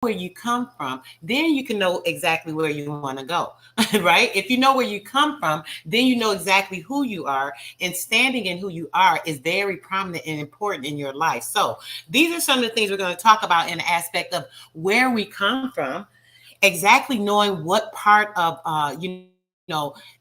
where you come from, then you can know exactly where you want to go, right? If you know where you come from, then you know exactly who you are, and standing in who you are is very prominent and important in your life. So these are some of the things we're going to talk about in the aspect of where we come from, exactly knowing what part of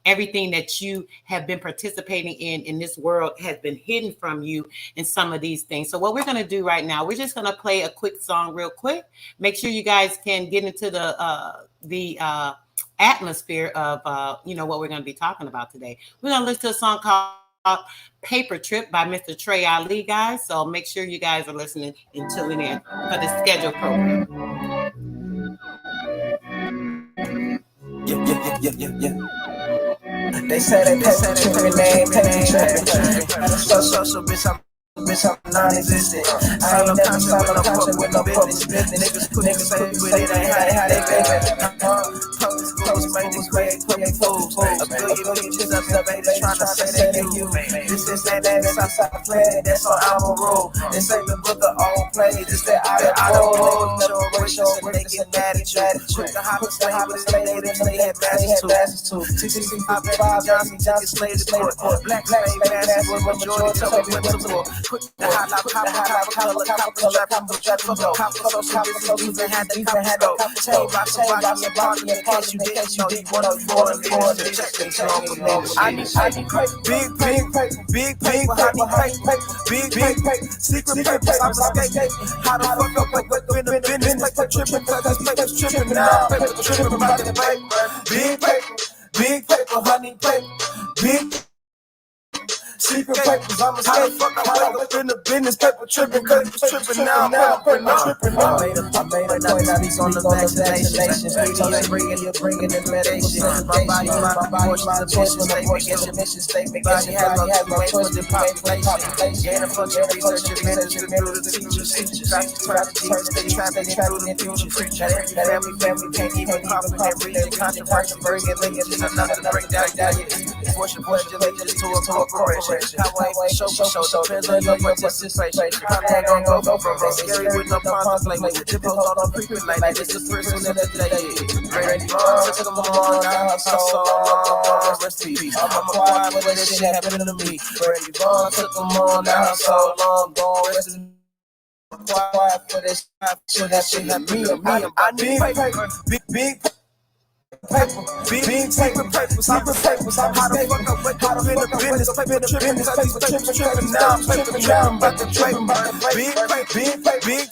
everything that you have been participating in this world has been hidden from you in some of these things. So what we're going to do right now, we're just going to play a quick song real quick. Make sure you guys can get into the atmosphere of what we're going to be talking about today. We're going to listen to a song called Paper Trip by Mr. Trey Ali, guys. So make sure you guys are listening and tuning in for the scheduled program. They say they tripping, they ain't paper tripping. So bitch, I'm non-existent. I ain't never signed no contract with no business. Niggas quick to say with it ain't how they baby. Post make the grade, put me fools. A billion pictures of the beta trying to say they you. This is that outside play, that's on our rule. This ain't the book of old plays, it's that out of rule. Generation, they get mad at you. Quick to hop and slay, they had basses too. 65 Johnson took his slave to court. Black slave basses was majority took him to court. Quick to hop, color, even had the cop chain box your body in case you didn't know you want to fall in the check they throw with me. I need big paper, big paper, secret papers, I'm escaping. How the fuck up with the business paper tripping, cause paper's tripping now, paper tripping about the paper. Big paper, honey paper, big secret papers, I'm escaping. How the fuck up in the business paper tripping, cause it's tripping now, paper tripping now. I made a point out he's on the vaccination. You're bringing the medication. My body, my choice when the mission statement. Body has no choice to population. Gain a function, research, administration, through the teachers. They trapping through the future. That every family can't even comprehend. Controversy, bring it, link it, just another to break down. Portion, legends to a corporation. Highway, show, depends on your participation. I'm gonna go for it. Scary with no contemplation. Dip hold on creeping like this the first one in the day. Ready, took them on down, so rest in peace. I'm quiet, but this shit happened to me. Ready, took them on down, so long, gone, rest in quiet for this shit that shit had me. I need paper, big paper, big papers, secret papers. How the fuck up with how to in the business, paper tripping now, paper tripping about the paper, big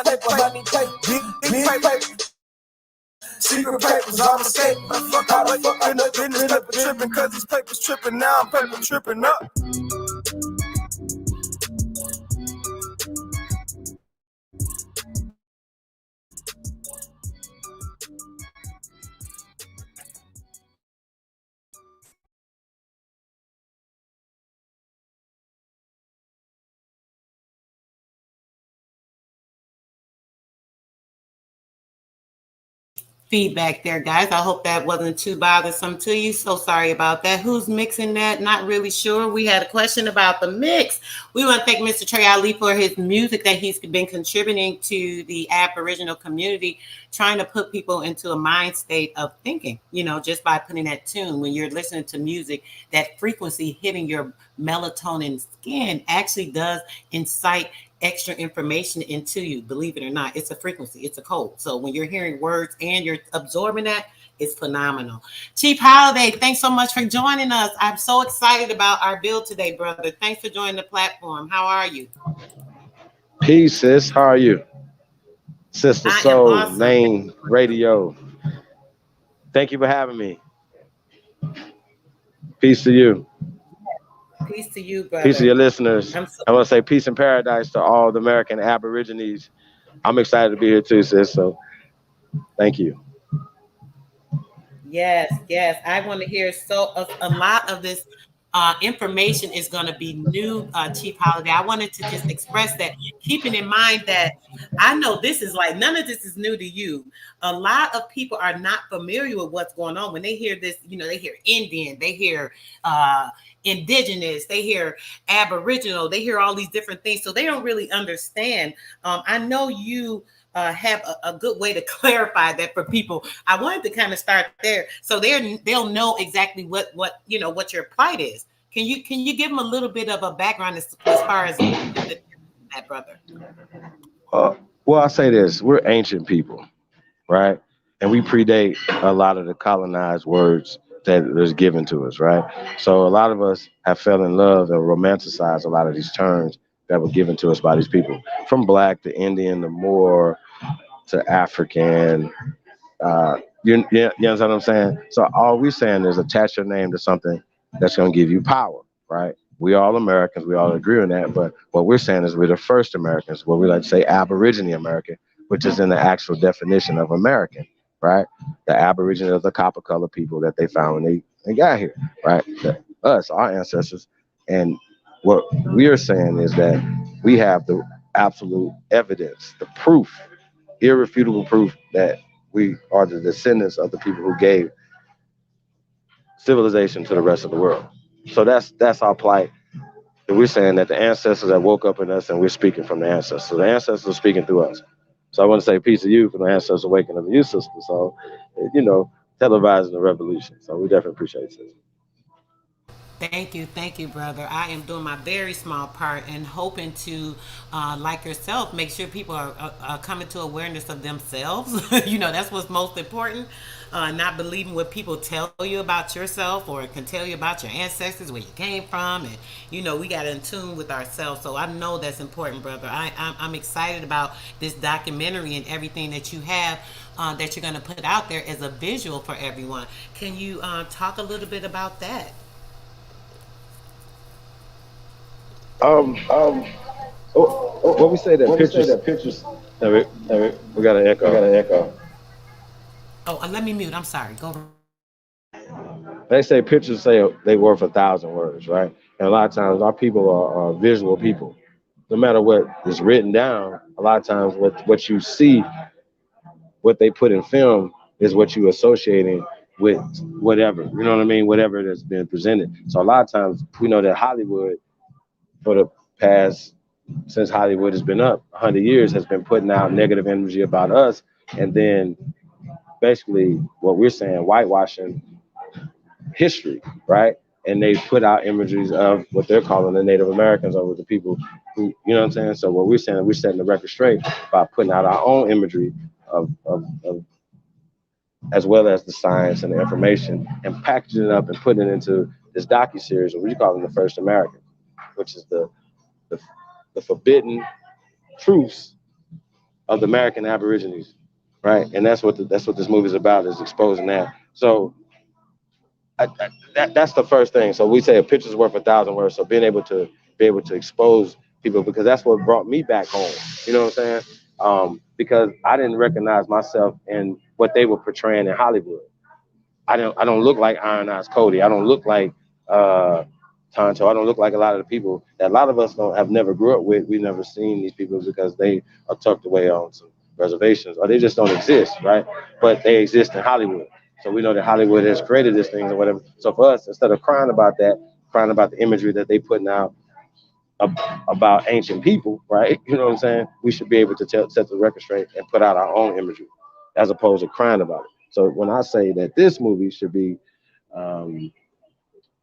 paper, honey paper, big paper. Secret papers, I'm escaping. How the fuck in the business, paper tripping, cause this paper's tripping now, paper tripping up. Feedback there, guys. I hope that wasn't too bothersome to you. So sorry about that. Who's mixing that? Not really sure. We had a question about the mix. We want to thank Mr. Trey Ali for his music that he's been contributing to the Aboriginal community, trying to put people into a mind state of thinking, just by putting that tune. When you're listening to music, that frequency hitting your melatonin skin actually does incite extra information into you. Believe it or not, it's a frequency, it's a code. So when you're hearing words and you're absorbing that, it's phenomenal. Chief Holiday, thanks so much for joining us. I'm so excited about our build today, brother. Thanks for joining the platform. How are you? Peace, sis. How are you? Sister Soul, awesome. Lane Radio. Thank you for having me. Peace to you. Peace to you, brother. Peace to your listeners. I want to say peace and paradise to all the American Aborigines. I'm excited to be here too, sis. So thank you. Yes. I want to hear a lot of this information is going to be new, Chief Holiday. I wanted to just express that, keeping in mind that I know this is like, none of this is new to you. A lot of people are not familiar with what's going on. When they hear this, they hear Indian, they hear Indigenous, they hear Aboriginal, they hear all these different things. So they don't really understand. I know you have a good way to clarify that for people. I wanted to kind of start there, so they'll know exactly what what your plight is. Can you give them a little bit of a background as far as that, brother? Uh, well, I say this: we're ancient people, right? And we predate a lot of the colonized words that is given to us, right? So a lot of us have fell in love and romanticized a lot of these terms that were given to us by these people, from black to Indian to Moor to African. You understand what I'm saying? So all we're saying is attach your name to something that's going to give you power, right? We all Americans, we all agree on that. But what we're saying is we're the first Americans, what we like to say Aborigine American, which is in the actual definition of American, right? The Aborigine of the copper colored people that they found when they got here, right? Us, our ancestors. And what we're saying is that we have the absolute evidence, the proof, irrefutable proof that we are the descendants of the people who gave civilization to the rest of the world. So that's our plight. And we're saying that the ancestors that woke up in us, and we're speaking from the ancestors. So the ancestors are speaking through us. So I want to say peace to you for the ancestors awakening of the youth system. So, televising the revolution. So we definitely appreciate it. Thank you, brother. I am doing my very small part and hoping to, like yourself, make sure people are coming to awareness of themselves. That's what's most important. Not believing what people tell you about yourself or can tell you about your ancestors, where you came from, and we got in tune with ourselves. So I know that's important, brother. I'm excited about this documentary and everything that you have. That you're going to put out there as a visual for everyone. Can you talk a little bit about that? Um, what we say that pictures. We got an echo. Oh, let me mute. I'm sorry. Go. They say pictures say they worth 1,000 words, right? And a lot of times our people are visual people. No matter what is written down, a lot of times what you see, what they put in film is what you associating with whatever. You know what I mean? Whatever that's been presented. So a lot of times we know that Hollywood for the past since Hollywood has been up 100 years has been putting out negative energy about us, and then basically what we're saying whitewashing history, right? And they put out images of what they're calling the Native Americans or the people who, you know what I'm saying? So what we're saying, we're setting the record straight by putting out our own imagery of as well as the science and the information, and packaging it up and putting it into this docu-series, or we call them the First Americans, which is the, the forbidden truths of the American Aborigines, right? And that's what this movie is about, is exposing that. So that's the first thing. So we say a picture's worth 1,000 words. So being able to expose people, because that's what brought me back home. You know what I'm saying? Because I didn't recognize myself in what they were portraying in Hollywood. I don't look like Iron Eyes Cody. I don't look like Tonto. I don't look like a lot of the people that a lot of us don't have never grew up with. We've never seen these people because they are tucked away on some reservations, or they just don't exist, right? But they exist in Hollywood. So we know that Hollywood has created these things or whatever. So for us, instead of crying about that, crying about the imagery that they putting out about ancient people, right? You know what I'm saying? We should be able to set the record straight and put out our own imagery as opposed to crying about it. So when I say that this movie should be um,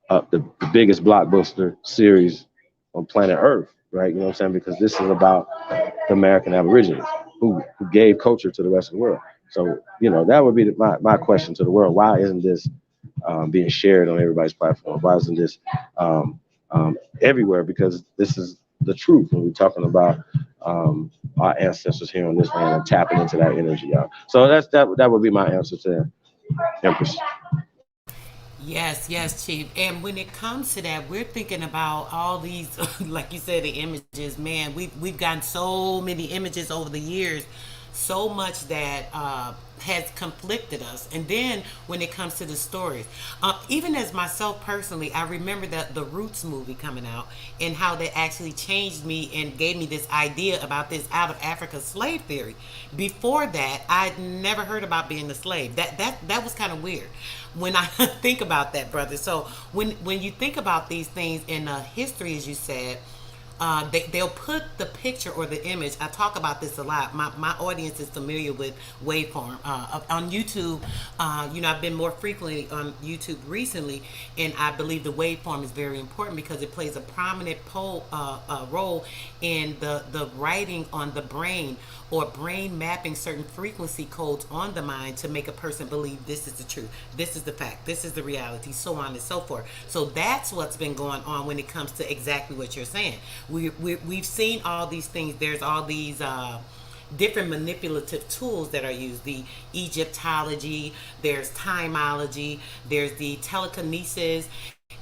the biggest blockbuster series on planet Earth, right? You know what I'm saying? Because this is about the American Aborigines who gave culture to the rest of the world. So, that would be my question to the world. Why isn't this being shared on everybody's platform? Why isn't this everywhere? Because this is the truth when we're talking about our ancestors here on this land and tapping into that energy, y'all. So that would be my answer to Empress. Yes, Chief. And when it comes to that, we're thinking about all these, like you said, the images. Man, we've gotten so many images over the years, so much that has conflicted us. And then when it comes to the stories, even as myself personally, I remember the Roots movie coming out and how that actually changed me and gave me this idea about this out of Africa slave theory. Before that, I'd never heard about being a slave. That was kind of weird when I think about that, brother. So when you think about these things in history, as you said, they'll put the picture or the image. I talk about this a lot. My audience is familiar with waveform on YouTube. I've been more frequently on YouTube recently, and I believe the waveform is very important because it plays a prominent role in the writing on the brain, or brain mapping certain frequency codes on the mind to make a person believe this is the truth, this is the fact, this is the reality, so on and so forth. So that's what's been going on when it comes to exactly what you're saying. We've seen all these things. There's all these different manipulative tools that are used. The Egyptology, there's timeology, there's the telekinesis,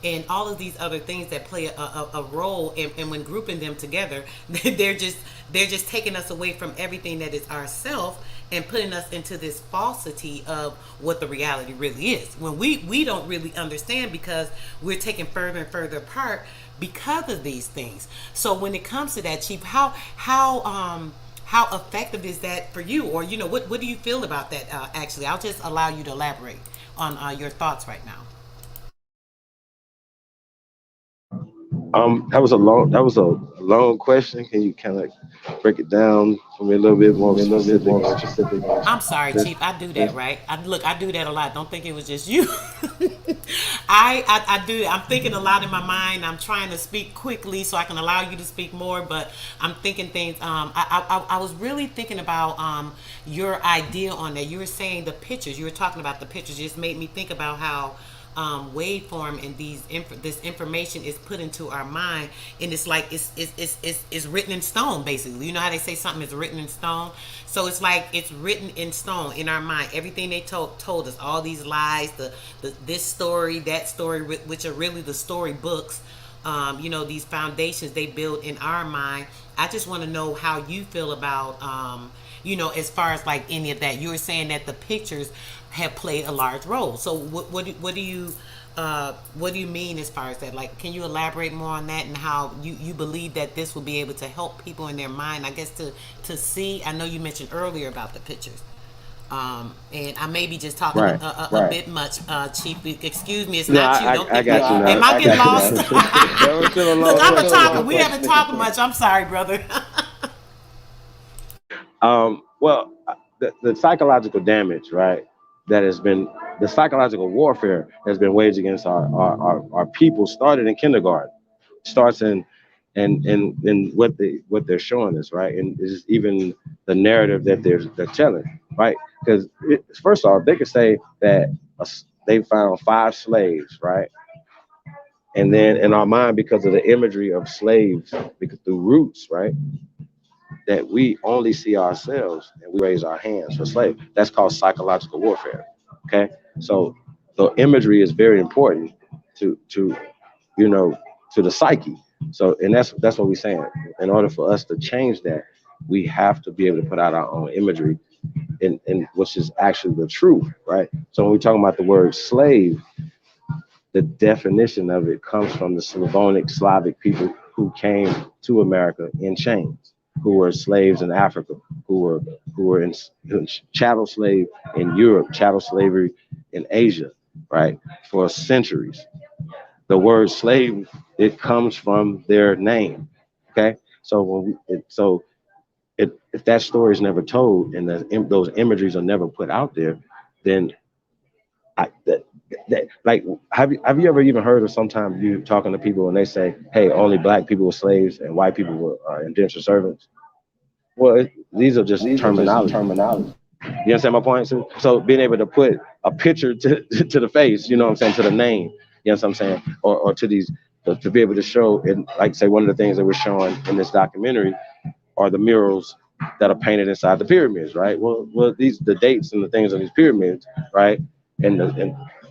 and all of these other things that play a role. And when grouping them together, they're just taking us away from everything that is ourself and putting us into this falsity of what the reality really is, when we don't really understand, because we're taken further and further apart because of these things. So when it comes to that, Chief, how effective is that for you? Or what do you feel about that? Actually, I'll just allow you to elaborate on your thoughts right now. That was a long question. Can you kind of break it down for me a little bit more specific? I'm sorry, Chief. I do that, right? I do that a lot. Don't think it was just you. I do. I'm thinking a lot in my mind. I'm trying to speak quickly so I can allow you to speak more, but I'm thinking things. I was really thinking about your idea on that. You were saying the pictures. You were talking about the pictures. It just made me think about how waveform and this information is put into our mind, and it's like it's written in stone, basically. You know how they say something is written in stone? So it's like it's written in stone in our mind. Everything they told us, all these lies, this story, that story, which are really the story books. These foundations they build in our mind. I just want to know how you feel about as far as like any of that. You were saying that the pictures have played a large role. So what do you mean as far as that? Like, can you elaborate more on that, and how you believe that this will be able to help people in their mind, I guess, to see? I know you mentioned earlier about the pictures. And I may be just talking a bit much, Chief. Excuse me, it's not you. Don't I got you now. Am I getting lost? Look, I'm a talker. We question. haven't talked much. I'm sorry, brother. Well, the psychological damage, right? That has been, the psychological warfare has been waged against our people, started in kindergarten, starts in what they're showing us, right? And is even the narrative that they're telling, right? Because first off, they could say that they found 5 slaves, right? And then in our mind, because of the imagery of slaves, because through roots, right, that we only see ourselves and we raise our hands for slave. That's called psychological warfare. Okay, so the imagery is very important to the psyche. So, and that's what we're saying. In order for us to change that, we have to be able to put out our own imagery, in which is actually the truth, right? So when we're talking about the word slave, the definition of it comes from the Slavonic Slavic people who came to America in chains, who were slaves in Africa, who were in chattel slave in Europe, chattel slavery in Asia, right? For centuries. The word slave, it comes from their name. Okay, so if that story is never told and those imageries are never put out there, then like have you ever even heard of, sometimes you talking to people and they say, hey, only black people were slaves and white people were indentured servants? Well, these are just terminology. You understand my point? So being able to put a picture to the face, you know what I'm saying, to the name, you know what I'm saying, or to these, to be able to show, and like say one of the things that we're showing in this documentary are the murals that are painted inside the pyramids, right? Well, the dates and the things on these pyramids, right? And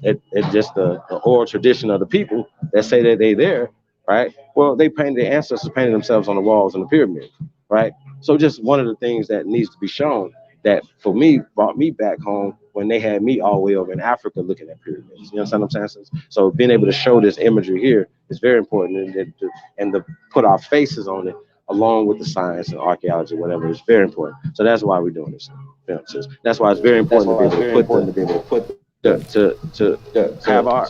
it's just the oral tradition of the people that say that they there, right? Well, they painted, their ancestors painted themselves on the walls in the pyramids, right? So just one of the things that needs to be shown, that for me brought me back home when they had me all the way over in Africa looking at pyramids. You understand what I'm saying? So being able to show this imagery here is very important, and to put our faces on it along with the science and archaeology, whatever, is very important. So that's why we're doing this. You know, that's why it's very important to be able to put to have our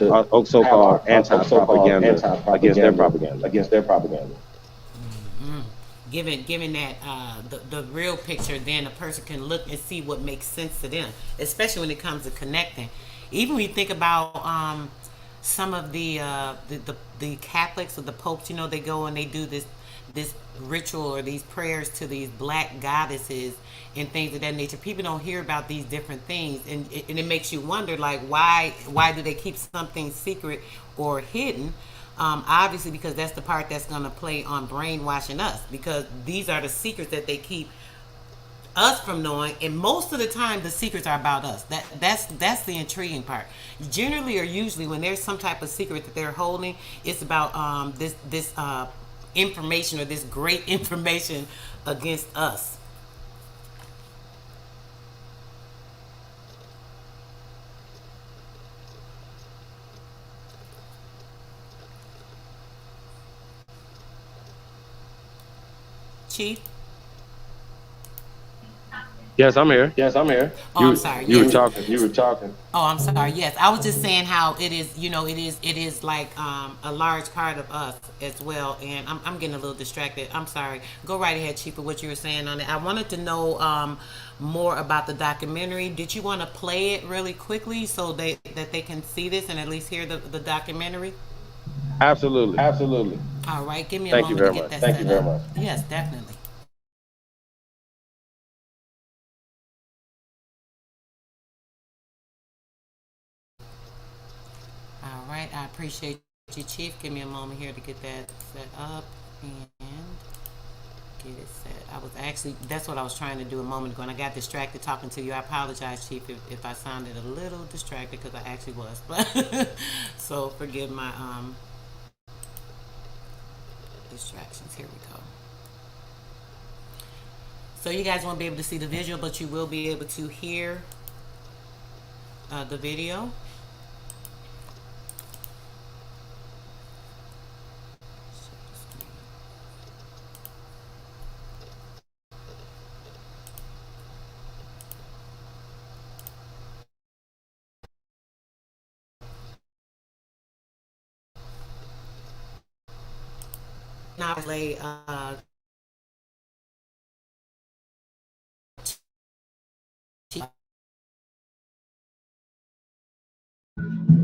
so-called anti-propaganda against their propaganda. giving that the real picture, then a person can look and see what makes sense to them, especially when it comes to connecting. Even when you think about some of the Catholics or the popes, you know, they go and they do this ritual or these prayers to these black goddesses and things of that nature. People don't hear about these different things, and it makes you wonder, like, why do they keep something secret or hidden? Obviously, because that's the part that's going to play on brainwashing us, because these are the secrets that they keep us from knowing, and most of the time the secrets are about us. That's the intriguing part. Generally or usually when there's some type of secret that they're holding, it's about this information, or this great information against us. Chief. Yes, I'm here. Yes, I'm here. Oh, I'm sorry. You were Yes. talking. You were talking. Oh, I'm sorry. Yes, I was just saying how it is. You know, it is like a large part of us as well. And I'm getting a little distracted. I'm sorry. Go right ahead, Chief, for what you were saying on it. I wanted to know more about the documentary. Did you want to play it really quickly so that they can see this and at least hear the documentary? Absolutely. Absolutely. All right. Give me a Thank you moment very to get much. that Thank you set very up. much. Yes, definitely. All right. I appreciate you, Chief. Give me a moment here to get that set up and get it set. I was actually, that's what I was trying to do a moment ago, and I got distracted talking to you. I apologize, Chief, if I sounded a little distracted, because I actually was. But so forgive my distractions. Here we go. So you guys won't be able to see the visual, but you will be able to hear the video. Now play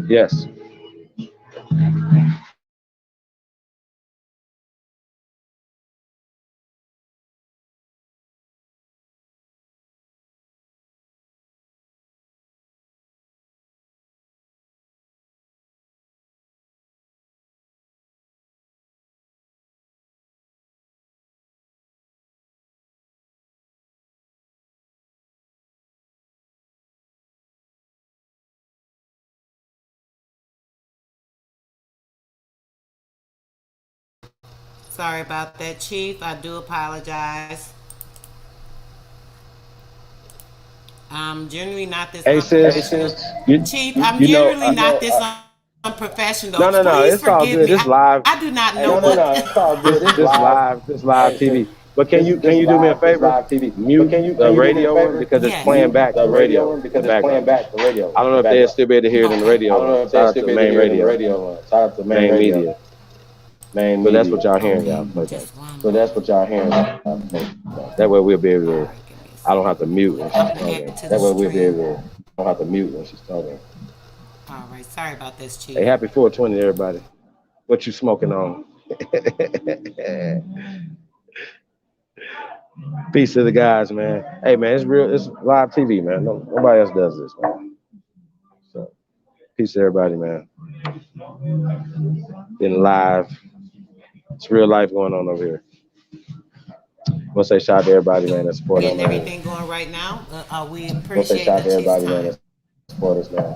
Yes. Sorry about that, Chief. I do apologize. I'm generally not this Hey sis, unprofessional. you Chief, I'm you know generally not this unprofessional. no, Please it's all forgive good. me. It's live. I do not Hey know sis, what. it's all good. This live TV. But can you do me a favor? Mute the radio one because it's Yes. playing back the radio in the background. I don't know if they'll still be able to hear it in the Okay. radio. Shout out to the main radio. Shout out to main media. So that's what y'all hearing, y'all. Just one So that's what y'all hearing. That way we'll be able All to. right, give me a I don't second. have to mute when she's I'm talking. connected to That the way we'll be stream. able to. I don't have to mute when she's talking. All right. Sorry about this, Chief. Hey, happy 420, everybody. What you smoking on? Peace to the guys, man. Hey, man, it's real. It's live TV, man. Nobody else does this, man. So, peace to everybody, man. Getting live. It's real life going on over here. I want to say shout out to everybody, man, that support us, Getting man. everything going right now. We I want to say appreciate shout out the to Chief's everybody, man, time. that support us, man.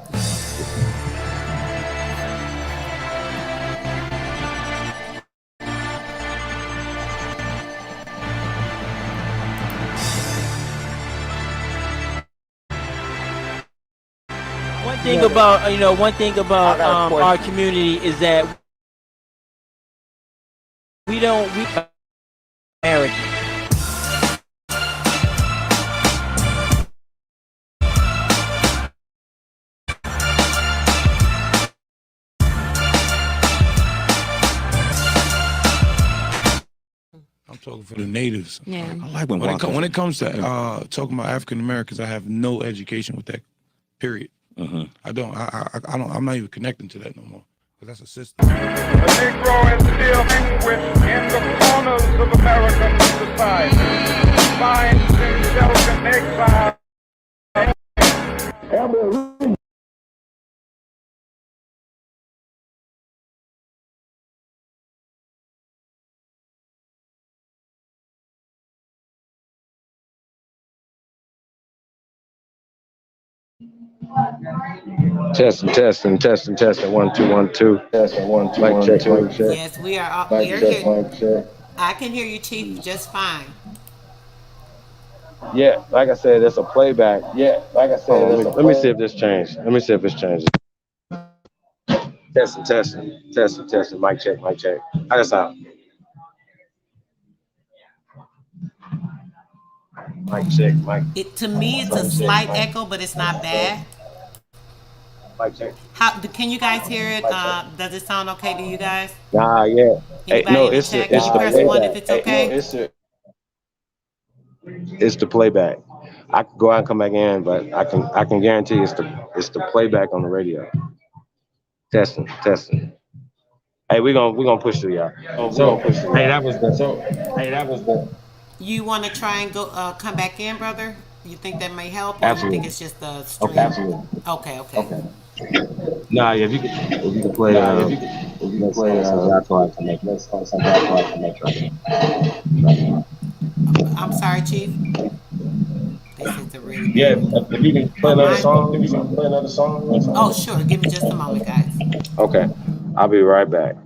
One thing about our community is that we American. talking for the natives. Yeah. I like when it comes to talking about African Americans, I have no education with that. Period. I don't. I'm not even connecting to that no more because that's a system. The Negro is still languished in the corners of American society, finds himself in exile. Testing. 1 2 1 2. Testing 1 2 1 2. Yes, we are here. I can hear you, Chief, just fine. Yeah, like I said, it's a playback. Let me see if this changed. Let me see if it's changed. Testing. Mic check. How that sound? Mic check. To me, it's a slight echo, but it's not bad. Mic check. Can you guys hear it? Does it sound okay to you guys? Nah, yeah. Anybody No, in the it's chat? the Can you press playback. one if it's okay? It's the playback. I can go out and come back in, but I can guarantee it's the playback on the radio. Testing. Hey, we're gonna push through, y'all. That was the. You want to try and go come back in, brother? You think that may help, or Absolutely. you think it's just the stream? Okay. Okay. Nah, yeah, if you can play, I'm sorry, Chief. This is a really bad. Yeah, if you can play another song. Oh, sure. Give me just a moment, guys. Okay, I'll be right back.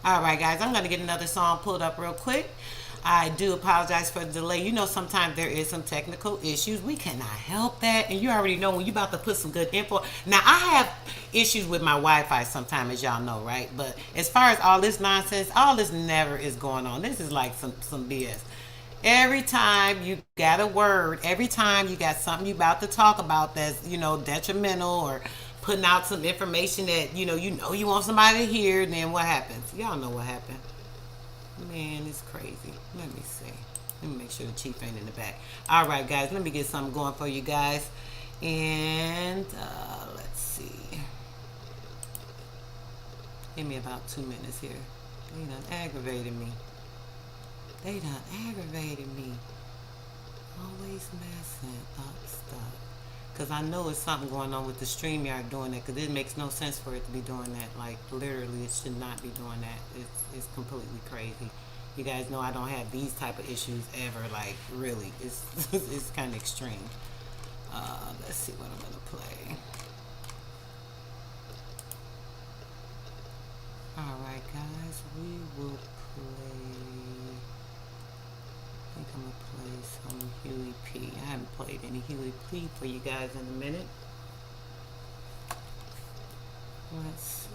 All right, guys, I'm going to get another song pulled up real quick. I do apologize for the delay. You know, sometimes there is some technical issues. We cannot help that. And you already know when you're about to put some good info. Now, I have issues with my Wi-Fi sometimes, as y'all know, right? But as far as all this nonsense, all this never is going on. This is like some BS. Every time you got a word, every time you got something you about to talk about that's, detrimental or putting out some information that, you want somebody to hear, then what happens? Y'all know what happened. Man, it's crazy. Let me see. Let me make sure the Chief ain't in the back. All right, guys, let me get something going for you guys. And let's see. Give me about 2 minutes here. They done aggravated me. Always messing up stuff. Because I know it's something going on with the StreamYard doing that, because it makes no sense for it to be doing that. Like, literally, it should not be doing that. It's completely crazy. You guys know I don't have these type of issues ever. Like, really, it's it's kind of extreme. Let's see what I'm going to play. Alright, guys, we will play... I think I'm going to play some Huey P. I haven't played any Huey P for you guys in a minute. Let's see.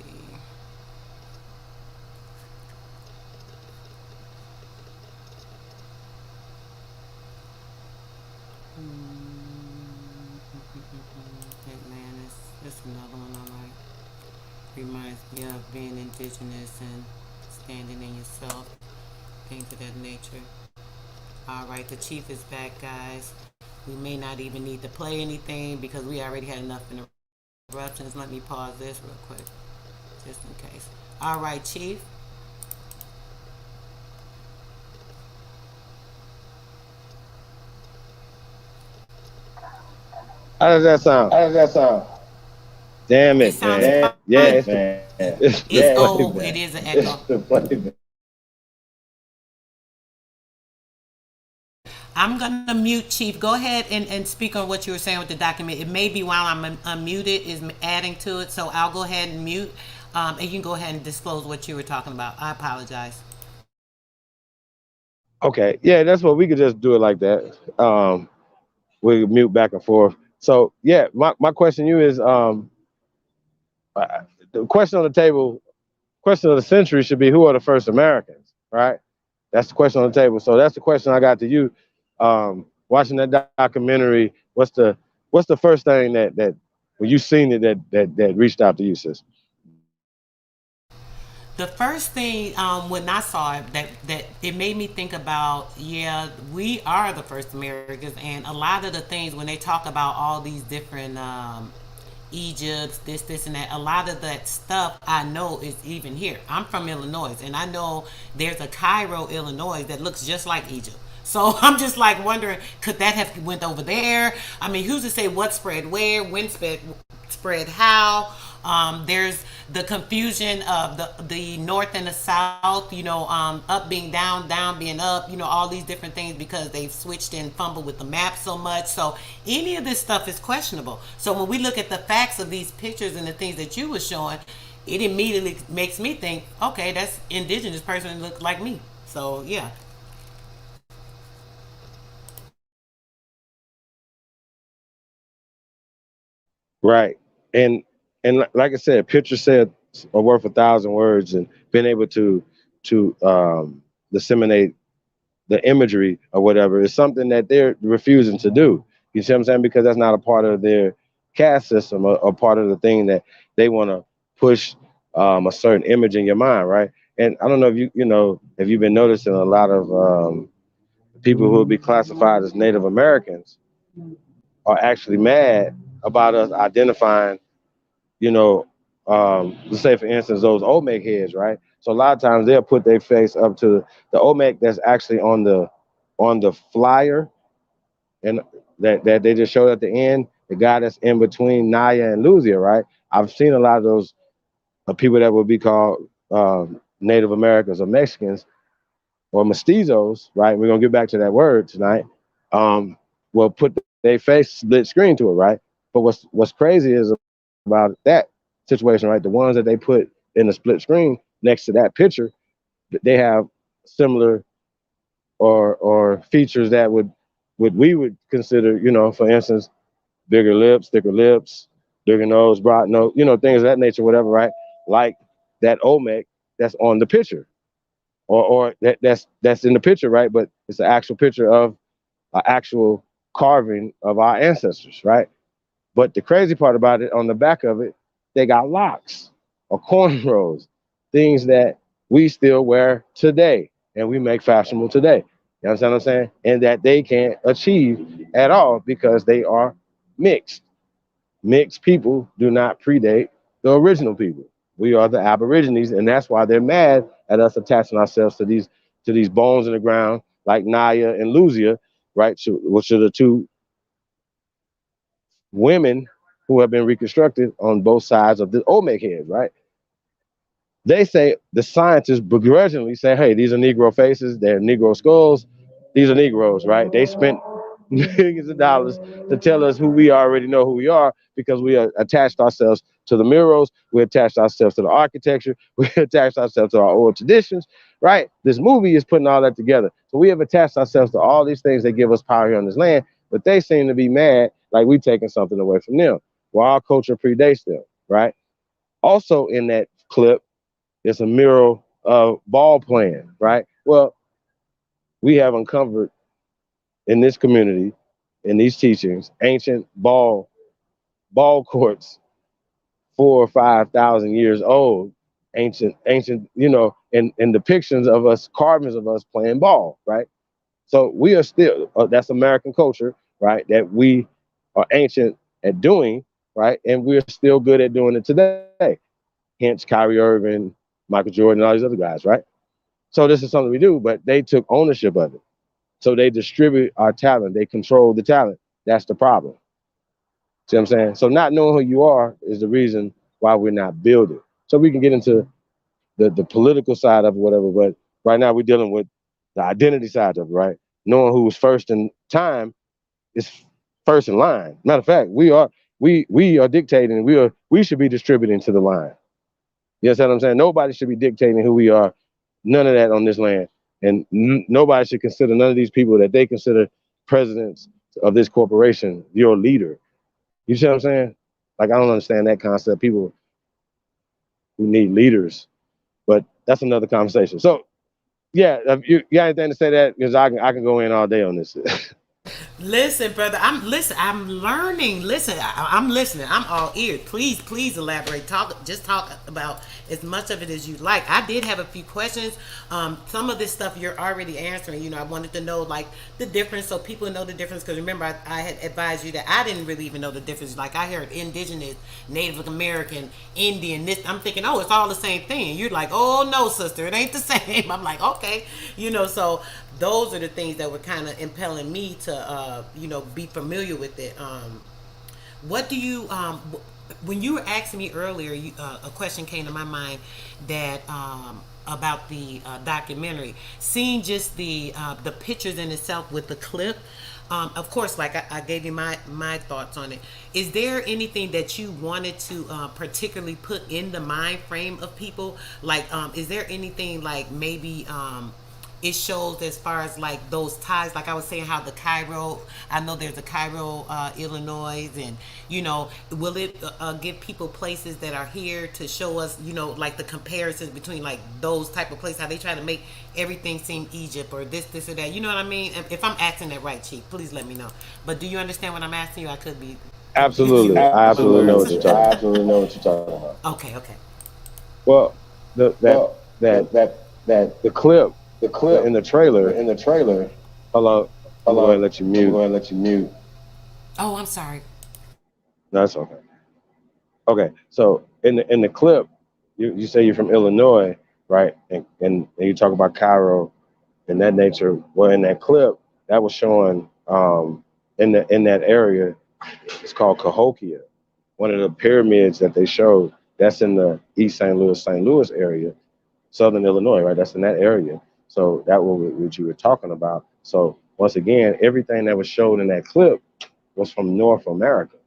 Man, it's another one I like. Reminds me of being indigenous and standing in yourself. Things of that nature. Alright, the Chief is back, guys. We may not even need to play anything because we already had enough interruptions. Let me pause this real quick, just in case. Alright, Chief. How does that sound? Damn it, man. Yeah, it's it is an echo. I'm going to mute Chief. Go ahead and speak on what you were saying with the document. It may be while I'm unmuted is adding to it, so I'll go ahead and mute, and you can go ahead and disclose what you were talking about. I apologize. Okay, yeah, that's what we could just do it like that. We mute back and forth. So yeah, my question to you is the question on the table, question of the century should be who are the first Americans, right? That's the question on the table. So that's the question I got to you. Watching that documentary, what's the first thing that when you seen it that reached out to you, sis? The first thing when I saw it, that it made me think about, yeah, we are the first Americans, and a lot of the things when they talk about all these different Egypt, this and that, a lot of that stuff I know is even here. I'm from Illinois, and I know there's a Cairo, Illinois that looks just like Egypt. So I'm just like wondering, could that have went over there? I mean, who's to say what spread where, when spread how? There's the confusion of the north and the south, up being down, down being up, all these different things because they've switched and fumbled with the map so much. So any of this stuff is questionable. So when we look at the facts of these pictures and the things that you were showing, it immediately makes me think, okay, that's indigenous person that looks like me. So yeah. Right. And like I said, picture said are worth 1,000 words, and being able to disseminate the imagery or whatever is something that they're refusing to do. You see what I'm saying? Because that's not a part of their caste system or part of the thing that they want to push a certain image in your mind, right? And I don't know if if you've been noticing a lot of people who will be classified as Native Americans are actually mad about us identifying, you know, let's say for instance those Olmec heads, right? So a lot of times they'll put their face up to the Olmec that's actually on the flyer, and that they just showed at the end, the guy that's in between Naya and Luzia, right? I've seen a lot of those people that would be called Native Americans or Mexicans or mestizos, right? We're gonna get back to that word tonight. Will put their face split screen to it, right? But what's crazy is about that situation, right? The ones that they put in the split screen next to that picture, they have similar or features that we would consider, for instance, bigger lips, thicker lips, bigger nose, broad nose, things of that nature, whatever, right? Like that Olmec that's on the picture, or that's in the picture, right? But it's an actual picture of an actual carving of our ancestors, right? But the crazy part about it, on the back of it, they got locks or cornrows, things that we still wear today and we make fashionable today. You understand what I'm saying? And that they can't achieve at all because they are mixed. Mixed people do not predate the original people. We are the Aborigines, and that's why they're mad at us attaching ourselves to these bones in the ground, like Naya and Luzia, right? Which are the two women who have been reconstructed on both sides of the Olmec head, right? They say, the scientists begrudgingly say, hey, these are Negro faces, they're Negro skulls, these are Negroes, right? They spent millions of dollars to tell us who we already know who we are because we attached ourselves to the murals, we attached ourselves to the architecture, we attached ourselves to our oral traditions, right? This movie is putting all that together. So we have attached ourselves to all these things that give us power here on this land, but they seem to be mad like we taking something away from them. Well, our culture predates them, right? Also in that clip, there's a mural of ball playing, right? Well, we have uncovered in this community, in these teachings, ancient ball courts, 4 or 5 thousand years old, ancient, and depictions of us, carvings of us playing ball, right? So we are still, that's American culture, right? That we are ancient at doing, right? And we're still good at doing it today. Hence Kyrie Irving, Michael Jordan, all these other guys, right? So this is something we do, but they took ownership of it. So they distribute our talent. They control the talent. That's the problem. See what I'm saying? So not knowing who you are is the reason why we're not building. So we can get into the political side of it, whatever, but right now we're dealing with the identity side of it, right? Knowing who's first in time is first in line. Matter of fact, we are dictating, we should be distributing to the line. You understand what I'm saying? Nobody should be dictating who we are. None of that on this land. And nobody should consider none of these people that they consider presidents of this corporation your leader. You see what I'm saying? Like, I don't understand that concept. People who need leaders, but that's another conversation. So Yeah, you got anything to say that? Because I can go in all day on this. Listen, brother, I'm learning. Listen, I'm listening. I'm all ears. Please elaborate. Just talk about as much of it as you like. I did have a few questions. Some of this stuff you're already answering. I wanted to know like the difference, so people know the difference. Because remember, I had advised you that I didn't really even know the difference. Like I heard indigenous, Native American, Indian. This I'm thinking, oh, it's all the same thing. And you're like, oh no, sister, it ain't the same. I'm like, okay, so those are the things that were kind of impelling me to be familiar with it. What do you when you were asking me earlier, a question came to my mind that about the documentary, seeing just the pictures in itself with the clip. Of course, like I gave you my thoughts on it. Is there anything that you wanted to particularly put in the mind frame of people? Like, is there anything like maybe it shows as far as like those ties, like I was saying, how the Cairo, I know there's a Cairo, Illinois, and will it give people places that are here to show us, like the comparisons between like those type of places, how they try to make everything seem Egypt or this or that, you know what I mean? If I'm asking that right, Chief, please let me know. But do you understand what I'm asking you? I could be Absolutely, I absolutely know what you're talking about. absolutely know what you're talking about. Okay. Well, the clip The clip in the trailer. in the trailer. Hello, I'm going to let you mute. I'm going to let you mute. Oh, I'm sorry. No, that's okay. Okay, so in the clip, you say you're from Illinois, right? And you talk about Cairo and that nature. Well, in that clip, that was showing in that area, it's called Cahokia. One of the pyramids that they showed, that's in the East St. Louis area, Southern Illinois, right? That's in that area. So that was what you were talking about. So once again, everything that was showed in that clip was from North America.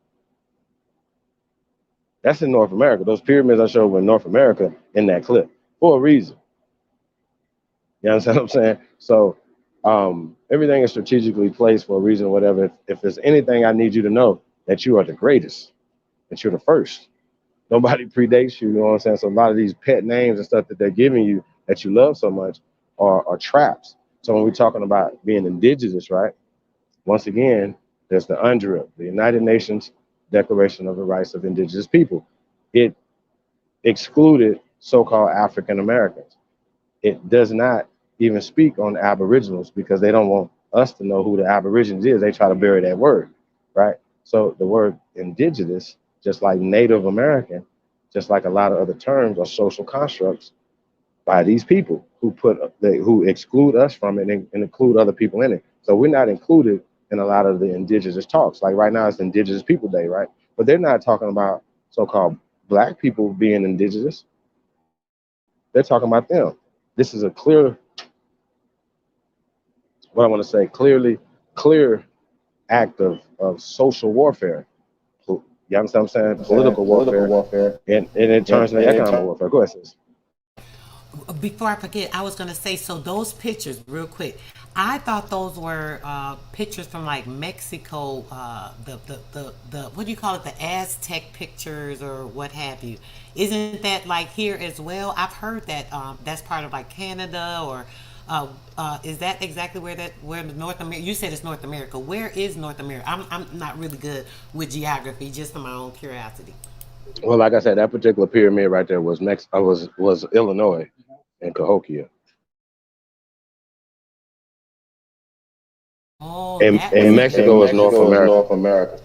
That's in North America. Those pyramids I showed were in North America in that clip for a reason. You understand what I'm saying? So everything is strategically placed for a reason, whatever. If there's anything I need you to know, that you are the greatest, that you're the first. Nobody predates you, you know what I'm saying? So a lot of these pet names and stuff that they're giving you that you love so much are traps. So when we're talking about being indigenous, right? Once again, there's the UNDRIP, the United Nations Declaration of the Rights of Indigenous People. It excluded so-called African Americans. It does not even speak on the Aboriginals because they don't want us to know who the Aborigines is. They try to bury that word, right? So the word indigenous, just like Native American, just like a lot of other terms, are social constructs by these people who exclude us from it and include other people in it. So we're not included in a lot of the indigenous talks. Like right now, it's Indigenous People Day, right? But they're not talking about so-called Black people being indigenous. They're talking about them. This is a clear, what I want to say, clear act of social warfare. You understand what I'm saying? Political warfare. And it turns into economic warfare. Go ahead, sis. Before I forget, I was gonna say, so those pictures, real quick, I thought those were pictures from like Mexico, the what do you call it, the Aztec pictures or what have you. Isn't that like here as well? I've heard that that's part of like Canada or is that exactly where North America? You said it's North America. Where is North America? I'm not really good with geography, just for my own curiosity. Well, like I said, that particular pyramid right there was was Illinois and Cahokia. Oh, And Mexico is North America.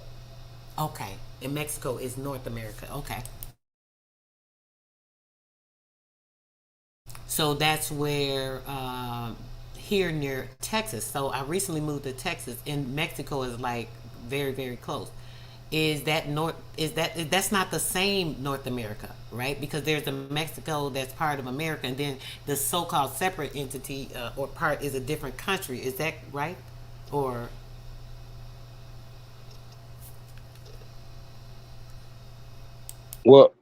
Okay, and Mexico is North America. Okay. So that's where here near Texas. So I recently moved to Texas, and Mexico is like very very close. Is that north? That's not the same North America, right? Because there's a Mexico that's part of America, and then the so-called separate entity or part is a different country. Is that right? Or Well,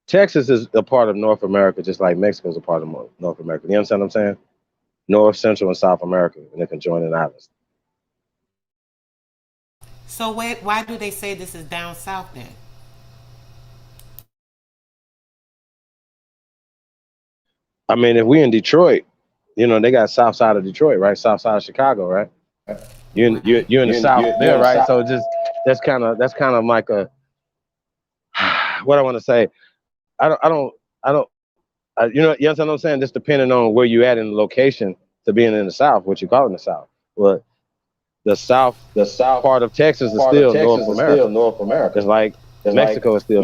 Texas is a part of North America, just like Mexico is a part of North America. You understand what I'm saying? North, Central, and South America, and they can join an island. so why do they say this is down south then? I mean, if we in Detroit, You know, they got south side of Detroit, right? South side of Chicago, right? You're in the south there, right? So just that's kind of like a what I want to say. You know, you understand what I'm saying? Just depending on where you at in the location to being in the south, what you call in the south. But the south part of Texas is still North America. It's like Mexico is still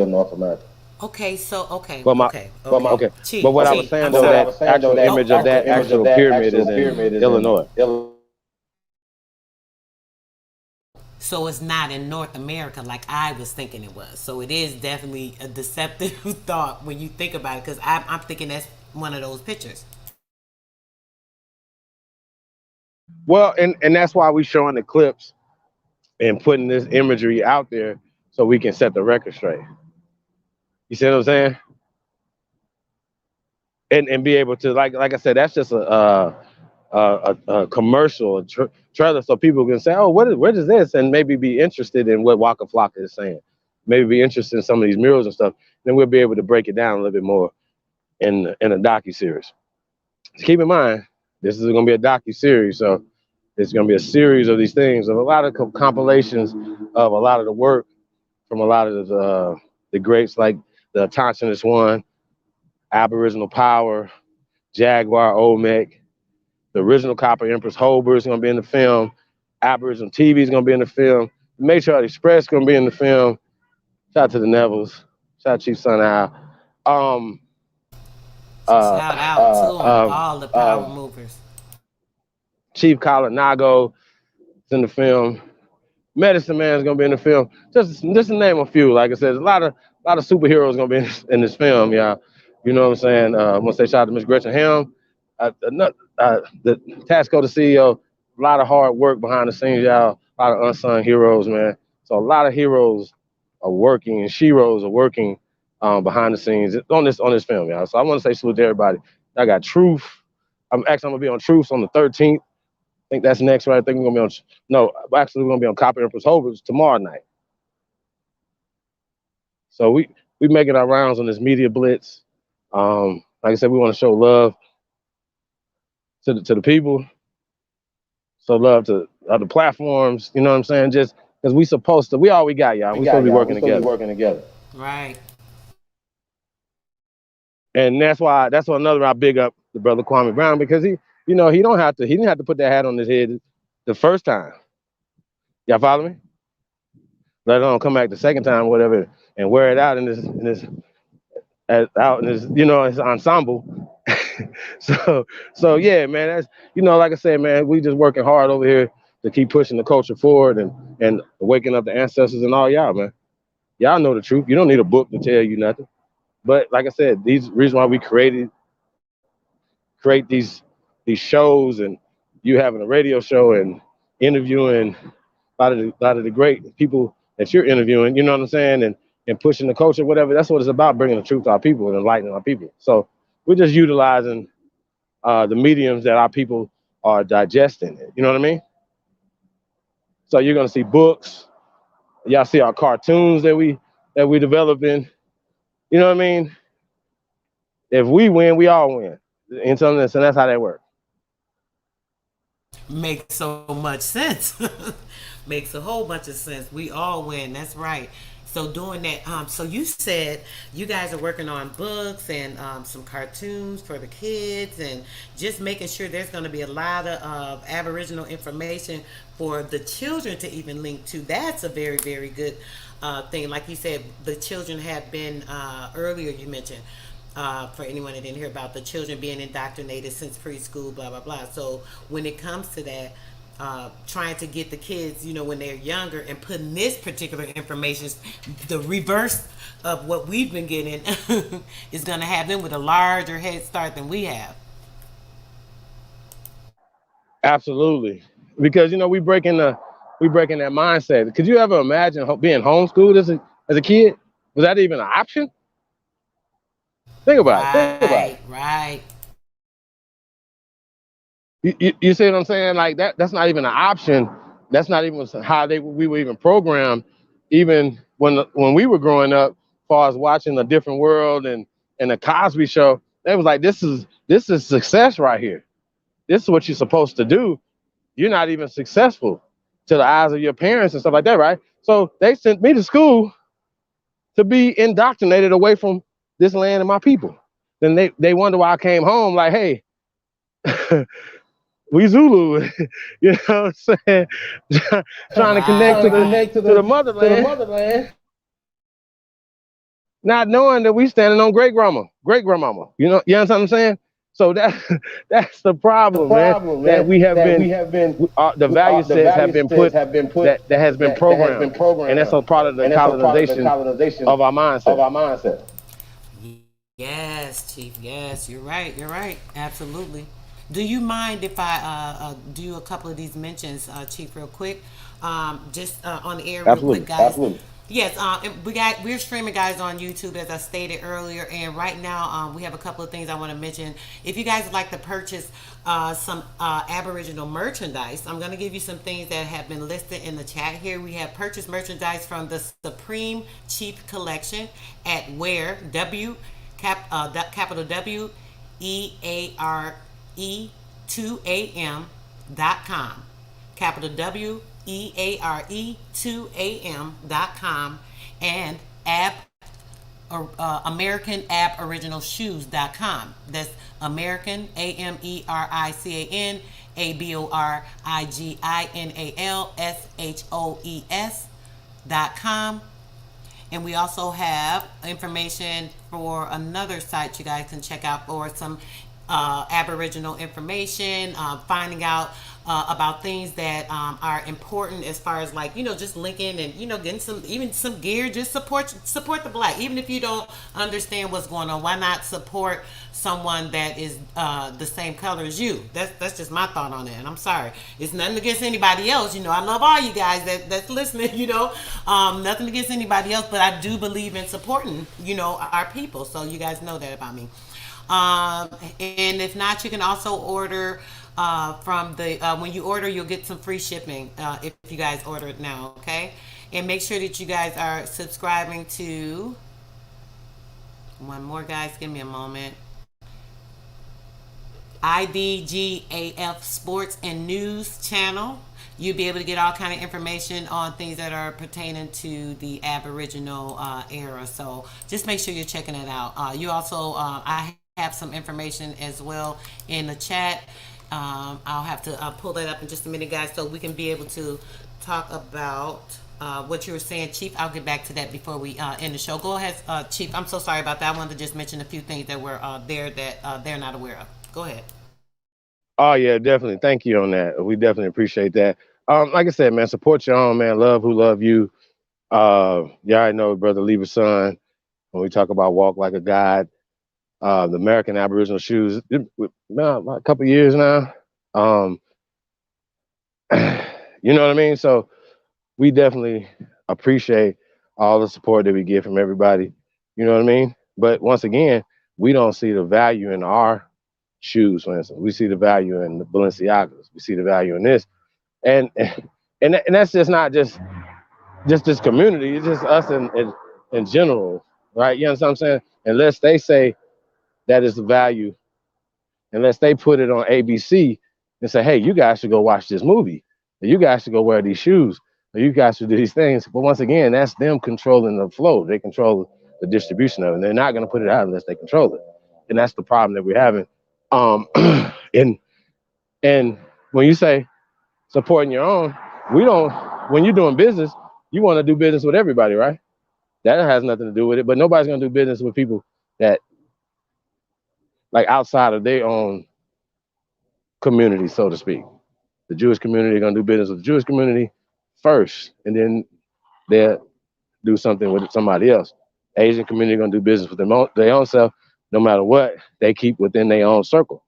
North America. Okay, so okay. But what I was saying though, that actual image of that actual pyramid is in Illinois. So it's not in North America like I was thinking it was. So it is definitely a deceptive thought when you think about it, because I'm thinking that's one of those pictures. Well, and that's why we showing the clips and putting this imagery out there so we can set the record straight. You see what I'm saying? And be able to, like I said, that's just a commercial trailer, so people can say, oh, what is this, and maybe be interested in what Waka Flocka is saying. Maybe be interested in some of these murals and stuff. Then we'll be able to break it down a little bit more in a docu-series. So keep in mind, this is going to be a docu-series, so it's going to be a series of these things, of a lot of compilations of a lot of the work from a lot of the greats, like the Thompsonist one, Aboriginal Power, Jaguar Olmec, the original Copper Empress Holber is going to be in the film. Aboriginal TV is going to be in the film. Matriarch Express is going to be in the film. Shout out to the Nevilles. Shout out Chief Son Al. Shout out to all the power movers. Chief Kalinago is in the film. Medicine Man is gonna be in the film. Just to name a few. Like I said, a lot of superheroes gonna be in this film, y'all. You know what I'm saying? I want to say shout out to Miss Gretchen Helm, the Tasco, the CEO. A lot of hard work behind the scenes, y'all. A lot of unsung heroes, man. So a lot of heroes are working and sheroes are working behind the scenes on this film, y'all. So I want to say salute to everybody. I got Truth. I'm gonna be on Truth on the 13th. I think that's next, right? I think we're gonna be on. We're gonna be on Copper Empress Hovers tomorrow night. So we making our rounds on this media blitz. Like I said, we want to show love to the people. So love to other platforms. You know what I'm saying? Just because we all we got, y'all. We supposed to be working together. Right. And that's why another I big up the brother Kwame Brown, because he didn't have to put that hat on his head the first time. Y'all follow me? Let alone come back the second time, whatever, and wear it out in this ensemble. so yeah, man, that's, like I said, man, we just working hard over here to keep pushing the culture forward and waking up the ancestors and all y'all, man. Y'all know the truth. You don't need a book to tell you nothing. But like I said, these reasons why we create these shows, and you having a radio show and interviewing a lot of the great people that you're interviewing, you know what I'm saying, and pushing the culture, whatever. That's what it's about, bringing the truth to our people and enlightening our people. So we're just utilizing the mediums that our people are digesting. You know what I mean? So you're gonna see books. Y'all see our cartoons that we developing. You know what I mean? If we win, we all win. And so that's how that works. Makes so much sense. Makes a whole bunch of sense. We all win. That's right. So doing that, so you said you guys are working on books and some cartoons for the kids, and just making sure there's going to be a lot of Aboriginal information for the children to even link to. That's a very, very good thing. Like you said, the children have been, earlier you mentioned, for anyone that didn't hear about the children being indoctrinated since preschool, blah, blah, blah. So when it comes to that, trying to get the kids, when they're younger, and putting this particular information, the reverse of what we've been getting, is going to have them with a larger head start than we have. Absolutely. Because, we breaking that mindset. Could you ever imagine being homeschooled as a kid? Was that even an option? Think about it. Right. You see what I'm saying? Like that's not even an option. That's not even how we were even programmed, even when we were growing up, as far as watching A Different World and the Cosby Show. They was like, this is success right here. This is what you're supposed to do. You're not even successful to the eyes of your parents and stuff like that, right? So they sent me to school to be indoctrinated away from this land and my people. Then they wonder why I came home like, hey, we Zulu, you know what I'm saying? Trying to connect to the motherland. Not knowing that we standing on great grandmama. You know what I'm saying? So that's the problem, man. That we have been the value sets have been put that has been programmed, and that's a part of the colonization of our mindset. Yes, Chief. Yes, you're right. You're right. Absolutely. Do you mind if I do a couple of these mentions, Chief, real quick? Just on the air, real quick, guys. Absolutely. Yes, we're streaming, guys, on YouTube, as I stated earlier, and right now we have a couple of things I want to mention. If you guys would like to purchase some Aboriginal merchandise, I'm going to give you some things that have been listed in the chat here. We have purchased merchandise from the SuPreme Chief Collection at Wear capital WEARE 2am.com, capital WEARE2am.com, and American Aboriginalshoes.com. That's American AmericanAboriginalshoes.com. And we also have information for another site you guys can check out for some Aboriginal information, finding out about things that are important, as far as, like, just linking and getting some gear. Just support the Black, even if you don't understand what's going on. Why not support someone that is the same color as you? That's just my thought on it. And I'm sorry, it's nothing against anybody else. I love all you guys that's listening. Nothing against anybody else, but I do believe in supporting our people. So you guys know that about me. And if not, you can also order from the when you order, you'll get some free shipping if you guys order it now. Okay, and make sure that you guys are subscribing to one more, guys. Give me a moment. IDGAF Sports and News channel. You'll be able to get all kind of information on things that are pertaining to the Aboriginal era. So just make sure you're checking it out. You also, I have some information as well in the chat. I'll have to pull that up in just a minute, guys, so we can be able to talk about what you were saying, Chief. I'll get back to that before we end the show. Go ahead, Chief. I'm so sorry about that. I wanted to just mention a few things that were there that they're not aware of. Go ahead. Oh yeah, definitely. Thank you on that. We definitely appreciate that. Like I said, man, support your own, man. Love who love you. Yeah, I know, brother, leave a son. When we talk about walk like a god, the American Aboriginal Shoes, a couple of years now. You know what I mean? So we definitely appreciate all the support that we get from everybody. You know what I mean? But once again, we don't see the value in our shoes, for instance. We see the value in the Balenciagas. We see the value in this. And that's just not just this community. It's just us in general, right? You know what I'm saying? Unless they say that is the value, unless they put it on ABC and say, hey, you guys should go watch this movie, or you guys should go wear these shoes, or you guys should do these things. But once again, that's them controlling the flow. They control the distribution of it. And they're not going to put it out unless they control it. And that's the problem that we're having. And when you say supporting your own, when you're doing business, you want to do business with everybody, right? That has nothing to do with it, but nobody's going to do business with people that, like, outside of their own community, so to speak. The Jewish community are going to do business with the Jewish community first, and then they'll do something with somebody else. Asian community are going to do business with their own self. No matter what, they keep within their own circle,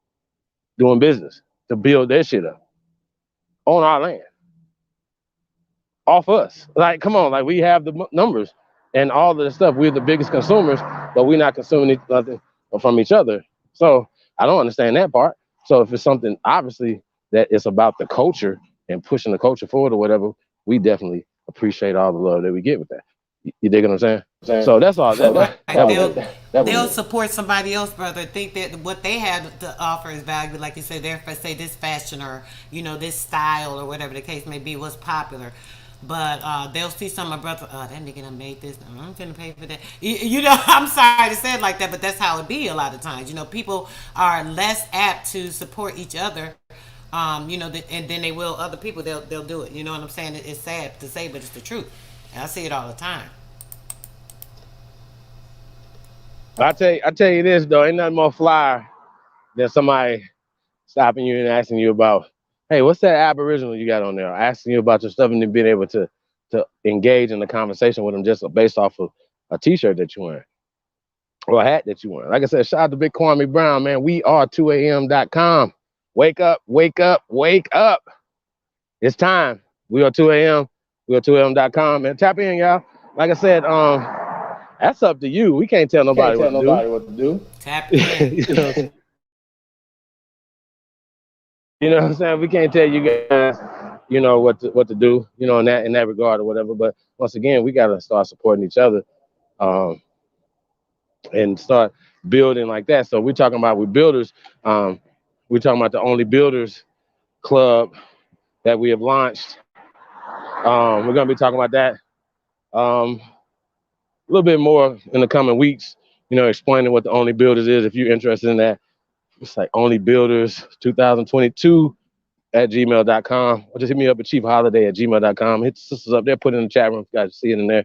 doing business to build their shit up on our land, off us. Like, come on, like, we have the numbers and all of the stuff. We're the biggest consumers, but we're not consuming nothing from each other. So I don't understand that part. So if it's something, obviously, that it's about the culture and pushing the culture forward or whatever, we definitely appreciate all the love that we get with that. You dig what I'm saying? So that's all. They'll support somebody else, brother. Think that what they have to offer is valuable. Like you said, they're say this fashion or this style or whatever the case may be, what's popular. But they'll see some of my brother. Oh, that nigga done made this. I'm gonna pay for that. I'm sorry to say it like that, but that's how it be a lot of times. People are less apt to support each other. And then they will other people. They'll do it. You know what I'm saying? It's sad to say, but it's the truth. And I see it all the time. I tell you this though, ain't nothing more fly than somebody stopping you and asking you about, hey, what's that Aboriginal you got on there? Asking you about your stuff and then being able to engage in the conversation with them just based off of a T-shirt that you're wearing or a hat that you're wearing. Like I said, shout out to Big Kwame Brown, man. We are 2am.com. Wake up, wake up, wake up. It's time. We are 2am. We are 2am.com. And tap in, y'all. Like I said, that's up to you. We can't tell nobody what to do. Tap in. You know what I'm saying? We can't tell you guys, what to do, in that regard or whatever. But once again, we gotta start supporting each other, and start building like that. So we're talking about with builders. We're talking about the Only Builders Club that we have launched. We're gonna be talking about that a little bit more in the coming weeks. Explaining what the Only Builders is. If you're interested in that, it's like Only Builders 2022 at gmail.com, or just hit me up at chiefholiday@gmail.com. Hit the sisters up there, put it in the chat room. You guys see it in there.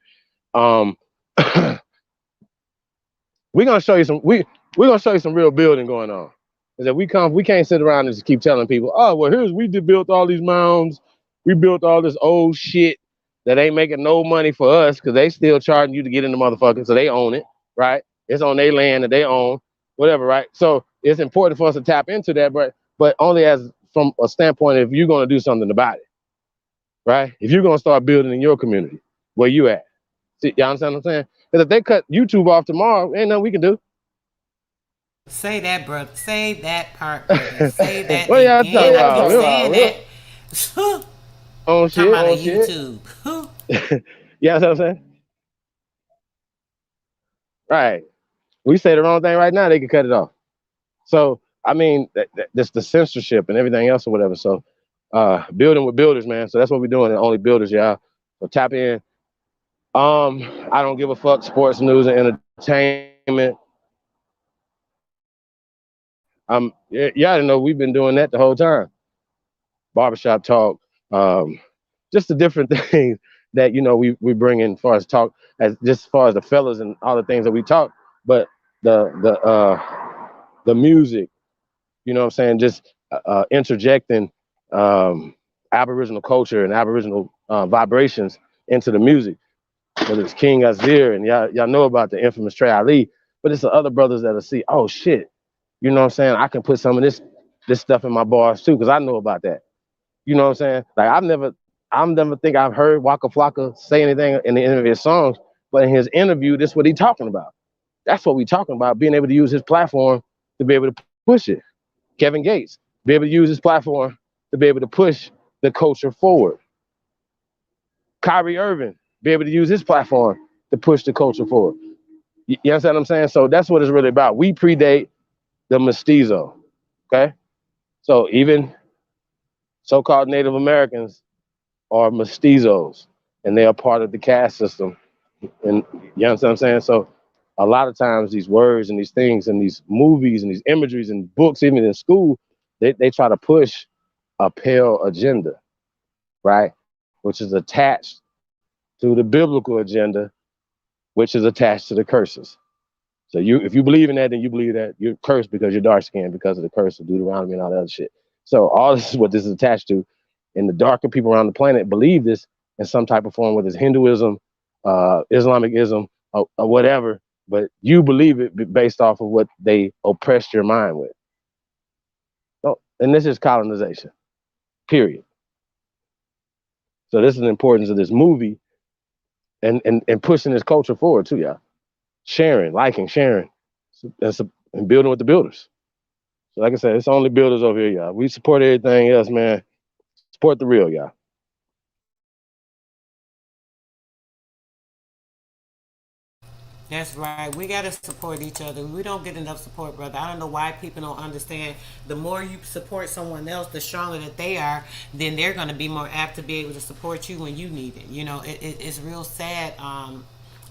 We're gonna show you we're gonna show you some real building going on. Is that we can't sit around and just keep telling people, oh well, we just built all these mounds, we built all this old shit that ain't making no money for us because they still charging you to get in the motherfucker, so they own it, right? It's on their land that they own, whatever, right? So it's important for us to tap into that, but only as from a standpoint if you're going to do something about it, right? If you're going to start building in your community, where you at? See, y'all understand what I'm saying? Because if they cut YouTube off tomorrow, ain't nothing we can do. Say that, brother. Say that part, brother. Say that. What y'all talking about? Saying that. Oh shit. Talking about YouTube. You know what I'm saying? Right. We say the wrong thing right now, they can cut it off. So I mean, that's the censorship and everything else or whatever. So building with builders, man. So that's what we're doing at Only Builders, y'all. So tap in. I don't give a fuck. Sports, news, and entertainment. Y'all didn't know we've been doing that the whole time. Barbershop talk, just the different things that we bring in as far as talk, as far as the fellas and all the things that we talk. But the music, you know what I'm saying, just interjecting Aboriginal culture and Aboriginal vibrations into the music. Whether it's King Azir and y'all know about the infamous Trey Ali, but it's the other brothers that'll see, oh shit, you know what I'm saying, I can put some of this stuff in my bars too, because I know about that. You know what I'm saying? Like I never think I've heard Waka Flocka say anything in any of his songs, but in his interview, this is what he's talking about. That's what we're talking about, being able to use his platform to be able to push it. Kevin Gates, be able to use his platform to be able to push the culture forward. Kyrie Irving, be able to use his platform to push the culture forward. You understand what I'm saying? So that's what it's really about. We predate the mestizo, okay? So even so-called Native Americans are mestizos, and they are part of the caste system. And you understand what I'm saying? So a lot of times these words and these things and these movies and these imageries and books, even in school, they try to push a pale agenda, right? Which is attached to the biblical agenda, which is attached to the curses. So if you believe in that, then you believe that you're cursed because you're dark skinned because of the curse of Deuteronomy and all that other shit. So all this is what this is attached to. And the darker people around the planet believe this in some type of form, whether it's Hinduism, Islamicism, or whatever, but you believe it based off of what they oppressed your mind with. So, and this is colonization, period. So this is the importance of this movie and pushing this culture forward too, y'all. Sharing, liking, sharing, and building with the builders. So like I said, it's Only Builders over here, y'all. We support everything else, man. Support the real, y'all. That's right. We got to support each other. We don't get enough support, brother. I don't know why people don't understand. The more you support someone else, the stronger that they are, then they're going to be more apt to be able to support you when you need it. You know, it's real sad.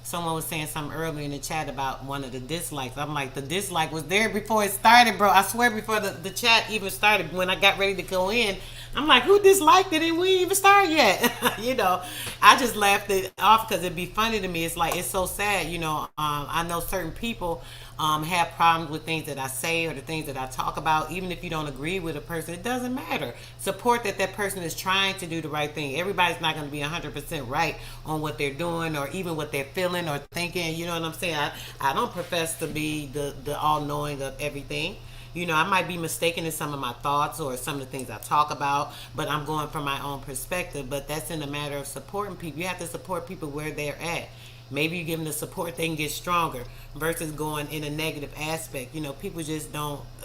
Someone was saying something earlier in the chat about one of the dislikes. I'm like, the dislike was there before it started, bro. I swear before the chat even started, when I got ready to go in, I'm like, who disliked it and we ain't even started yet? You know, I just laughed it off because it'd be funny to me. It's like, it's so sad. You know, I know certain people have problems with things that I say or the things that I talk about. Even if you don't agree with a person, it doesn't matter. Support that that person is trying to do the right thing. Everybody's not going to be 100% right on what they're doing or even what they're feeling or thinking. You know what I'm saying? I don't profess to be the all knowing of everything. You know, I might be mistaken in some of my thoughts or some of the things I talk about, but I'm going from my own perspective. But that's in the matter of supporting people. You have to support people where they're at. Maybe you give them the support, they can get stronger versus going in a negative aspect. You know, people just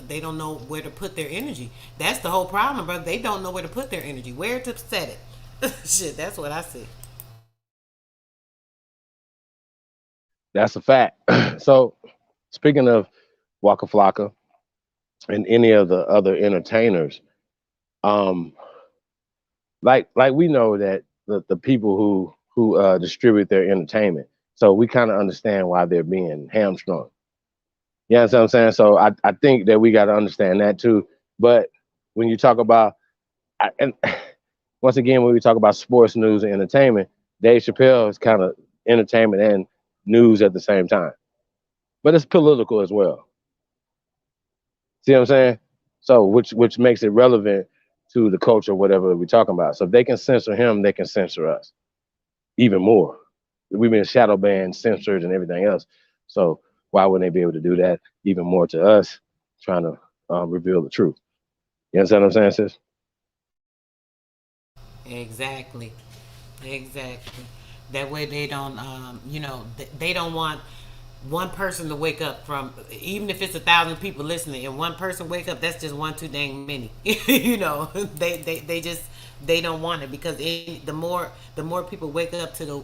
they don't know where to put their energy. That's the whole problem, brother. They don't know where to put their energy, where to set it. Shit, that's what I see. That's a fact. So speaking of Waka Flocka and any of the other entertainers, um, like we know that the people who distribute their entertainment, so we kind of understand why they're being hamstrung. You know what I'm saying? So I think that we got to understand that too. But when you talk about and once again, when we talk about sports, news, and entertainment, Dave Chappelle is kind of entertainment and news at the same time, but it's political as well. See what I'm saying? So which makes it relevant to the culture, whatever we're talking about. So if they can censor him, they can censor us even more. We've been shadow banned, censored, and everything else. So why wouldn't they be able to do that even more to us, trying to reveal the truth? You understand what I'm saying, sis? Exactly. Exactly. That way they don't, they don't want one person to wake up from, even if it's 1,000 people listening, and one person wake up, that's just one too dang many. You know, they just they don't want it because the more people wake up to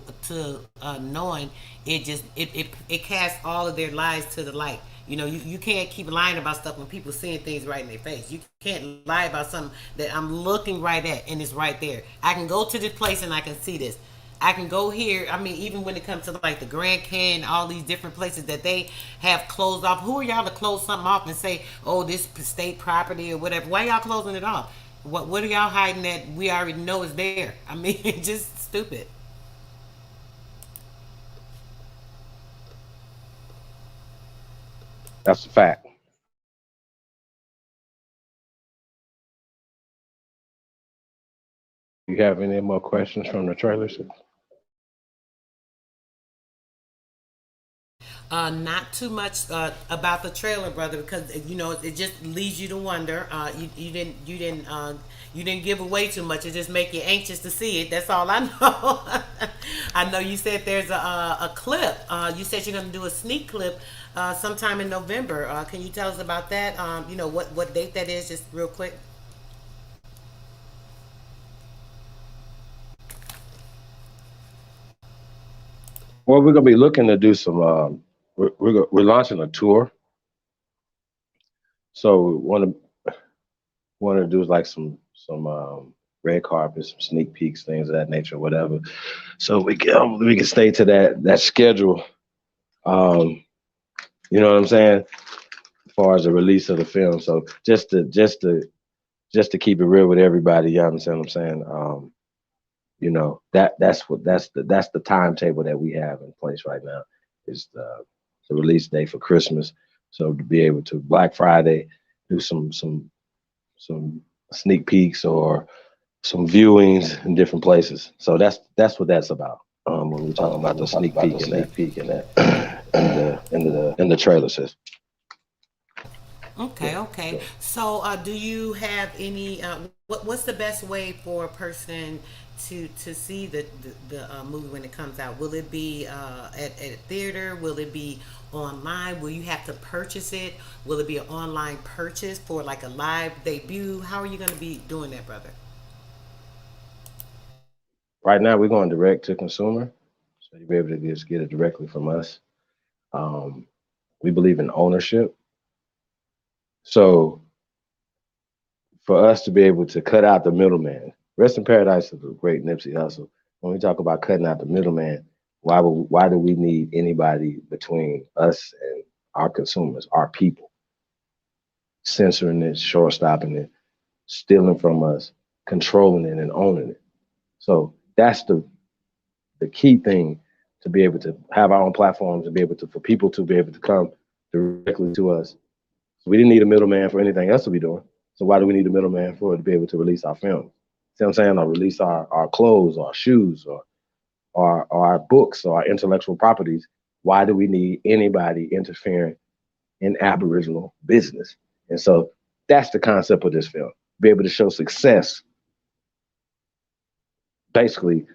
knowing it, just it casts all of their lies to the light. You know, you can't keep lying about stuff when people seeing things right in their face. You can't lie about something that I'm looking right at and it's right there. I can go to this place and I can see this. I can go here. I mean, even when it comes to like the Grand Canyon, all these different places that they have closed off. Who are y'all to close something off and say, "Oh, this state property or whatever"? Why y'all closing it off? What are y'all hiding that we already know is there? I mean, just stupid. That's a fact. You have any more questions from the trailers? Not too much about the trailer, brother, because it just leads you to wonder. You didn't give away too much. It just make you anxious to see it. That's all I know. I know you said there's a clip. You said you're gonna do a sneak clip sometime in November. Can you tell us about that? What date that is, just real quick. Well, we're gonna be looking to do some. We're launching a tour, so we want to do like some red carpets, some sneak peeks, things of that nature, whatever. So we can stay to that schedule. Um, you know what I'm saying? As far as the release of the film, so just to keep it real with everybody, you understand what I'm saying? That's the timetable that we have in place right now is the release date for Christmas. So to be able to Black Friday do some sneak peeks or some viewings in different places. So that's what that's about. When we're talking about the sneak peek and that and the trailer says. Okay, okay. So, do you have any? What's the best way for a person to see the movie when it comes out? Will it be at a theater? Will it be online? Will you have to purchase it? Will it be an online purchase for like a live debut? How are you going to be doing that, brother? Right now we're going direct to consumer, so you'll be able to just get it directly from us. We believe in ownership. So for us to be able to cut out the middleman, Rest in Paradise is a great Nipsey Hussle. When we talk about cutting out the middleman, why do we need anybody between us and our consumers, our people, censoring it, short stopping it, stealing from us, controlling it, and owning it? So that's the key thing, to be able to have our own platforms, to be able to, for people to be able to come directly to us. So we didn't need a middleman for anything else to be doing. So why do we need a middleman for it to be able to release our films? See what I'm saying? Or release our clothes, or our shoes, or our books, or our intellectual properties. Why do we need anybody interfering in Aboriginal business? And so that's the concept of this film. Be able to show success, basically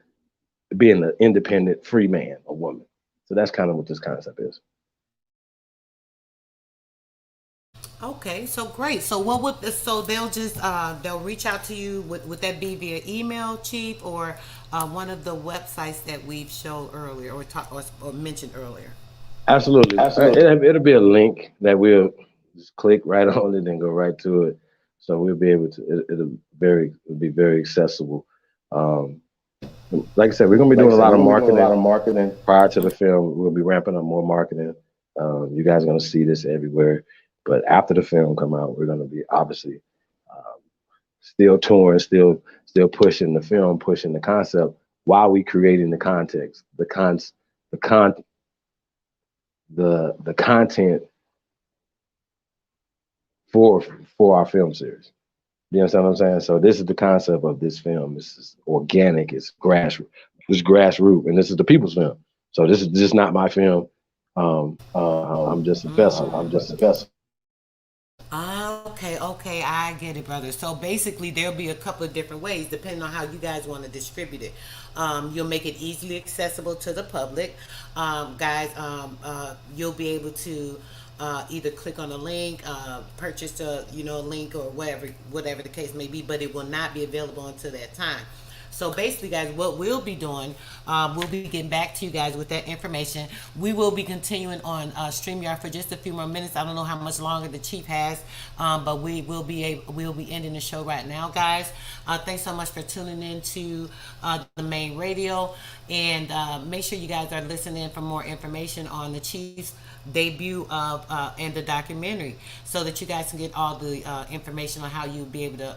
being an independent, free man or woman. So that's kind of what this concept is. Okay, so great. So what would so they'll reach out to you? Would that be via email, Chief, or one of the websites that we've showed earlier or mentioned earlier? Absolutely. It'll be a link that we'll just click right on it and go right to it. So we'll be able to. It'll be very accessible. Like I said, we're gonna be doing a lot of marketing prior to the film. We'll be ramping up more marketing. You guys are gonna see this everywhere. But after the film come out, we're gonna be obviously still touring, still pushing the film, pushing the concept, while we creating the context, the content for our film series. You understand what I'm saying? So this is the concept of this film. This is organic. It's grassroots, and this is the people's film. So this is just not my film. I'm just a vessel. Okay, I get it, brother. So basically, there'll be a couple of different ways depending on how you guys want to distribute it. You'll make it easily accessible to the public, guys. You'll be able to either click on a link, purchase a link, or whatever the case may be, but it will not be available until that time. So basically, guys, what we'll be doing, we'll be getting back to you guys with that information. We will be continuing on StreamYard for just a few more minutes. I don't know how much longer the Chief has, but we'll be ending the show right now, guys. Thanks so much for tuning in to the main radio, and make sure you guys are listening for more information on the Chief's debut of and the documentary, so that you guys can get all the information on how you'll be able to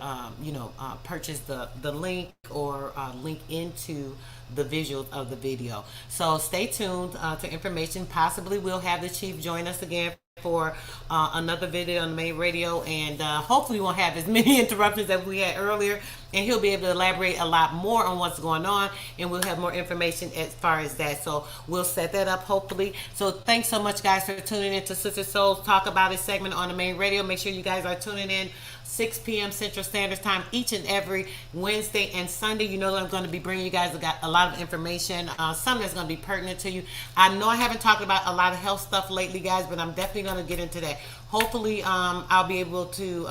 purchase the link, or link into the visuals of the video. So stay tuned to information. Possibly we'll have the Chief join us again for another video on the main radio, and hopefully we won't have as many interruptions as we had earlier, and he'll be able to elaborate a lot more on what's going on, and we'll have more information as far as that. So we'll set that up hopefully. So thanks so much, guys, for tuning in to Sister Souls Talk About It segment on the main radio. Make sure you guys are tuning in 6 p.m. Central Standard Time each and every Wednesday and Sunday. You know that I'm going to be bringing you guys a lot of information, some that's going to be pertinent to you. I know I haven't talked about a lot of health stuff lately, guys, but I'm definitely going to get into that. Hopefully, I'll be able to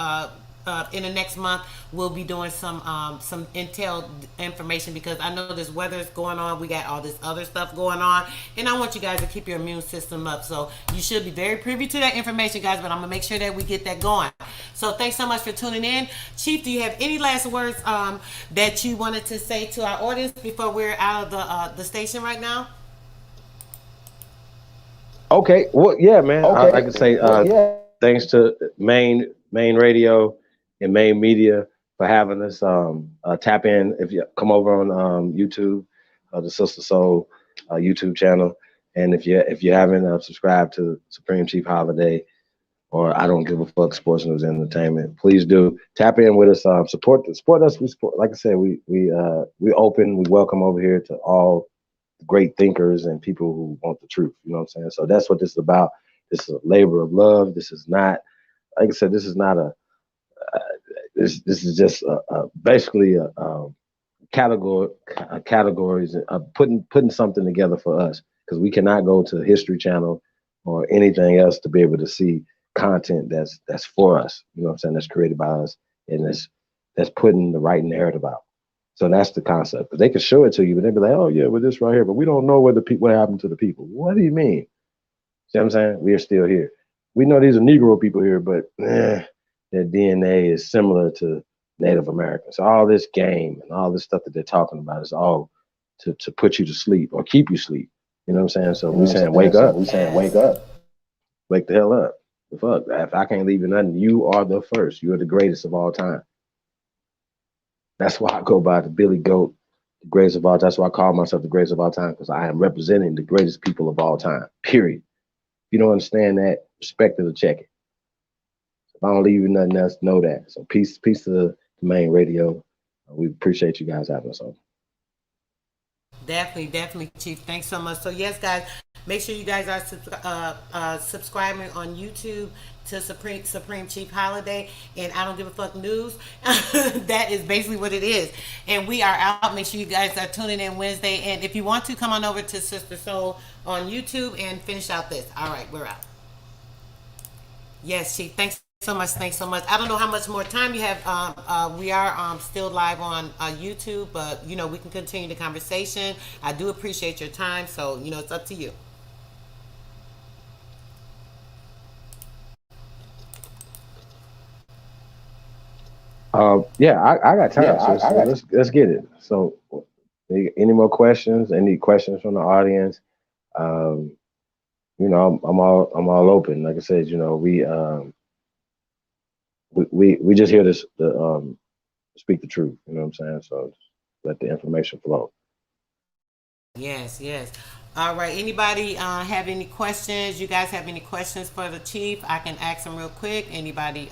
in the next month, we'll be doing some intel information, because I know this weather is going on. We got all this other stuff going on, and I want you guys to keep your immune system up. So you should be very privy to that information, guys, but I'm going to make sure that we get that going. So thanks so much for tuning in. Chief, do you have any last words that you wanted to say to our audience before we're out of the station right now? Okay. Well, yeah, man. Okay. I can say thanks to main radio and main media for having us. Tap in if you come over on YouTube, the Sister Soul YouTube channel, and if you haven't subscribed to Supreme Chief Holiday or I Don't Give a Fuck Sports News Entertainment, please do tap in with us. Support us. We support. Like I said, we open. We welcome over here to all great thinkers and people who want the truth. You know what I'm saying? So that's what this is about. This is a labor of love. This is not, like I said, this is not this is just basically a categories of putting something together for us, because we cannot go to History Channel or anything else to be able to see content that's for us. You know what I'm saying? That's created by us, and that's putting the right narrative out. So that's the concept. Because they can show it to you, but they'd be like, "Oh yeah, with this right here," but we don't know what happened to the people. What do you mean? See what I'm saying? We are still here. We know these are Negro people here, but their DNA is similar to Native Americans. So all this game and all this stuff that they're talking about is all to put you to sleep or keep you asleep. You know what I'm saying? So we saying wake up. We saying wake up. Wake the hell up. The fuck. If I can't leave you nothing, you are the first. You are the greatest of all time. That's why I go by the Billy Goat, the greatest of all time. That's why I call myself the greatest of all time, because I am representing the greatest people of all time. Period. If you don't understand that, respect it or check it. If I don't leave you nothing else, know that. So peace to the main radio. We appreciate you guys having us on. Definitely, Chief. Thanks so much. So yes, guys, make sure you guys are subscribing on YouTube to Supreme Chief Holiday and I Don't Give a Fuck News. That is basically what it is. And we are out. Make sure you guys are tuning in Wednesday. And if you want to, come on over to Sister Soul on YouTube and finish out this. All right, we're out. Yes, Chief. Thanks so much. I don't know how much more time you have. We are still live on YouTube, but we can continue the conversation. I do appreciate your time, so it's up to you. Yeah, I got time. Let's get it. So, any more questions? Any questions from the audience? I'm all open. Like I said, we just here to speak the truth. You know what I'm saying? So let the information flow. Yes. All right. Anybody have any questions? You guys have any questions for the Chief? I can ask them real quick. Anybody,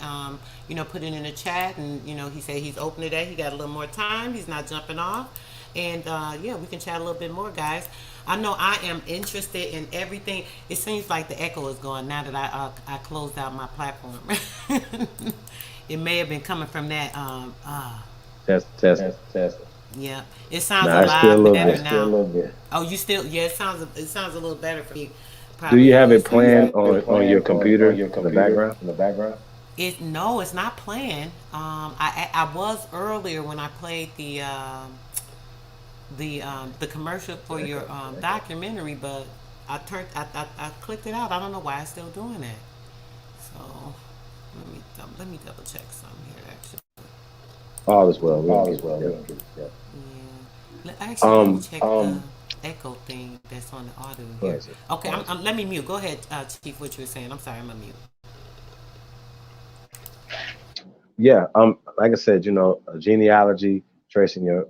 put it in the chat. And, he said he's open today. He got a little more time. He's not jumping off. And, we can chat a little bit more, guys. I know I am interested in everything. It seems like the echo is gone now that I closed out my platform. It may have been coming from that. Test. Yeah, it sounds a lot better now. Oh, you still? Yeah, it sounds a little better for you. Probably. Do you have it playing on your computer in the background? No, it's not playing. I was earlier when I played the commercial for your documentary, but I clicked it out. I don't know why it's still doing that. So let me double check something here. Actually, all is well. Yeah. Actually, check the echo thing that's on the audio here. Okay, let me mute. Go ahead, Chief. What you were saying? I'm sorry, I'm a mute. Yeah. Like I said, a genealogy, tracing your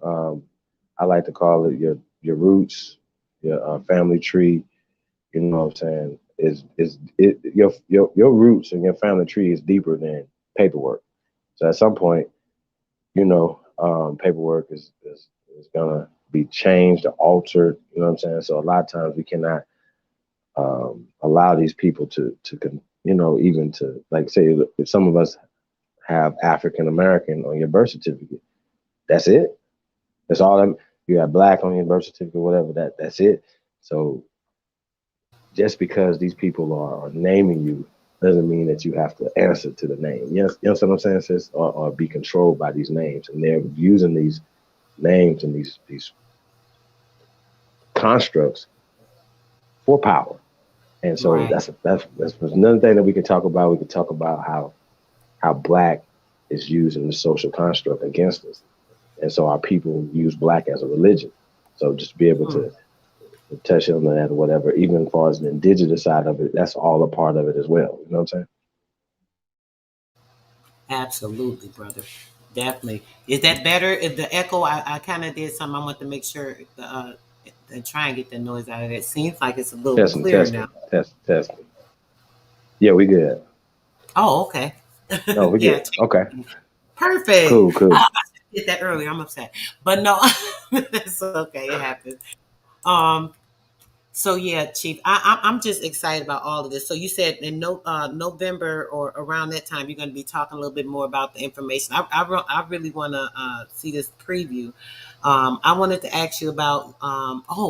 I like to call it your roots, your family tree. You know what I'm saying? Your roots and your family tree is deeper than paperwork. So at some point, paperwork is gonna be changed or altered. You know what I'm saying? So a lot of times we cannot allow these people to even to, like, say, if some of us have African American on your birth certificate, that's it. That's all. You have black on your birth certificate, whatever. That's it. So just because these people are naming you doesn't mean that you have to answer to the name. Yes, you know what I'm saying, sis? Or be controlled by these names, and they're using these names and these constructs for power. And so right. that's another thing that we can talk about. We can talk about how black is using the social construct against us. And so our people use black as a religion. So just be able to touch on that or whatever, even as far as the indigenous side of it, that's all a part of it as well. You know what I'm saying? Absolutely, brother. Definitely. Is that better? Is the echo? I kind of did something. I want to make sure and try and get the noise out of it. It seems like it's a little clearer now. Testing. Yeah, we good. Oh, okay. No, we good. Okay. Perfect. Cool. I did that earlier. I'm upset, but no, that's okay. It happens. So yeah, Chief, I'm just excited about all of this. So you said in November or around that time, you're going to be talking a little bit more about the information. I really want to see this preview. I wanted to ask you about.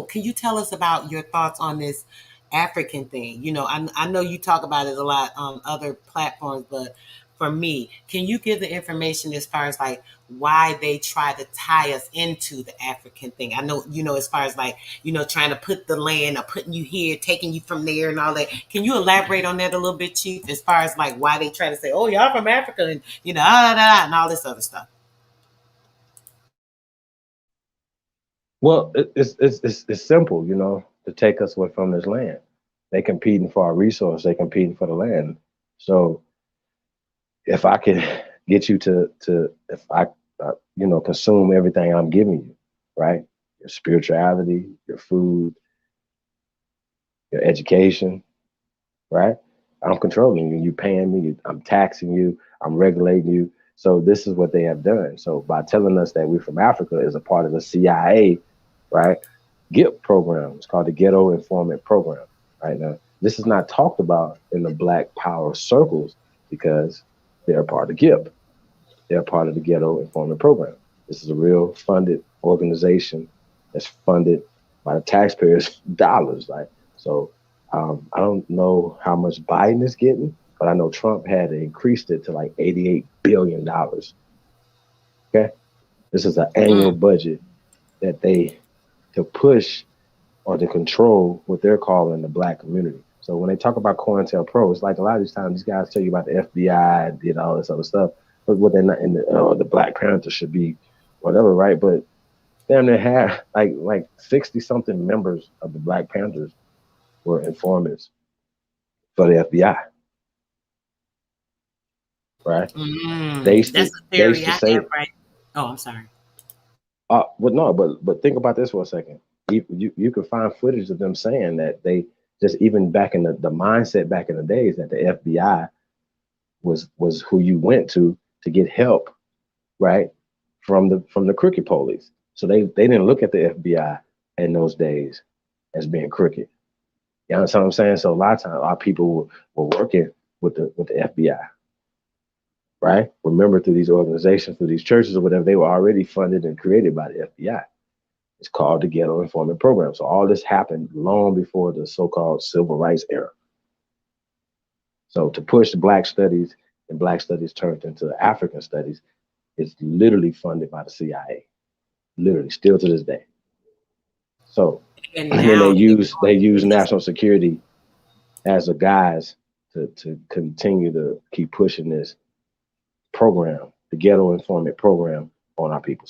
Can you tell us about your thoughts on this African thing? I know you talk about it a lot on other platforms, but for me. Can you give the information as far as like why they try to tie us into the African thing? I know, as far as like, trying to put the land or putting you here, taking you from there and all that. Can you elaborate on that a little bit, Chief, as far as like why they try to say, oh, y'all from Africa and, and all this other stuff? Well, it's simple, to take us away from this land. They competing for our resource. They competing for the land. So if I could get you to if I consume everything I'm giving you, right? Your spirituality, your food, your education, right? I'm controlling you. You paying me. I'm taxing you. I'm regulating you. So this is what they have done. So by telling us that we're from Africa is a part of the CIA, right? GIP program. It's called the Ghetto Informant Program. Right now, this is not talked about in the Black Power circles because they're a part of GIP. They're part of the Ghetto Informant Program. This is a real funded organization that's funded by the taxpayers' dollars, right? So I don't know how much Biden is getting, but I know Trump had increased it to like $88 billion. Okay. This is an annual budget that to push or to control what they're calling the Black community. So when they talk about COINTELPRO, it's like a lot of these times these guys tell you about the FBI and did all this other stuff, but what they're not in the Black Panther should be whatever, right? But damn, they had like 60 something members of the Black Panthers were informants for the FBI, right? They used That's to, a they used theory to I say, have, right? Oh, I'm sorry. but think about this for a second. You can find footage of them saying that they just even back in the mindset back in the days that the FBI was who you went to get help, right? From the crooked police. So they didn't look at the FBI in those days as being crooked. You understand what I'm saying? So a lot of times our people were working with the FBI, right? Remember, through these organizations, through these churches or whatever, they were already funded and created by the FBI. It's called the Ghetto Informant Program. So all this happened long before the so-called civil rights era. So to push Black studies and Black studies turned into African studies, it's literally funded by the CIA, literally still to this day. So And and then now they use national security as a guise to continue to keep pushing this program, the Ghetto Informant Program, on our people.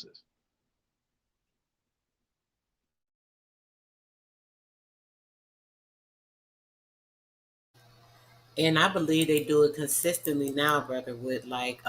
And I believe they do it consistently now, brother, with like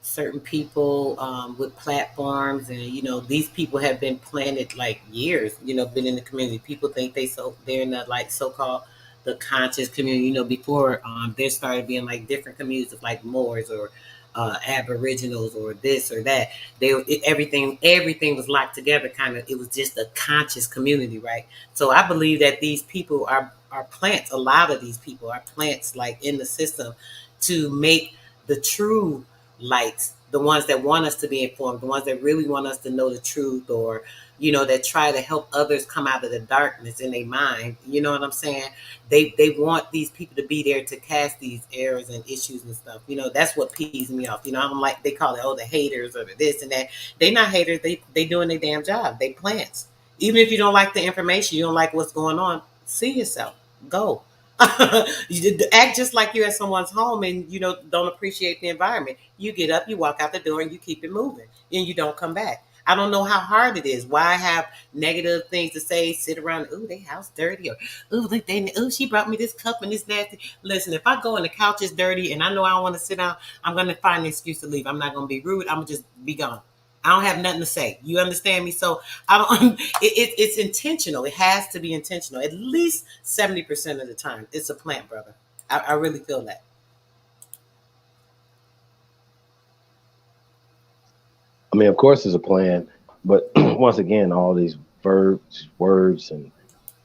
certain people with platforms, and these people have been planted like years. Been in the community. People think they're in the like so-called the conscious community. Before there started being like different communities of like Moors or Aboriginals or this or that. Everything was locked together. Kind of, it was just a conscious community, right? So I believe that these people are plants. A lot of these people are plants, like in the system, to make the true lights, the ones that want us to be informed, the ones that really want us to know the truth, or that try to help others come out of the darkness in their mind. You know what I'm saying? They want these people to be there to cast these errors and issues and stuff. That's what pees me off. I'm like, they call it, oh, the haters or the this and that. They not haters. They doing their damn job. They plants. Even if you don't like the information, you don't like what's going on, see yourself. Go. You act just like you're at someone's home and don't appreciate the environment. You get up, you walk out the door, and you keep it moving, and you don't come back. I don't know how hard it is. Why have negative things to say? Sit around, ooh, they house dirty, or ooh, she brought me this cup and this nasty. Listen, if I go and the couch is dirty and I know I don't want to sit down, I'm gonna find an excuse to leave. I'm not gonna be rude. I'm gonna just be gone. I don't have nothing to say. You understand me? So I don't. It's intentional. It has to be intentional. At least 70% of the time, it's a plant, brother. I really feel that. I mean, of course, there's a plan, but once again, all these verbs, words, and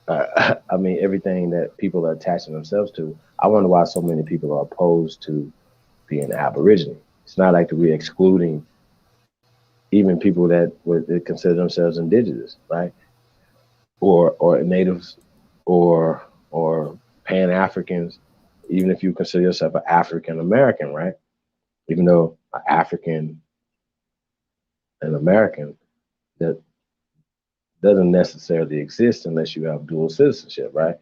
I mean, everything that people are attaching themselves to. I wonder why so many people are opposed to being Aborigine. It's not like we're excluding even people that would consider themselves indigenous, right? Or natives, or Pan Africans. Even if you consider yourself an African American, right? even though African and American that doesn't necessarily exist unless you have dual citizenship, right?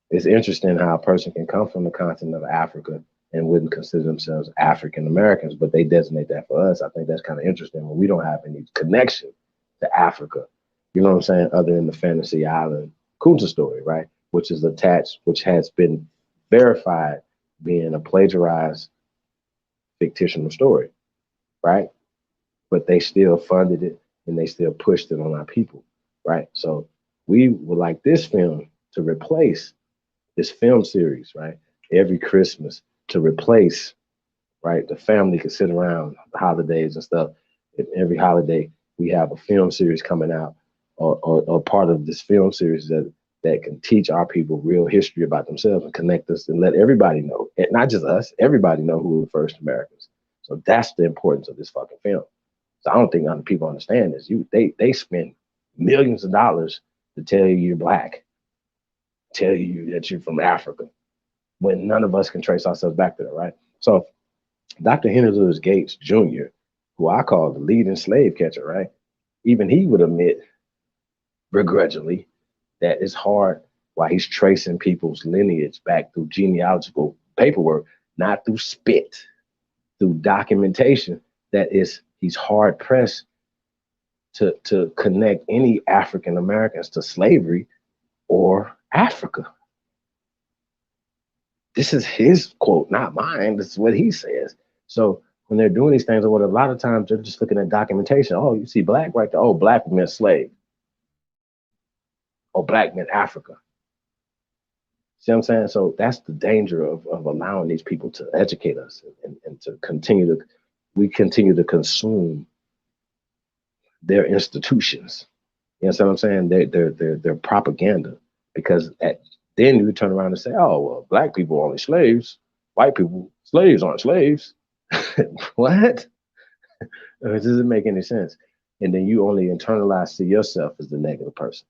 It's interesting how a person can come from the continent of Africa and wouldn't consider themselves African Americans, but they designate that for us. I think that's kind of interesting when we don't have any connection to Africa. You know what I'm saying? Other than the Fantasy Island Kunta story, right? Which is attached, which has been verified being a plagiarized fictional story, right? But they still funded it and they still pushed it on our people, right? So we would like this film to replace this film series, right? Every Christmas to replace, right? The family can sit around the holidays and stuff. And every holiday we have a film series coming out or part of this film series that can teach our people real history about themselves and connect us and let everybody know, and not just us, everybody know who were the first Americans. So that's the importance of this fucking film. So I don't think other people understand this. They spend millions of dollars to tell you you're black, tell you that you're from Africa, when none of us can trace ourselves back to that, right? So Dr. Henry Louis Gates Jr., who I call the leading slave catcher, right? Even he would admit begrudgingly that it's hard while he's tracing people's lineage back through genealogical paperwork, not through spit, through documentation, he's hard pressed to connect any African Americans to slavery or Africa. This is his quote, not mine. This is what he says. So when they're doing these things, or what a lot of times they're just looking at documentation. Oh, you see black right there. Oh, black meant slave. Oh, black meant Africa. See what I'm saying? So that's the danger of allowing these people to educate us and to continue to consume their institutions. You know what I'm saying? Their propaganda. Because then you turn around and say, oh, well, black people are only slaves. White people, slaves aren't slaves. What? It doesn't make any sense. And then you only internalize to yourself as the negative person.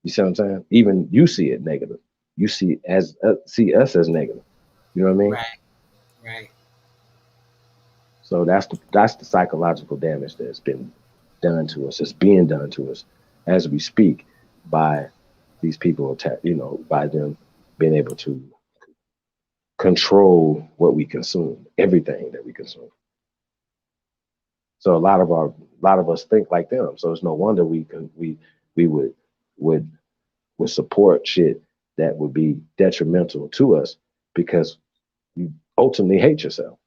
You see what I'm saying? Even you see it negative. You see us as negative. You know what I mean? Right. So that's the psychological damage that's been done to us. It's being done to us as we speak by these people, by them being able to control what we consume, everything that we consume. So a lot of us think like them. So it's no wonder we would support shit that would be detrimental to us because you ultimately hate yourself.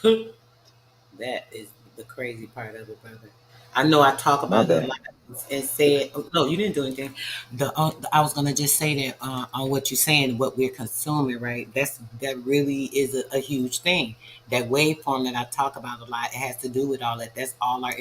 That is the crazy part of it, brother. I know I talk about it a lot and said, oh, no, you didn't do anything. I was gonna just say that on what you're saying, what we're consuming, right? That really is a huge thing. That waveform that I talk about a lot, it has to do with all that. That's all our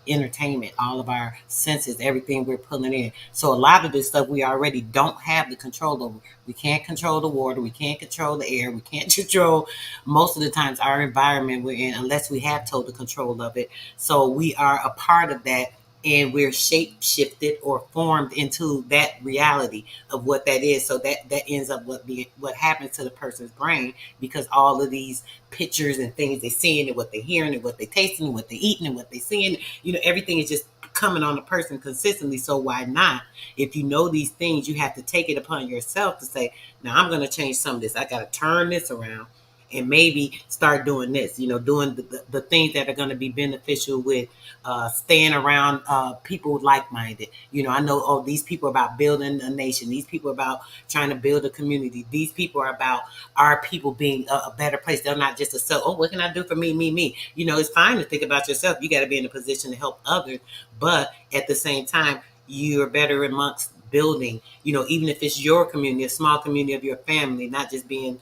entertainment, all of our senses, everything we're pulling in. So a lot of this stuff we already don't have the control over. We can't control the water, we can't control the air, we can't control most of the times our environment we're in unless we have total control of it. So we are a part of that and we're shape shifted or formed into that reality of what that is. So that ends up what happens to the person's brain because all of these pictures and things they're seeing and what they're hearing and what they're tasting and what they're eating and what they're seeing, everything is just coming on a person consistently. So why not? If you know these things, you have to take it upon yourself to say, now I'm going to change some of this. I got to turn this around and maybe start doing this, doing the things that are going to be beneficial with staying around people like-minded. I know, oh, these people are about building a nation. These people are about trying to build a community. These people are about our people being a better place. They're not just a self, oh, what can I do for me, me, me? It's fine to think about yourself. You got to be in a position to help others. But at the same time, you're better amongst building, even if it's your community, a small community of your family, not just being,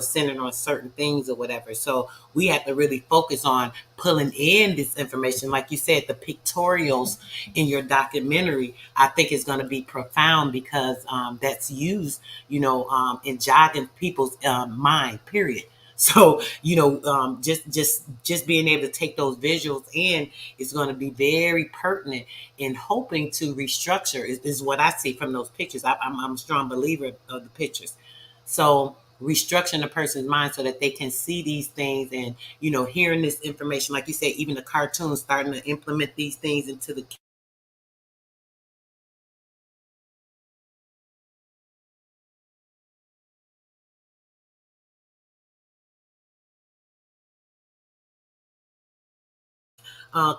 centered on certain things or whatever. So we have to really focus on pulling in this information. Like you said, the pictorials in your documentary, I think is going to be profound because that's used, in jogging people's mind, period. So, just being able to take those visuals in is going to be very pertinent in hoping to restructure is what I see from those pictures. I'm a strong believer of the pictures. So restructuring a person's mind so that they can see these things and, you know, hearing this information, like you said, even the cartoons starting to implement these things into the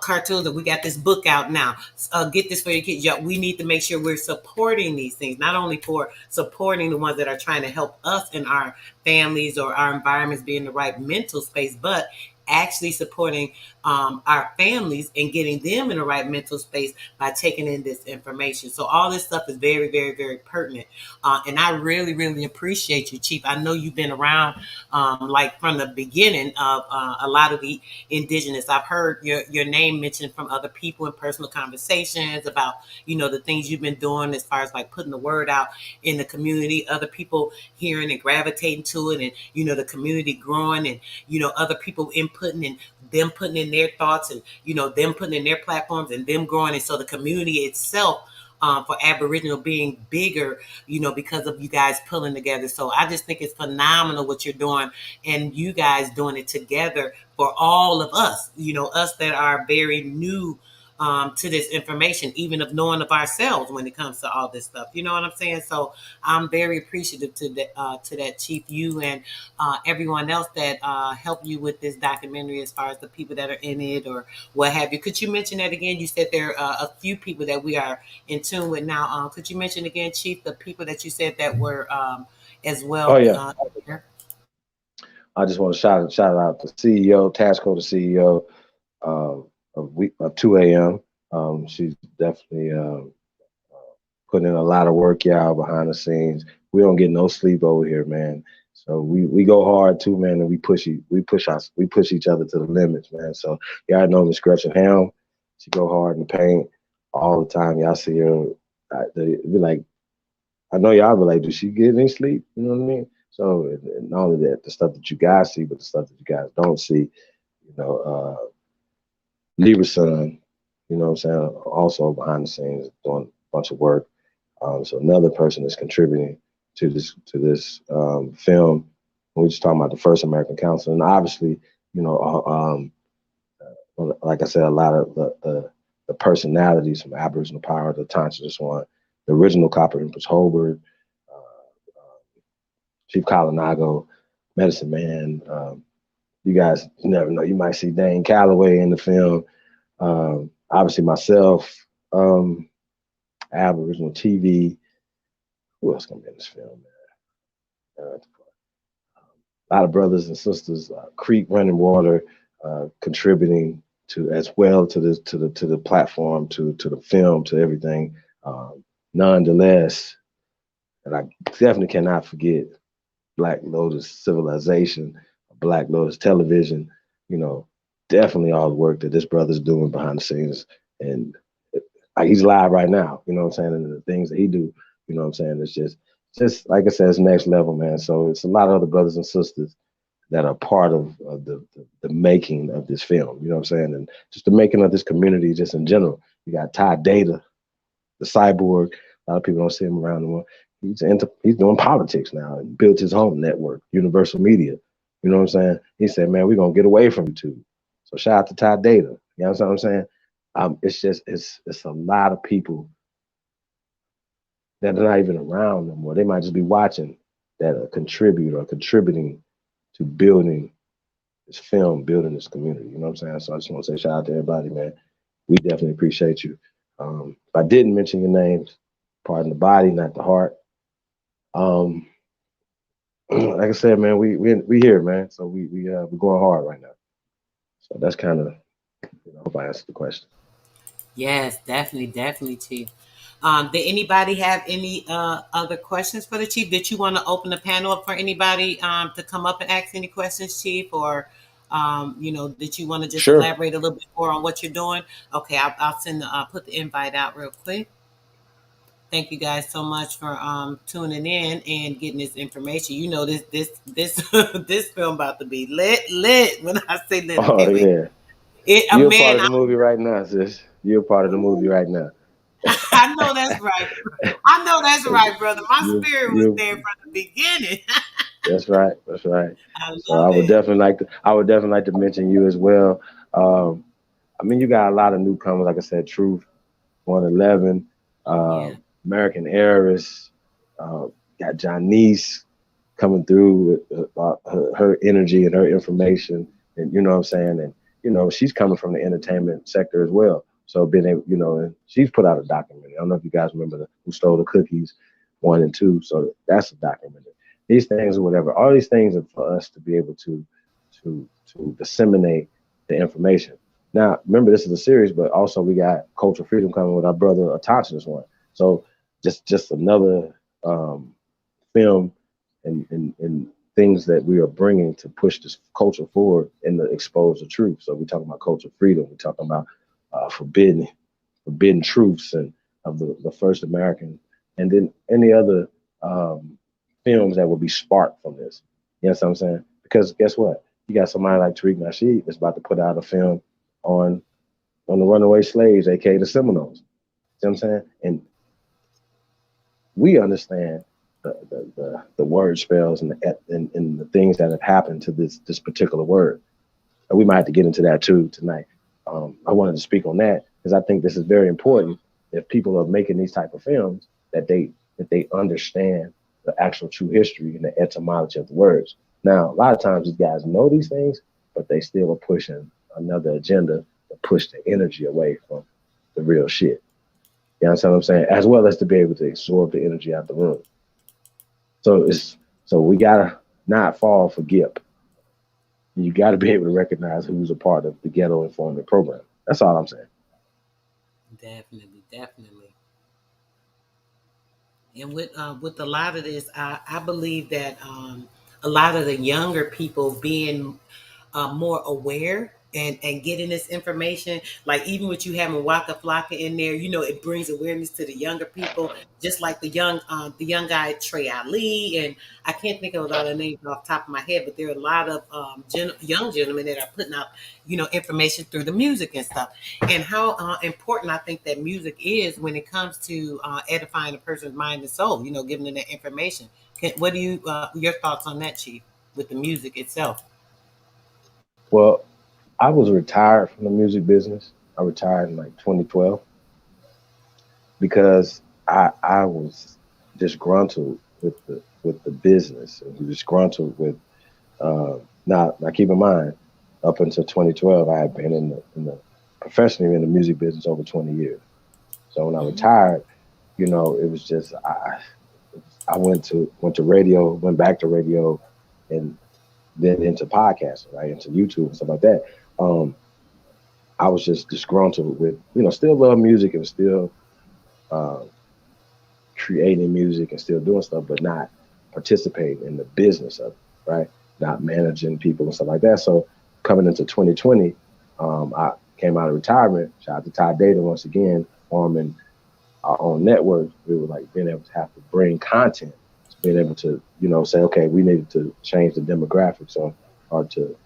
cartoons, and we got this book out now. Get this for your kids. Yeah, we need to make sure we're supporting these things, not only for supporting the ones that are trying to help us in our families or our environments be in the right mental space, but actually supporting our families and getting them in the right mental space by taking in this information. So all this stuff is very, very, very pertinent. And I really, really appreciate you, Chief. I know you've been around like from the beginning of a lot of the indigenous. I've heard your name mentioned from other people in personal conversations about, you know, the things you've been doing as far as like putting the word out in the community, other people hearing and gravitating to it, and, you know, the community growing, and, you know, other people inputting and them putting in their thoughts, and, you know, them putting in their platforms and them growing. And so the community itself, for Aboriginal being bigger, you know, because of you guys pulling together. So I just think it's phenomenal what you're doing, and you guys doing it together for all of us, you know, us that are very new to this information, even of knowing of ourselves when it comes to all this stuff. You know what I'm saying? So I'm very appreciative to that, Chief, you and everyone else that helped you with this documentary, as far as the people that are in it or what have you. Could you mention that again? You said there are a few people that we are in tune with now. Could you mention again, Chief, the people that you said that were as well? Oh yeah. I just want to shout out the CEO, Tasco, the CEO of 2 a.m. She's definitely putting in a lot of work, y'all, behind the scenes. We don't get no sleep over here, man. So we go hard too, man, and we push each other to the limits, man. So y'all know Miss Gretchen Helm. She go hard in the paint all the time. Y'all see her. Be like, I know y'all be like, does she get any sleep? You know what I mean? So and not only that, the stuff that you guys see, but the stuff that you guys don't see. You know, Libra Son, you know what I'm saying, also behind the scenes doing a bunch of work. So another person is contributing to this film. We're just talking about the First American Council, and obviously, you know, like I said, a lot of the personalities from Aboriginal Power, the Conscious One, the original Copper Empress Hobart, Chief Kalinago, Medicine Man. You guys never know. You might see Dane Calloway in the film. Obviously myself, Aboriginal TV. Who else gonna be in this film, man? A lot of brothers and sisters, Creek Running Water, contributing to as well to the platform, to the film, to everything. Nonetheless, and I definitely cannot forget Black Lotus Civilization, Black Lotus Television. You know, definitely all the work that this brother's doing behind the scenes, and he's live right now. You know what I'm saying? And the things that he do, you know what I'm saying? It's just like I said, it's next level, man. So it's a lot of other brothers and sisters that are part of the making of this film. You know what I'm saying? And just the making of this community, just in general. You got Ty Data, the cyborg. A lot of people don't see him around anymore. He's doing politics now and built his own network, Universal Media. You know what I'm saying? He said, man, we're gonna get away from YouTube. So shout out to Ty Data. You know what I'm saying? It's a lot of people that are not even around anymore. They might just be watching that contributing to building this film, building this community. You know what I'm saying? So I just want to say shout out to everybody, man. We definitely appreciate you. If I didn't mention your names, pardon the body, not the heart. Like I said, man, we here, man. So we're going hard right now. So that's kind of, I hope I answered the question. Yes, definitely, Chief. Did anybody have any other questions for the Chief? Did you want to open the panel up for anybody to come up and ask any questions, Chief? Or, did you want to just elaborate a little bit more on what you're doing? Okay, I'll put the invite out real quick. Thank you guys so much for tuning in and getting this information. You know, this this film about to be lit. When I say lit, yeah. You're part of the movie right now, sis. You're part of the movie right now. I know that's right. I know that's right, brother. My spirit was there from the beginning. That's right. That's right. I So love it. I would definitely like to mention you as well. I mean, you got a lot of newcomers, like I said, Truth, 111, Yeah. American Heiress, uh, got Janice coming through with her energy and her information, and you know what I'm saying, and you know she's coming from the entertainment sector as well. So being able, you know, and she's put out a documentary. I don't know if you guys remember Who Stole the Cookies 1 and 2. So that's a documentary. These things or whatever, all these things are for us to be able to disseminate the information. Now, remember, this is a series, but also we got Cultural Freedom coming with our brother Atansi's one. So just another film and things that we are bringing to push this culture forward and to expose the truth. So we're talking about cultural freedom. We're talking about forbidden truths and of the first American, and then any other films that will be sparked from this. You know what I'm saying? Because guess what? You got somebody like Tariq Nasheed that's about to put out a film on the runaway slaves, aka the Seminoles. You know what I'm saying? And we understand the word spells and the things that have happened to this particular word. And we might have to get into that too tonight. I wanted to speak on that because I think this is very important. If people are making these type of films, that they understand the actual true history and the etymology of the words. Now, a lot of times these guys know these things, but they still are pushing another agenda to push the energy away from the real shit. You know what I'm saying? As well as to be able to absorb the energy out the room. So we gotta not fall for GIP. You gotta be able to recognize who's a part of the Ghetto Informant program. That's all I'm saying. Definitely, definitely. And with a lot of this, I believe that a lot of the younger people being more aware and getting this information, like even with you having Waka Flocka in there, you know, it brings awareness to the younger people, just like the young guy Trey Ali, and I can't think of a lot of names off the top of my head, but there are a lot of young gentlemen that are putting out, you know, information through the music and stuff, and how important I think that music is when it comes to edifying a person's mind and soul, you know, giving them that information. What do you your thoughts on that, Chief, with the music itself? Well, I was retired from the music business. I retired in like 2012 because I was disgruntled with the business and disgruntled with now keep in mind, up until 2012 I had been in the professionally in the music business over 20 years. So when I retired, you know, it was just I went to radio, went back to radio, and then into podcasting, right, into YouTube and stuff like that. I was just disgruntled with, you know, still love music and still creating music and still doing stuff, but not participating in the business of it, right? Not managing people and stuff like that. So coming into 2020, I came out of retirement. Shout out to Ty Data once again, forming our own network. We were like being able to have to bring content, being able to, you know, say, okay, we needed to change the demographics or to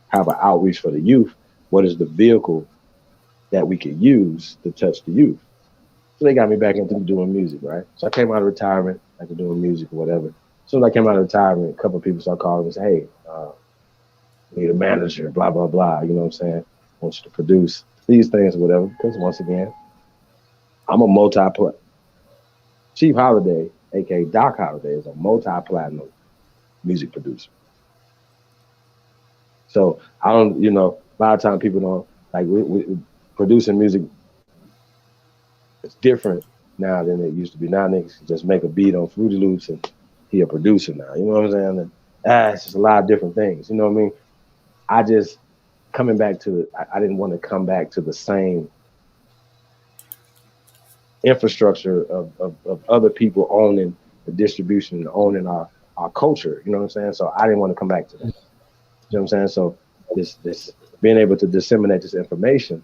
have an outreach for the youth. What is the vehicle that we could use to touch the youth? So they got me back into doing music, right? So I came out of retirement, after doing music or whatever. As soon as I came out of retirement, a couple of people started calling me and say, hey, need a manager, blah, blah, blah. You know what I'm saying? I want you to produce these things or whatever. Because once again, I'm a multi-platinum. Chief Holiday, aka Doc Holiday, is a multi-platinum music producer. So I don't, you know, a lot of times people don't like we producing music. It's different now than it used to be. Now niggas just make a beat on Fruity Loops and he a producer now. You know what I'm saying? And, it's just a lot of different things. You know what I mean? I just coming back to it. I didn't want to come back to the same infrastructure of other people owning the distribution and owning our culture. You know what I'm saying? So I didn't want to come back to that. You know what I'm saying? So this being able to disseminate this information,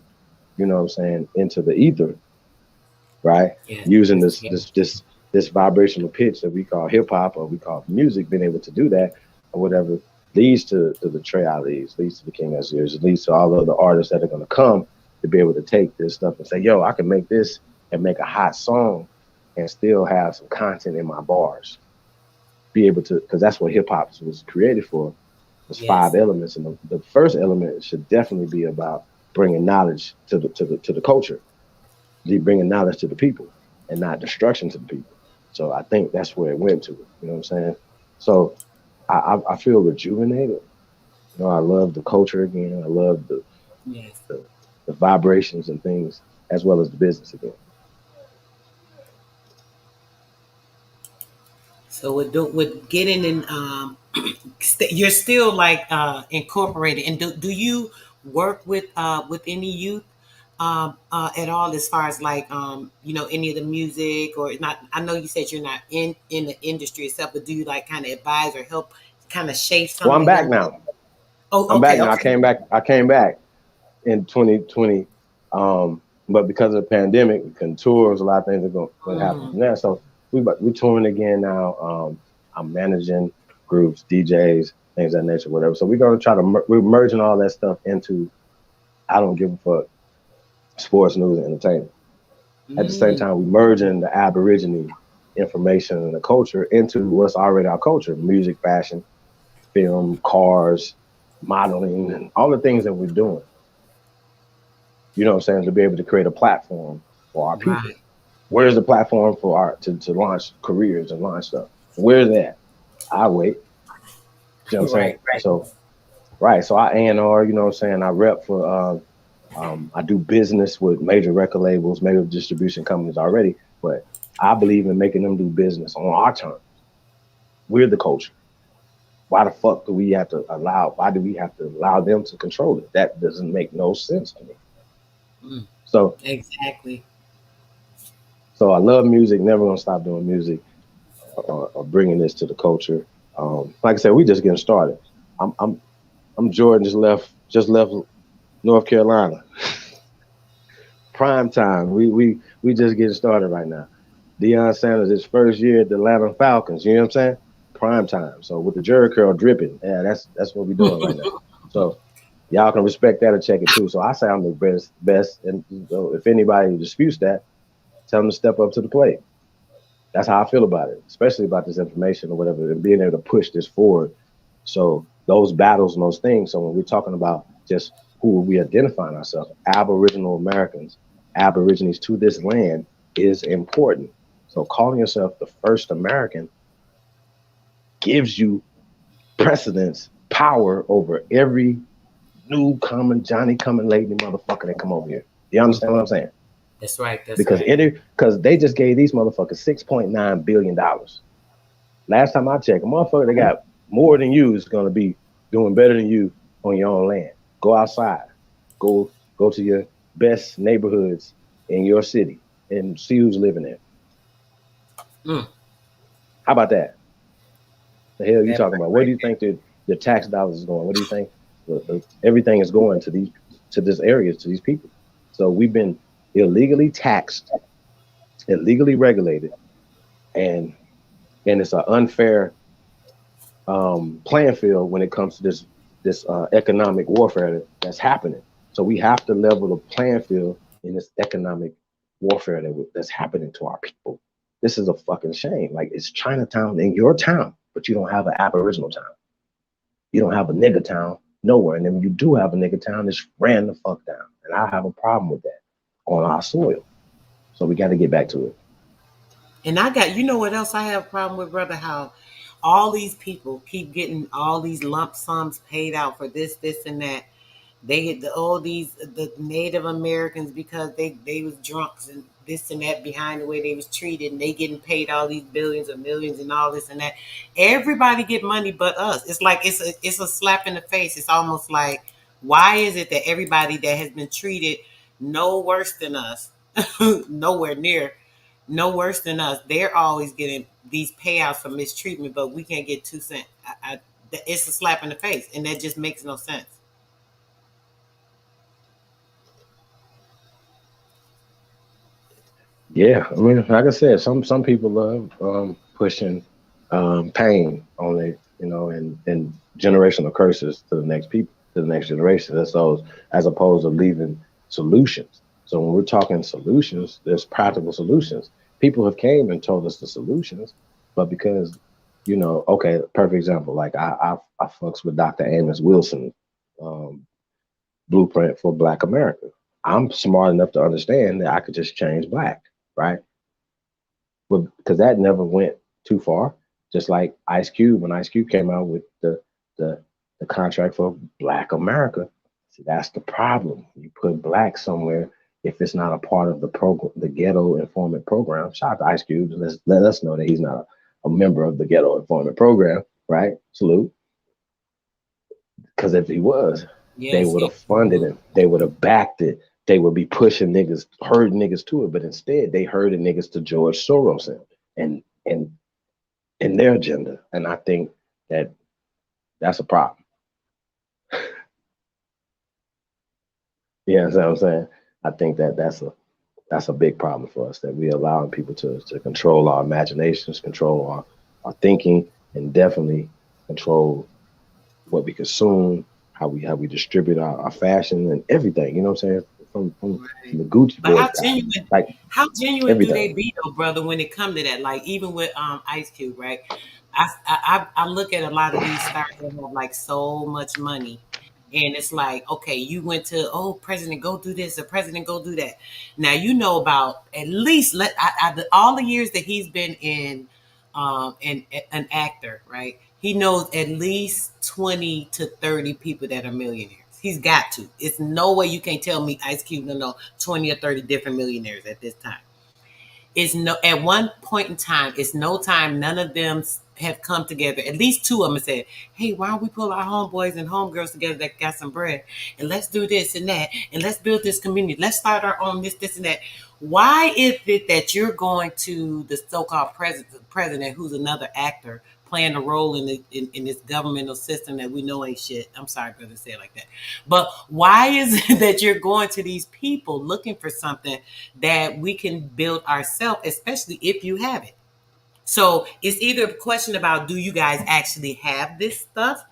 you know what I'm saying, into the ether, right? Yeah. Using this vibrational pitch that we call hip hop or we call music, being able to do that or whatever leads to the Trey Ali's, leads to the King Azir's, it leads to all of the artists that are going to come to be able to take this stuff and say, yo, I can make this and make a hot song and still have some content in my bars. be able to, because that's what hip hop was created for. There's 5 elements, and the first element should definitely be about bringing knowledge to the culture, bringing knowledge to the people, and not destruction to the people. So I think that's where it went to. You know what I'm saying? So I feel rejuvenated. You know, I love the culture again. I love the vibrations and things, as well as the business again. So with getting in, you're still like incorporated. And do you work with any youth at all, as far as like you know, any of the music or not? I know you said you're not in the industry itself, but do you like kind of advise or help kind of shape something? Well, I'm back now. Oh, I'm okay, back now. okay. I came back in 2020, but because of the pandemic, we couldn't tour. A lot of things are going to happen from there. So we touring again now. I'm managing groups, DJs, things of that nature, whatever. So we're going to try to we're merging all that stuff into I don't give a fuck sports, news, and entertainment. At the same time, we're merging the Aborigine information and the culture into what's already our culture: music, fashion, film, cars, modeling, and all the things that we're doing. You know what I'm saying? To be able to create a platform for our people. Right. Where's the platform for art to launch careers and launch stuff? Where's that? I wait. You know what I'm saying? Right. So, So I A&R, you know what I'm saying? I rep for, I do business with major record labels, major distribution companies already, but I believe in making them do business on our terms. We're the culture. Why the fuck do we have to allow them to control it? That doesn't make no sense to me. So exactly. So I love music, never gonna stop doing music or bringing this to the culture. Like I said, we just getting started. I'm Jordan, just left North Carolina. Prime time. We just getting started right now. Deion Sanders, his first year at the Atlanta Falcons, you know what I'm saying? Prime time. So with the Jerry curl dripping, yeah, that's what we're doing right now. So y'all can respect that and check it too. So I say I'm the best, and so if anybody disputes that, tell them to step up to the plate. That's how I feel about it, especially about this information or whatever, and being able to push this forward. So those battles and those things. So when we're talking about just who we identifying ourselves, Aboriginal Americans, Aborigines to this land is important. So calling yourself the first American gives you precedence, power over every new Johnny coming lately motherfucker that come over here. Do you understand what I'm saying? That's right. Because they just gave these motherfuckers $6.9 billion. Last time I checked, a motherfucker that got more than you is gonna be doing better than you on your own land. Go outside, go to your best neighborhoods in your city and see who's living there. How about that? The hell you talking about? Where do you think the tax dollars is going? What do you think? Everything is going to this area, to these people. So we've been illegally taxed, illegally regulated, and it's an unfair playing field when it comes to this economic warfare that's happening. So we have to level the playing field in this economic warfare that's happening to our people. This is a fucking shame. Like, it's Chinatown in your town, but you don't have an Aboriginal town. You don't have a nigger town nowhere. And then when you do have a nigger town, it's ran the fuck down. And I have a problem with that on our soil. So we got to get back to it. And you know what else I have a problem with, brother? How all these people keep getting all these lump sums paid out for this, and that. They get the Native Americans, because they was drunks and this and that behind the way they was treated, and they getting paid all these billions or millions and all this and that. Everybody get money but us. It's like it's a slap in the face. It's almost like, why is it that everybody that has been treated no worse than us, nowhere near, no worse than us, they're always getting these payouts for mistreatment, but we can't get 2 cents. It's a slap in the face, and that just makes no sense. Yeah, I mean, like I said, some people love pushing pain on it, you know, and generational curses to the next people, to the next generation. That's those, as opposed to leaving solutions. So when we're talking solutions, there's practical solutions. People have came and told us the solutions, but because you know, okay, perfect example. Like I fucks with Dr. Amos Wilson, Blueprint for Black America. I'm smart enough to understand that I could just change black, right? But because that never went too far. Just like Ice Cube, when Ice Cube came out with the contract for Black America, see, that's the problem. You put black somewhere if it's not a part of the program, the Ghetto Informant Program. Shout out to Ice Cube. Let us know that he's not a member of the Ghetto Informant Program, right? Salute. Because if he was, they would have funded him. They would have backed it. They would be pushing niggas, herding niggas to it. But instead, they herded niggas to George Soros and their agenda. And I think that that's a problem. You know what I'm saying? I think that that's a big problem for us, that we allowing people to control our imaginations, control our thinking, and definitely control what we consume, how we distribute our fashion and everything. You know what I'm saying? From the Gucci boys, how genuine everything. do they be though, brother, when it comes to that? Like even with Ice Cube, right? I look at a lot of these stars that have like so much money, and it's like, okay, you went to, oh, president, go do this, or president, go do that. Now you know about at least all the years that he's been in an actor, right? He knows at least 20 to 30 people that are millionaires. He's got to. It's no way you can't tell me Ice Cube don't know 20 or 30 different millionaires at this time. It's no, at one point in time, it's no time none of them have come together. At least two of them have said, hey, why don't we pull our homeboys and homegirls together that got some bread, and let's do this and that, and let's build this community. Let's start our own this, and that. Why is it that you're going to the so-called president who's another actor playing a role in this governmental system that we know ain't shit? I'm sorry, brother, to say it like that. But why is it that you're going to these people looking for something that we can build ourselves, especially if you have it? So it's either a question about, do you guys actually have this stuff?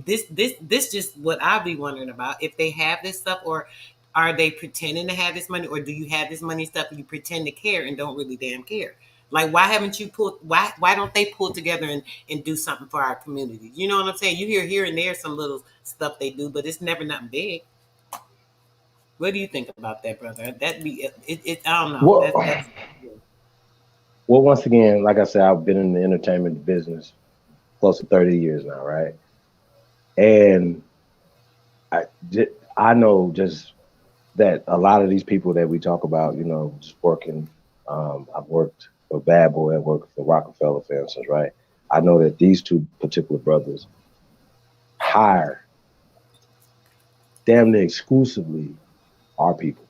This just what I'll be wondering about, if they have this stuff, or are they pretending to have this money, or do you have this money stuff and you pretend to care and don't really damn care? Like, why haven't you why don't they pull together and do something for our community? You know what I'm saying? You hear here and there some little stuff they do, but it's never nothing big. What do you think about that, brother? That'd be it. I don't know. Well, once again, like I said, I've been in the entertainment business close to 30 years now, right? And I know just that a lot of these people that we talk about, you know, just working, I've worked for Bad Boy, I worked for Rockefeller, for instance, right? I know that these two particular brothers hire damn near exclusively our people.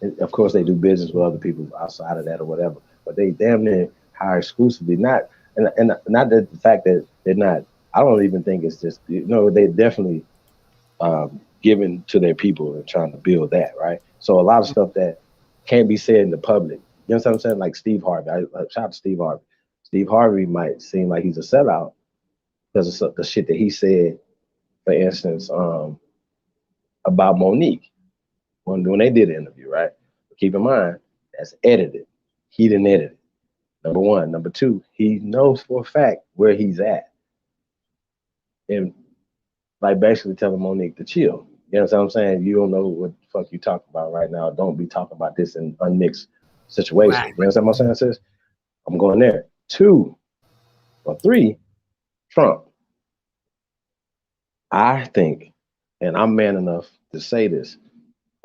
And of course, they do business with other people outside of that or whatever, but they damn near hire exclusively. Not not the fact that they're not. I don't even think it's just, you know, they definitely giving to their people and trying to build that, right? So a lot of stuff that can't be said in the public. You know what I'm saying? Like Steve Harvey. Shout out to Steve Harvey. Steve Harvey might seem like he's a sellout because of the shit that he said, for instance, about Monique when they did the interview, right? But keep in mind, that's edited. He didn't edit it. Number one. Number two, he knows for a fact where he's at. And like basically telling Monique to chill. You know what I'm saying? You don't know what the fuck you talking about right now. Don't be talking about this in unmixed situations. Right. You know what I'm saying? Sis? I'm going there. 2 or 3, Trump. I think, and I'm man enough to say this,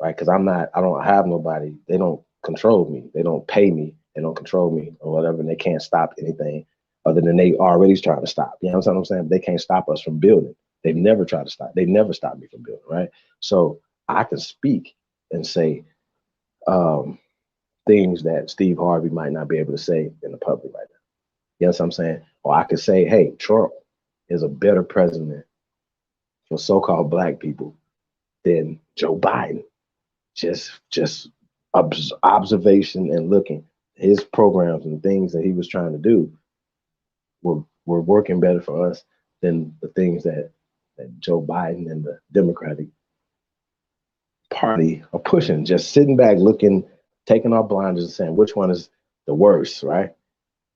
right? Because I don't have nobody. They don't control me. They don't pay me. They don't control me or whatever. And they can't stop anything other than they already trying to stop. You know what I'm saying? They can't stop us from building. They've never tried to stop. They've never stopped me from building, right? So I can speak and say things that Steve Harvey might not be able to say in the public right now. You know what I'm saying? Or I could say, hey, Trump is a better president for so-called black people than Joe Biden. Just observation and looking, his programs and things that he was trying to do were working better for us than the things that Joe Biden and the Democratic Party are pushing. Just sitting back, looking, taking our blinders and saying which one is the worst, right?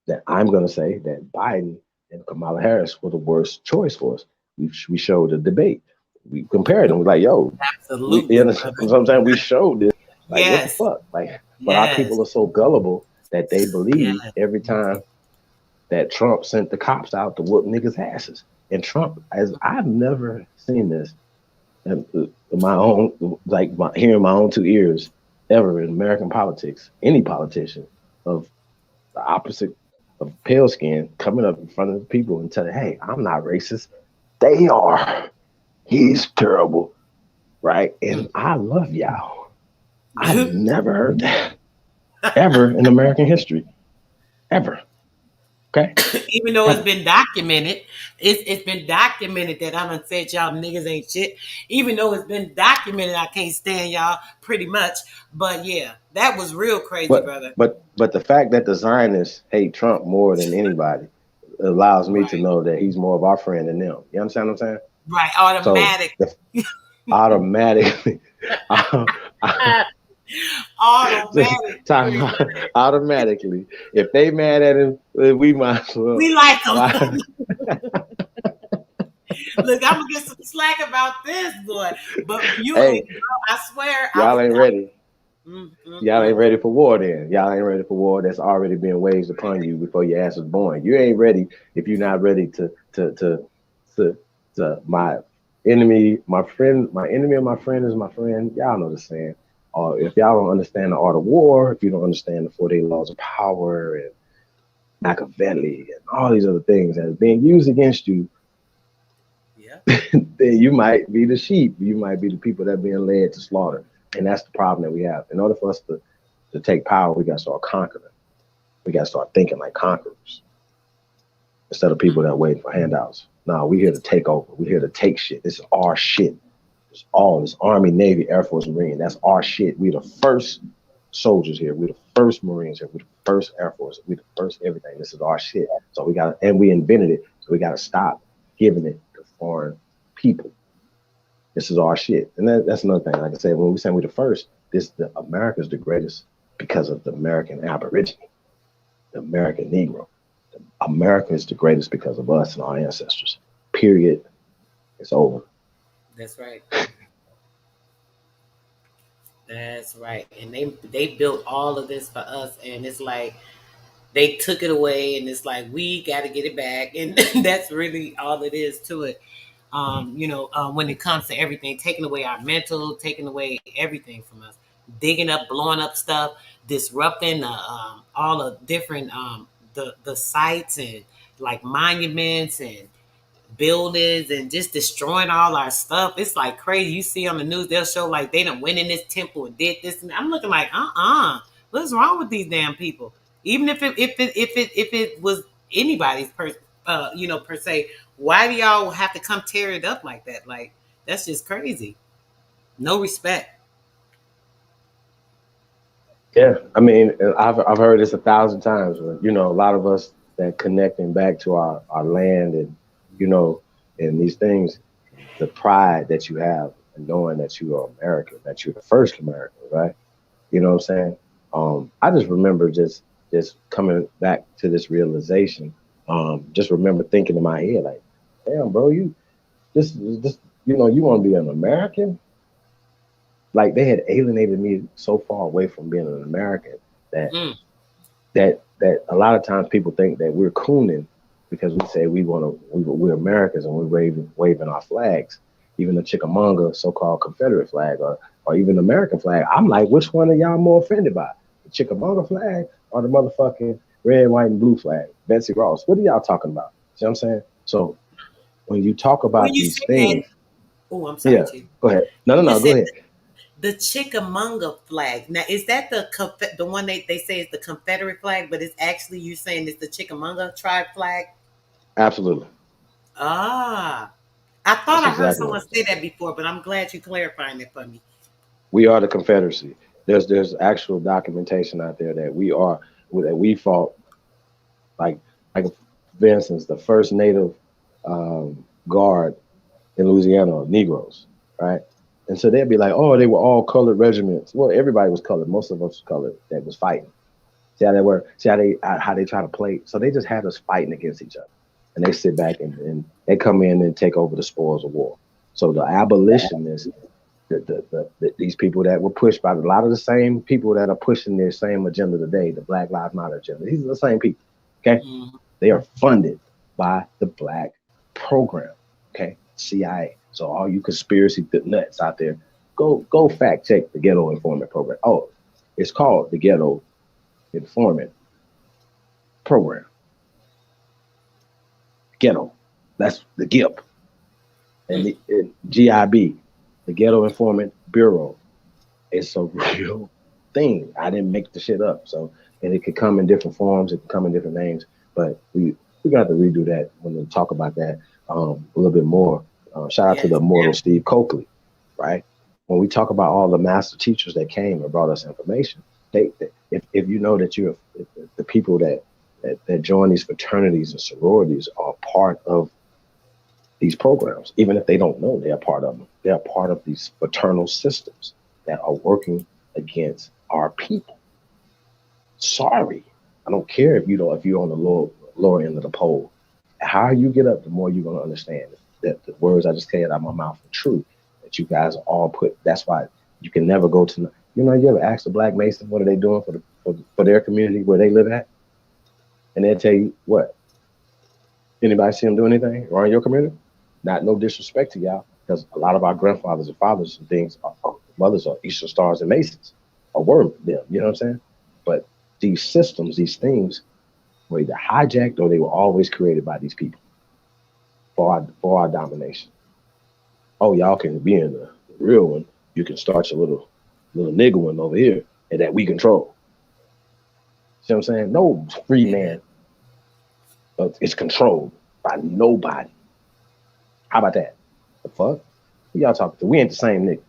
That I'm going to say that Biden and Kamala Harris was the worst choice for us. We showed the debate. We compared them. We're like, yo, Absolutely. you understand what I'm saying? We showed this. Like, what the Yes. fuck? Like, but our Yes. people are so gullible that they believe Yes. every time that Trump sent the cops out to whoop niggas' asses. And Trump, as I've never seen this in my own, like hearing my own two ears ever in American politics, any politician of the opposite of pale skin coming up in front of the people and telling, hey, I'm not racist. They are. He's terrible. Right? And I love y'all. I've never heard that ever in American history. Ever. Okay. Even though it's been documented, it's been documented that I done said y'all niggas ain't shit. Even though it's been documented, I can't stand y'all pretty much. But yeah, that was real crazy, brother. But the fact that the Zionists hate Trump more than anybody allows me to know that he's more of our friend than them. You understand what I'm saying? Right, automatic. So, automatically. Automatically. If they mad at him, we might as well. We like him. Look, I'm gonna get some slack about this, boy. But you, hey, I swear, y'all ain't ready. Y'all ain't ready for war then. Y'all ain't ready for war that's already being waged upon you before your ass was born. You ain't ready if you're not ready to my enemy, my friend, my enemy of my friend is my friend. Y'all know the saying. Or if y'all don't understand the art of war, if you don't understand the 48 laws of power and Machiavelli and all these other things that are being used against you, then you might be the sheep. You might be the people that are being led to slaughter. And that's the problem that we have. In order for us to take power, we got to start conquering. We got to start thinking like conquerors instead of people that wait for handouts. No, we're here to take over. We're here to take shit. This is our shit. It's all this Army, Navy, Air Force, Marine. That's our shit. We're the first soldiers here. We're the first Marines here. We're the first Air Force. We're the first everything. This is our shit. So we got, and we invented it. So we got to stop giving it to foreign people. This is our shit. And that's another thing. Like I said, when we say we're the first, America's the greatest because of the American Aborigine, the American Negro. America is the greatest because of us and our ancestors. Period. It's over. That's right. That's right. And they built all of this for us, and it's like they took it away, and it's like we got to get it back, and that's really all it is to it. When it comes to everything, taking away our mental, taking away everything from us, digging up, blowing up stuff, disrupting all the different the sites and like monuments and buildings and just destroying all our stuff. It's like crazy. You see on the news, they'll show like they done went in this temple and did this, and I'm looking like, what's wrong with these damn people? Even if it was anybody's per se, why do y'all have to come tear it up like that? Like that's just crazy. No respect. Yeah, I mean, I've heard this 1,000 times. A lot of us that connecting back to our land and and these things, the pride that you have and knowing that you are American, that you're the first American, right? You know what I'm saying? I just remember just coming back to this realization. Just remember thinking in my head, like, damn, bro, you want to be an American? Like they had alienated me so far away from being an American that a lot of times people think that we're cooning because we say we're Americans and we're waving our flags, even the Chickamauga so-called Confederate flag or even the American flag. I'm like, which one are y'all more offended by? The Chickamauga flag or the motherfucking red, white, and blue flag? Betsy Ross. What are y'all talking about? See what I'm saying? So when you talk about these things. Oh, I'm sorry. Yeah, go ahead. No, go ahead. The Chickamauga flag. Now, is that the one they say is the Confederate flag, but it's actually you saying it's the Chickamauga tribe flag? Absolutely. I thought I heard someone say that before, but I'm glad you're clarifying it for me. We are the Confederacy. There's actual documentation out there that we fought, like for instance, the first Native Guard in Louisiana, Negroes, right? And so they'd be like, oh, they were all colored regiments. Well, everybody was colored. Most of us was colored that was fighting. See how they were? See how they try to play? So they just had us fighting against each other. and they sit back and they come in and take over the spoils of war. So the abolitionists, these people that were pushed by a lot of the same people that are pushing their same agenda today, the Black Lives Matter agenda. These are the same people. Okay, they are funded by the Black program. Okay, CIA. So all you conspiracy nuts out there, go fact check the Ghetto Informant program. Oh, it's called the Ghetto Informant program. Ghetto. That's the GIP. And the GIB, the Ghetto Informant Bureau. It's a real thing. I didn't make the shit up. So, and it could come in different forms. It could come in different names. But we got to redo that when we talk about that a little bit more. Shout out to the immortal Steve Coakley, right? When we talk about all the master teachers that came and brought us information, if you know that the people that join these fraternities and sororities are part of these programs, even if they don't know they are part of them. They are part of these fraternal systems that are working against our people. Sorry, I don't care if you're on the lower end of the pole. The higher you get up, the more you're gonna understand that the words I just said out of my mouth are true. That you guys are all put. That's why you can never go to. You ever ask the Black Mason what are they doing for their community where they live at, and they'll tell you what. Anybody see them do anything wrong in your community? Not no disrespect to y'all, because a lot of our grandfathers and fathers and things, mothers are Eastern Stars and Masons, or were them. You know what I'm saying? But these systems, these things, were either hijacked or they were always created by these people for our domination. Oh, y'all can be in the real one. You can start your little nigger one over here, and that we control. See what I'm saying? No free man is controlled by nobody. How about that? The fuck? Who y'all talking to? We ain't the same nigga.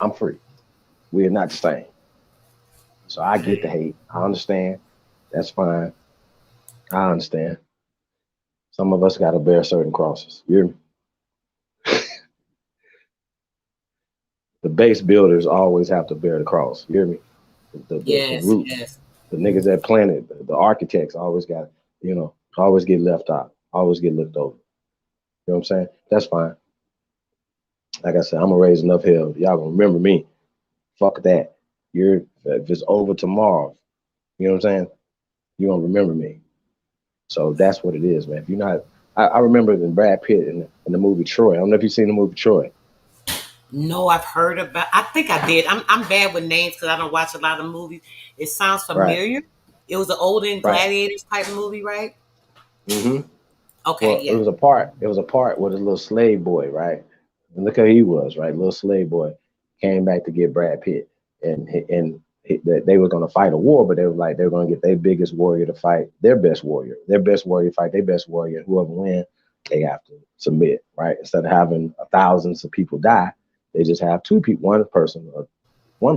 I'm free. We are not the same. So I get the hate. I understand. That's fine. I understand. Some of us got to bear certain crosses. You hear me? The base builders always have to bear the cross. You hear me? The roots. Yes. The niggas that planted, the architects always got, always get left out, always get looked over. You know what I'm saying? That's fine. Like I said, I'm gonna raise enough hell. Y'all gonna remember me. Fuck that. If it's over tomorrow, you know what I'm saying? You're gonna remember me. So that's what it is, man. If you're not, I remember in Brad Pitt in the movie Troy. I don't know if you've seen the movie Troy. No, I've heard about. I think I did. I'm bad with names because I don't watch a lot of movies. It sounds familiar. Right. It was an olden gladiators type of movie, right? Mm-hmm. Okay, well, yeah. It was a part with a little slave boy, right? And look how he was, right? Little slave boy came back to get Brad Pitt, and they were going to fight a war, but they were going to get their biggest warrior to fight their best warrior. Their best warrior fight their best warrior. Whoever wins, they have to submit, right? Instead of having thousands of people die, they just have two people, one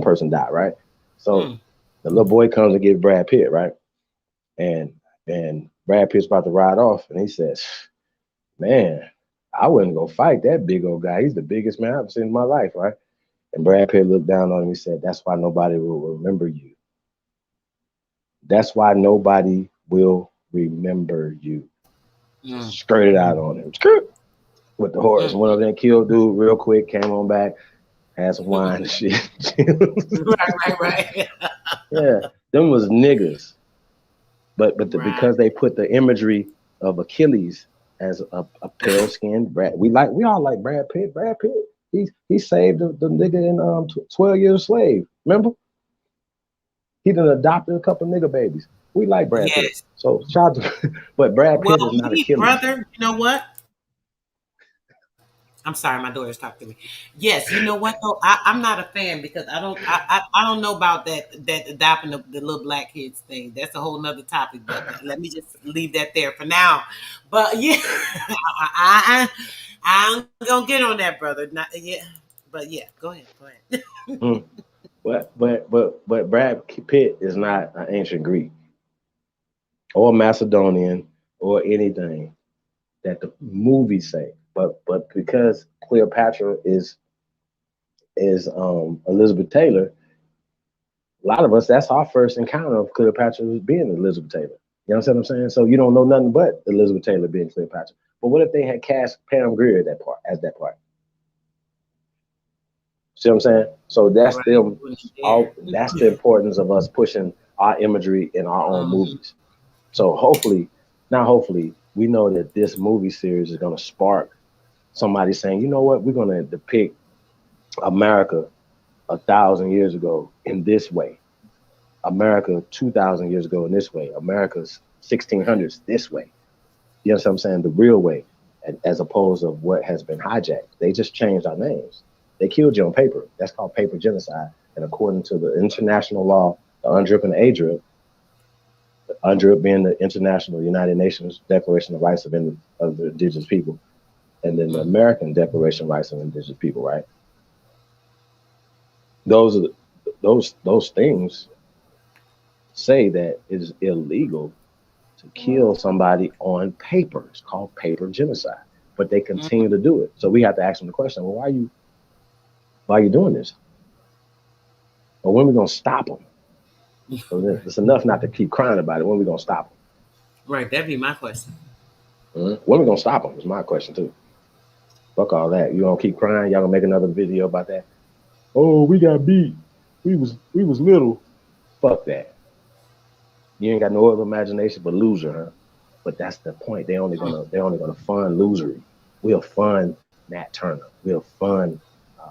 person die, right? So the little boy comes to get Brad Pitt, right? And Brad Pitt's about to ride off, and he says, "Man, I wouldn't go fight that big old guy. He's the biggest man I've ever seen in my life, right?" And Brad Pitt looked down on him. He said, "That's why nobody will remember you. That's why nobody will remember you." Skirted out on him. Skirt with the horse. Went over there and killed dude real quick. Came on back, had some wine and shit. Right. Yeah, them was niggas. But because they put the imagery of Achilles as a pale skinned Brad, we all like Brad Pitt. Brad Pitt, he saved the nigga in 12 Years a Slave. Remember? He done adopted a couple nigga babies. We like Brad Pitt. So shout out to, but Brad Pitt is not Achilles. Brother, you know what? I'm sorry, my daughter's talking to me. Yes, you know what though? I'm not a fan because I don't know about that adopting the little black kids thing. That's a whole nother topic. But let me just leave that there for now. But yeah, I'm gonna get on that, brother. Not yeah, but yeah, go ahead. But Brad Pitt is not an ancient Greek or Macedonian or anything that the movies say. But because Cleopatra is Elizabeth Taylor, a lot of us, that's our first encounter of Cleopatra was being Elizabeth Taylor. You know what I'm saying? So you don't know nothing but Elizabeth Taylor being Cleopatra. But what if they had cast Pam Grier as that part? See what I'm saying? So that's them. That's the importance of us pushing our imagery in our own movies. So hopefully, we know that this movie series is going to spark somebody saying, you know what, we're going to depict America 1,000 years ago in this way. America 2,000 years ago in this way. America's 1600s this way. You know what I'm saying? The real way, as opposed to what has been hijacked. They just changed our names. They killed you on paper. That's called paper genocide. And according to the international law, the UNDRIP and the ADRIP, the UNDRIP being the International United Nations Declaration of Rights of the Indigenous People, and then the American Declaration of Rights of Indigenous People, right? Those things say that it is illegal to kill somebody on paper. It's called paper genocide, but they continue to do it. So we have to ask them the question: well, why are you doing this? Or when are we gonna stop them? So it's enough not to keep crying about it. When are we gonna stop them? Right, that'd be my question. When are we gonna stop them? Is my question too. Fuck all that. You gonna keep crying? Y'all gonna make another video about that? Oh, we got beat. We was little. Fuck that. You ain't got no other imagination but loser, huh? But that's the point. They're only gonna fund losery. We'll fund Nat Turner. We'll fund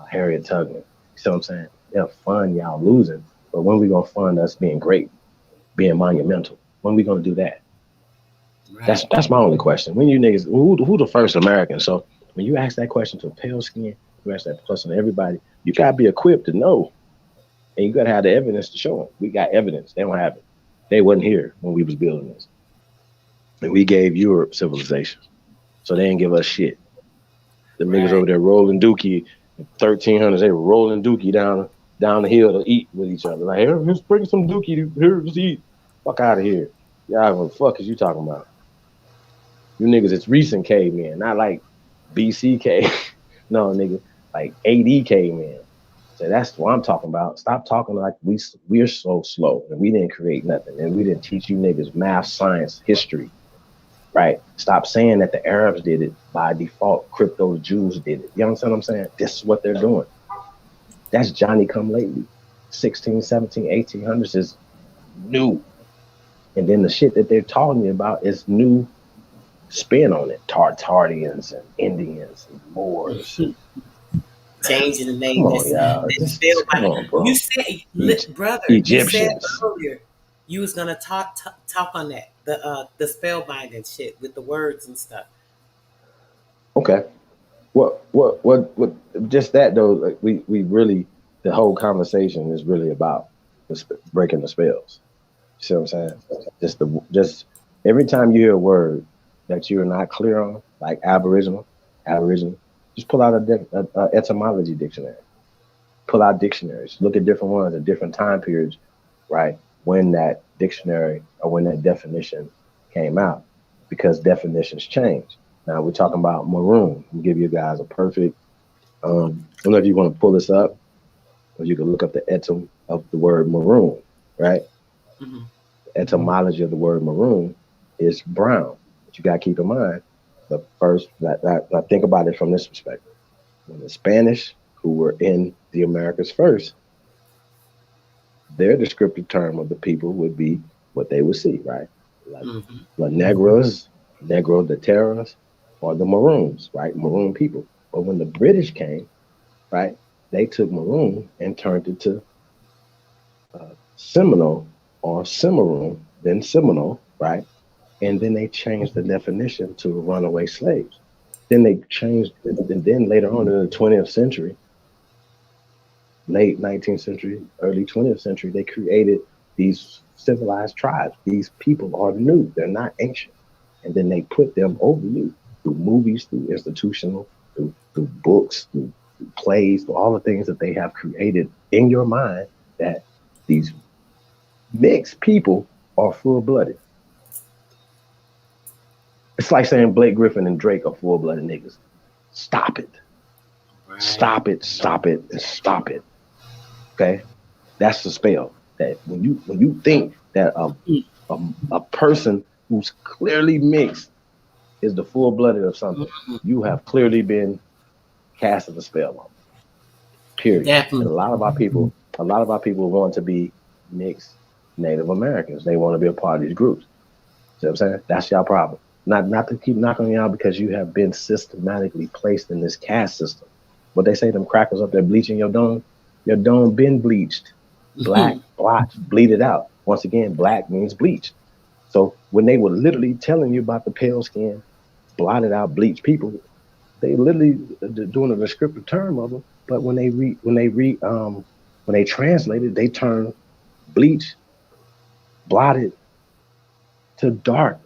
Harriet Tubman. You see what I'm saying? They'll fund y'all losing. But when we gonna fund us being great, being monumental? When we gonna do that? Right. That's my only question. When you niggas, who the first American? So when you ask that question to a pale skin, you ask that question to everybody, you gotta be equipped to know. And you gotta have the evidence to show them. We got evidence. They don't have it. They wasn't here when we was building this. And we gave Europe civilization. So they didn't give us shit. The niggas over there rolling dookie, 1300s, they were rolling dookie down the hill to eat with each other. Like, here, let's bring some dookie here to eat. Fuck out of here. Y'all, what the fuck is you talking about? You niggas, it's recent cavemen, not like BC cave. No, nigga, like AD cavemen. So that's what I'm talking about. Stop talking like we're so slow and we didn't create nothing and we didn't teach you niggas math, science, history, right? Stop saying that the Arabs did it by default. Crypto Jews did it. You understand what I'm saying? This is what they're doing. That's Johnny come lately. 16, 17, 1800s is new. And then the shit that they're talking about is new spin on it. Tartarians and Indians and Moors. Changing the name. Come on, y'all. Come on, bro. You said, brother, Egyptians. You said earlier you was gonna talk on that, the spellbinding shit with the words and stuff. Okay. What? Just that though. Like we really, the whole conversation is really about breaking the spells. You see what I'm saying? Just every time you hear a word that you're not clear on, like Aboriginal, just pull out a etymology dictionary. Pull out dictionaries. Look at different ones at different time periods, right? When that dictionary or when that definition came out, because definitions change. Now we're talking about maroon. I'll give you guys a perfect. I don't know if you want to pull this up, or you can look up the etym of the word maroon, right? Mm-hmm. The etymology of the word maroon is brown. But you got to keep in mind the first. I think about it from this perspective. When the Spanish, who were in the Americas first, their descriptive term of the people would be what they would see, right? Like the Negros, Negro de Terras, or the Maroons, right? Maroon people. But when the British came, right, they took maroon and turned it to Seminole or Cimarron, then Seminole, right? And then they changed the definition to runaway slaves. Then they changed, and then later on in the 20th century, late 19th century, early 20th century, they created these civilized tribes. These people are new, they're not ancient. And then they put them over you through movies, through institutional, through books, through plays, through all the things that they have created in your mind that these mixed people are full-blooded. It's like saying Blake Griffin and Drake are full-blooded niggas. Stop it. Right. Stop it, and stop it. Okay? That's the spell. That when you think that A person who's clearly mixed is the full-blooded of something. You have clearly been casting a spell on. Period. Definitely. And a lot of our people want to be mixed Native Americans. They want to be a part of these groups. See what I'm saying? That's y'all problem. Not to keep knocking on y'all because you have been systematically placed in this caste system. What they say, them crackers up there bleaching your dome been bleached. Black, blotched, bleeded out. Once again, black means bleached. So when they were literally telling you about the pale skin, blotted out, bleached people, they literally doing a descriptive term of them. But when they translate it, they turn bleach, blotted to dark,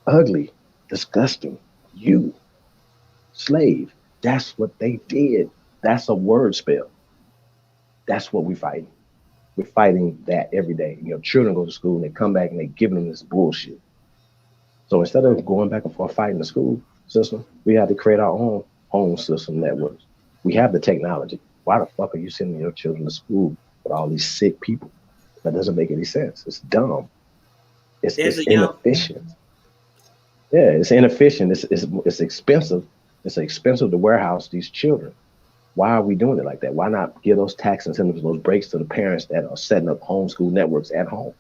ugly, disgusting. You, slave. That's what they did. That's a word spell. That's what we're fighting. We're fighting that every day. You know, children go to school and they come back and they give them this bullshit. So instead of going back and forth fighting the school system, we have to create our own home system networks. We have the technology. Why the fuck are you sending your children to school with all these sick people? That doesn't make any sense. It's dumb. It's inefficient. Yeah, it's inefficient. It's expensive. It's expensive to warehouse these children. Why are we doing it like that? Why not give those tax incentives, those breaks to the parents that are setting up homeschool networks at home?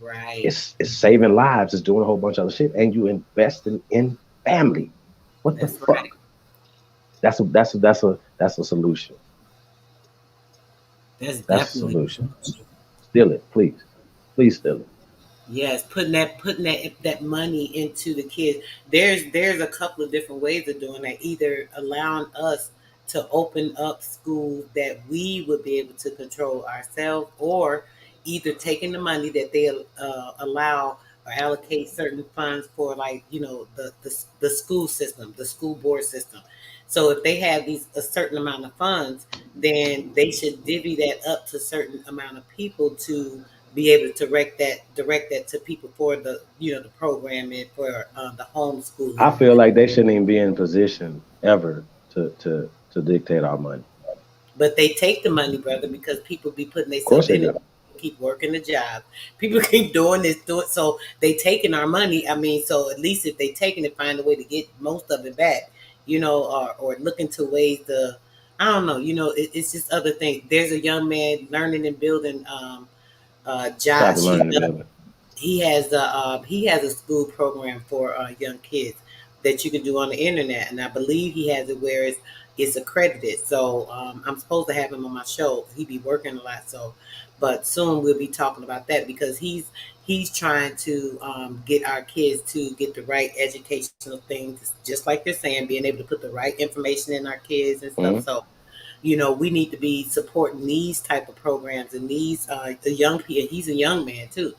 Right. It's saving lives. It's doing a whole bunch of other shit, and you investing in family. What the fuck? Right. That's a solution. That's a solution. Steal it, please. Please steal it. Yes, putting that money into the kids. There's a couple of different ways of doing that. Either allowing us to open up schools that we would be able to control ourselves, or either taking the money that they allow or allocate certain funds for, like, you know, the school system, the school board system. So if they have a certain amount of funds, then they should divvy that up to a certain amount of people to be able to direct that to people for the programming for the homeschooling. I feel like they shouldn't even be in position ever to dictate our money. But they take the money, brother, because people be putting themselves in it. Keep working the job. People keep doing this, so they taking our money. I mean, so at least if they taking it, find a way to get most of it back, or look into ways to, I don't know, it's just other things. There's a young man learning and building, Josh. He has a school program for young kids that you can do on the internet, and I believe he has it where it's accredited. So I'm supposed to have him on my show. He be working a lot, but soon we'll be talking about that, because he's trying to get our kids to get the right educational things, just like you're saying, being able to put the right information in our kids and stuff. Mm-hmm. So we need to be supporting these type of programs and these the young people. He's a young man too,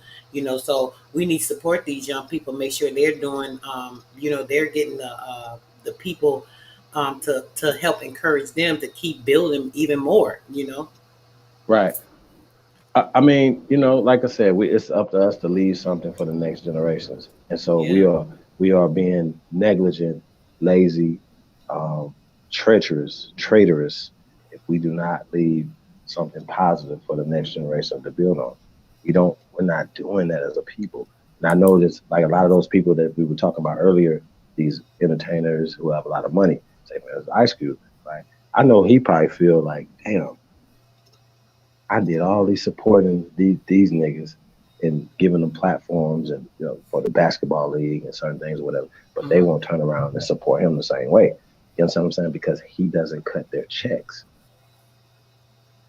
so we need to support these young people, make sure they're doing, they're getting the people to help encourage them to keep building even more, Right. I mean, like I said, it's up to us to leave something for the next generations. And so we are being negligent, lazy, treacherous, traitorous, if we do not leave something positive for the next generation to build on. We're not doing that as a people. And I know this, like a lot of those people that we were talking about earlier, these entertainers who have a lot of money, say, man, it's Ice Cube, right? I know he probably feel like, damn, I did all these supporting these niggas and giving them platforms and for the basketball league and certain things or whatever, but they won't turn around and support him the same way. You understand what I'm saying? Because he doesn't cut their checks.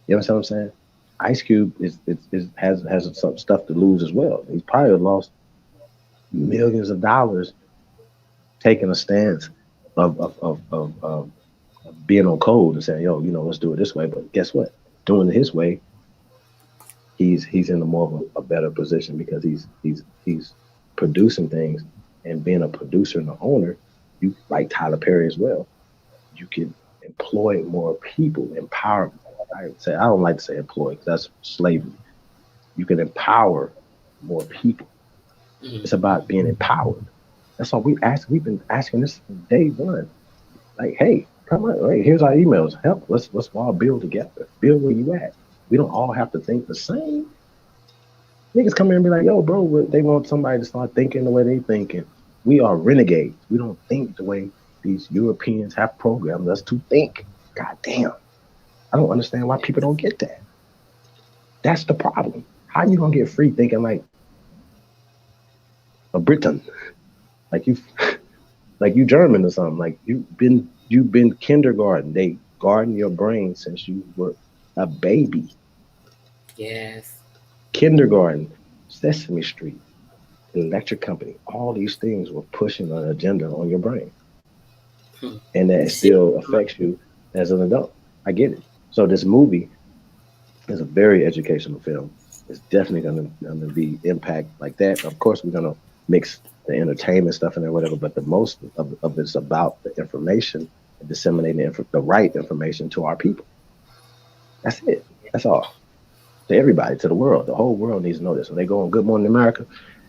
You understand what I'm saying? Ice Cube has some stuff to lose as well. He's probably lost millions of dollars taking a stance of being on code and saying, let's do it this way. But guess what? Doing it his way, he's in a more of a better position, because he's producing things, and being a producer and an owner, you, like Tyler Perry as well, you can employ more people, empower. I don't like to say employ, because that's slavery. You can empower more people. It's about being empowered. That's all we've been asking this from day one. Like, hey, come on, hey, here's our emails. Help, let's all build together. Build where you at. We don't all have to think the same. Niggas come in and be like, yo, bro, they want somebody to start thinking the way they thinking. We are renegades. We don't think the way these Europeans have programmed us to think. God damn. I don't understand why people don't get that. That's the problem. How you gonna get free thinking like a Briton? Like you German or something. Like you've been kindergarten. They garden your brain since you were a baby. Yes. Kindergarten, Sesame Street, electric company, all these things were pushing an agenda on your brain. And that still affects you as an adult. I get it. So this movie is a very educational film. It's definitely gonna be impact like that. Of course, we're gonna mix the entertainment stuff in there, whatever, but the most of it's about the information and disseminating the right information to our people. That's it. That's all. To everybody, to the world. The whole world needs to know this. When they go on Good Morning America,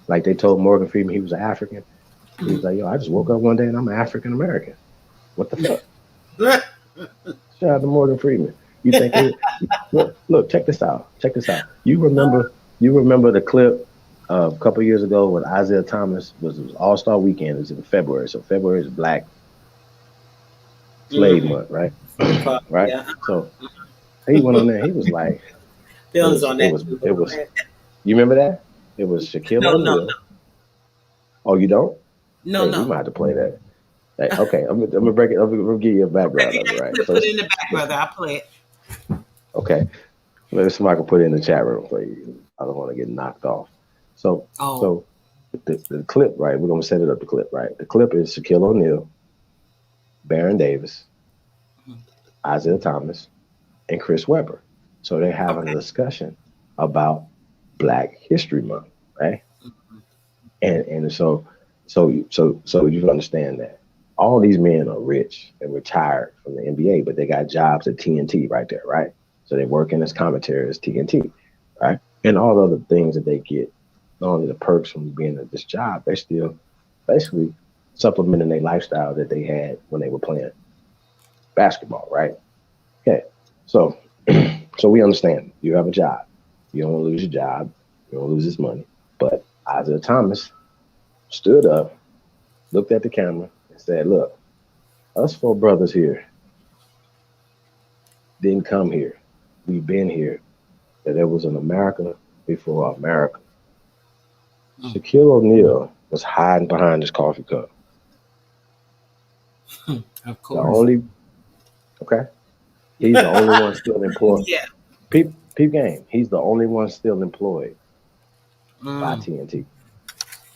like they told Morgan Freeman he was an African, he was like, yo, I just woke up one day and I'm an African American. What the fuck? Shout out to Morgan Freeman. You think look, check this out. Check this out. You remember the clip a couple years ago when Isaiah Thomas was All-Star Weekend. It was in February. So February is Black Slave Month, right? Right? Yeah. So he went on there, he was like, it was you remember that? It was Shaquille O'Neal. No. Oh, you don't? No. We might have to play that. Hey, okay, I'm gonna break it. I'm gonna give you a background of it, right? Put it in the back, brother. I'll play it. Okay. Maybe somebody can put it in the chat room for you. I don't want to get knocked off. So the clip, right? We're gonna set it up the clip, right? The clip is Shaquille O'Neal, Baron Davis, Isaiah Thomas, and Chris Webber. So they're having a discussion about Black History Month, right? And so you understand that all these men are rich and retired from the NBA, but they got jobs at TNT right there, right? So they're working as commentators TNT, right? And all the other things that they get, not only the perks from being at this job, they're still basically supplementing their lifestyle that they had when they were playing basketball, right? Okay, so we understand you have a job. You don't want to lose your job. You don't lose this money. But Isaiah Thomas stood up, looked at the camera, and said, look, us four brothers here didn't come here. We've been here. That there was an America before America. Shaquille O'Neal was hiding behind his coffee cup. Of course. He's the only one still employed. Yeah. Peep game. He's the only one still employed by TNT.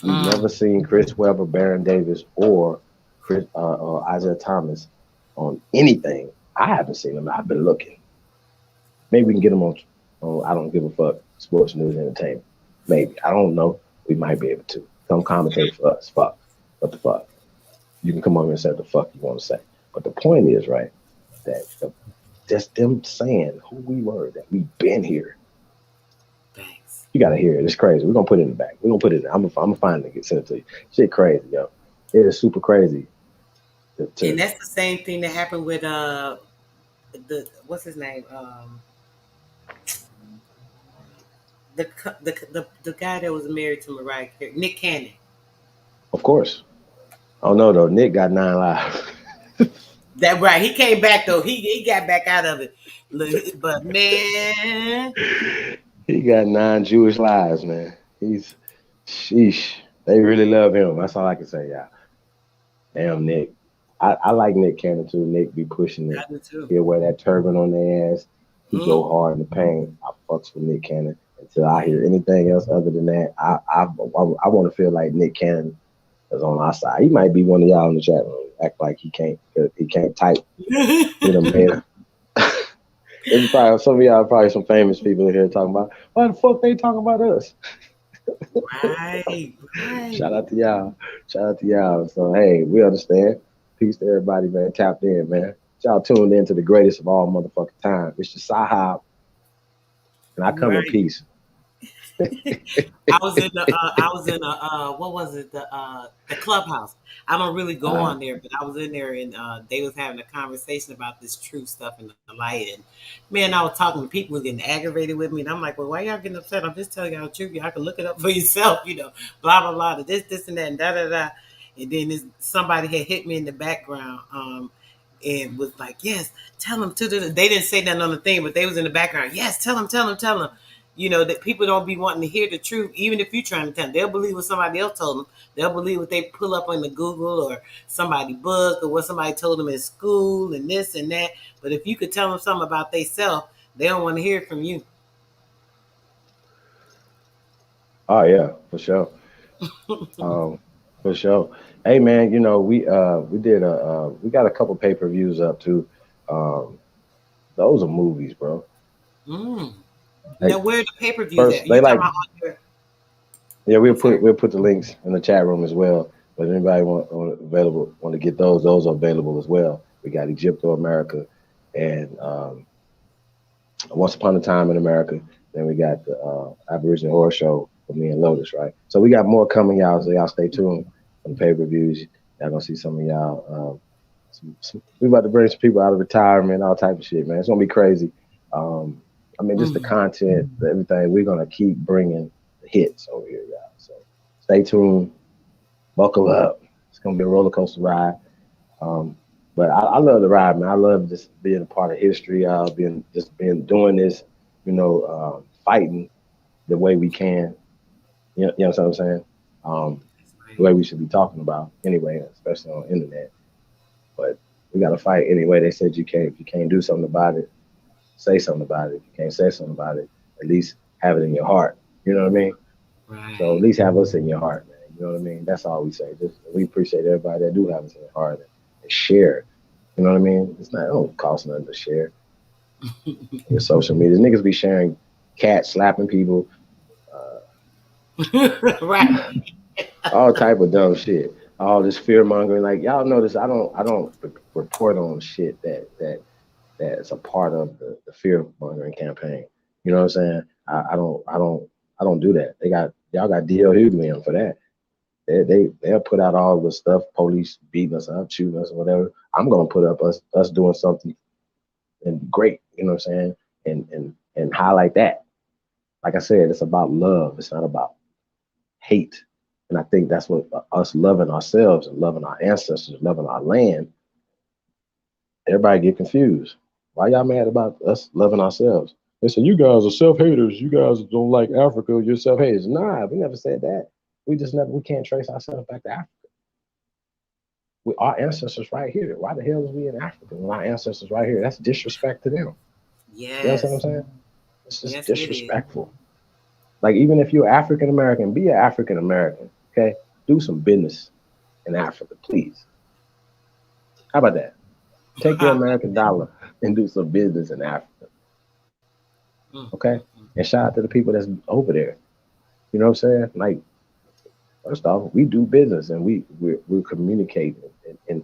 We've never seen Chris Webber, Baron Davis, or Isaiah Thomas on anything. I haven't seen them. I've been looking. Maybe we can get them on I don't give a fuck, sports news entertainment. Maybe. I don't know. We might be able to. Come commentate for us. Fuck. What the fuck? You can come on and say what the fuck you want to say. But the point is, right, that just them saying who we were, that we've been here. Thanks. You gotta hear it. It's crazy. We're gonna put it in the back. We're gonna put it in. I'm gonna find it and send it to you. Shit crazy, yo. It is super crazy. And that's the same thing that happened with what's his name? The guy that was married to Mariah Carey, Nick Cannon. Of course. Oh no, though. Nick got 9 lives. That right. He came back though. He got back out of it. But man, he got 9 Jewish lives, man. He's sheesh. They really love him. That's all I can say, yeah. Damn, Nick. I like Nick Cannon too. Nick be pushing it. He'll wear that turban on their ass. He go hard in the paint. I fucks with Nick Cannon until I hear anything else other than that. I want to feel like Nick Cannon is on our side. He might be one of y'all in the chat room. Act like he can't type. You know, man. It's probably some of y'all, probably some famous people in here talking about why the fuck they talking about us. Right. Shout out to y'all. So hey, we understand. Peace to everybody, man. Tapped in, man. Y'all tuned in to the greatest of all motherfucking time. It's your Sahab, and I come in peace. I was in what was it, the clubhouse. I don't really go on there, but I was in there and they was having a conversation about this truth stuff in the light. And man, I was talking to people who was getting aggravated with me, and I'm like, well, why y'all getting upset? I'm just telling y'all the truth. Y'all can look it up for yourself, blah blah blah, this and that and da da da. And then somebody had hit me in the background, and was like, yes, tell them to the. They didn't say nothing on the thing, but they was in the background. Yes, tell them. That people don't be wanting to hear the truth, even if you're trying to tell them. They'll believe what somebody else told them. They'll believe what they pull up on the Google or somebody book or what somebody told them in school and this and that. But if you could tell them something about themselves, they don't want to hear it from you. Oh yeah, for sure. For sure. Hey man, we did we got a couple pay-per-views up too. Those are movies, bro. Now where the pay-per-views first, at? they like, yeah, we'll put the links in the chat room as well. But anybody want to get those are available as well. We got Egypto America and Once Upon a Time in America. Then we got the Aborigine Horror Show with me and Lotus, right? So we got more coming, y'all. So y'all stay tuned for the pay-per-views. Y'all gonna see some of y'all. We about to bring some people out of retirement, all type of shit, man. It's gonna be crazy. Just the content, everything. We're gonna keep bringing the hits over here, y'all. So stay tuned, buckle up. It's gonna be a roller coaster ride. But I love the ride, man. I love just being a part of history. Doing this, fighting the way we can. You know what I'm saying? The way we should be talking about anyway, especially on the internet. But we got to fight anyway. They said if you can't do something about it, say something about it. If you can't say something about it, at least have it in your heart. You know what I mean? Right. So at least have us in your heart, man. You know what I mean? That's all we say. We appreciate everybody that do have us in their heart and share. You know what I mean? It don't cost nothing to share. Your social media. Niggas be sharing cats slapping people. Right. All type of dumb shit. All this fear mongering. Like y'all notice I don't report on shit that's a part of the fear mongering campaign. You know what I'm saying? I don't do that. Y'all got DL Hughley for that. They'll put out all the stuff, police beating us up, shooting us, or whatever. I'm gonna put up us doing something and great, you know what I'm saying? And highlight that. Like I said, it's about love. It's not about hate. And I think that's what us loving ourselves and loving our ancestors, loving our land. Everybody get confused. Why y'all mad about us loving ourselves? They say, you guys are self-haters. You guys don't like Africa. You're self-haters. Nah, we never said that. We can't trace ourselves back to Africa. Our ancestors right here. Why the hell is we in Africa when our ancestors right here? That's disrespect to them. Yes. You know what I'm saying? It's just disrespectful. Like, even if you're African American, be an African American, okay? Do some business in Africa, please. How about that? Take your American dollar and do some business in Africa. Okay? And shout out to the people that's over there. You know what I'm saying? Like, first off, we do business and we're communicating and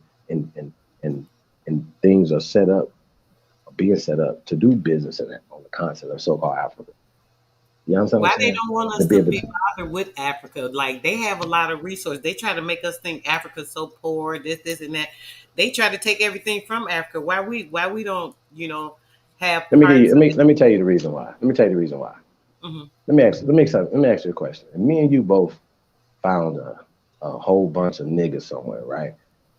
things are being set up to do business on the continent of so-called Africa. You know what I'm saying? Why they don't want us to be bothered with Africa? Like, they have a lot of resources. They try to make us think Africa's so poor, this and that. They try to take everything from Africa. Why we don't, have. Let me tell you the reason why. Mm-hmm. Let me ask you a question. And me and you both found a whole bunch of niggas somewhere, right?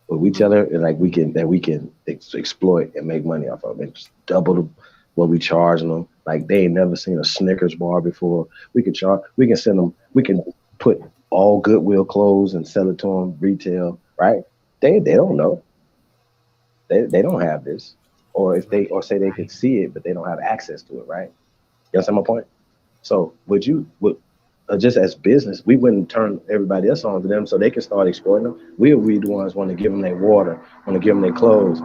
But we tell her like we can exploit and make money off of it. Just double what we charging them. Like, they ain't never seen a Snickers bar before. We can send them. We can put all Goodwill clothes and sell it to them retail, right? They don't know. They don't have this, or say they could see it, but they don't have access to it, right? You understand my point? So would just as business, we wouldn't turn everybody else on to them so they can start exploiting them. We'll be the ones want to give them their water, want to give them their clothes.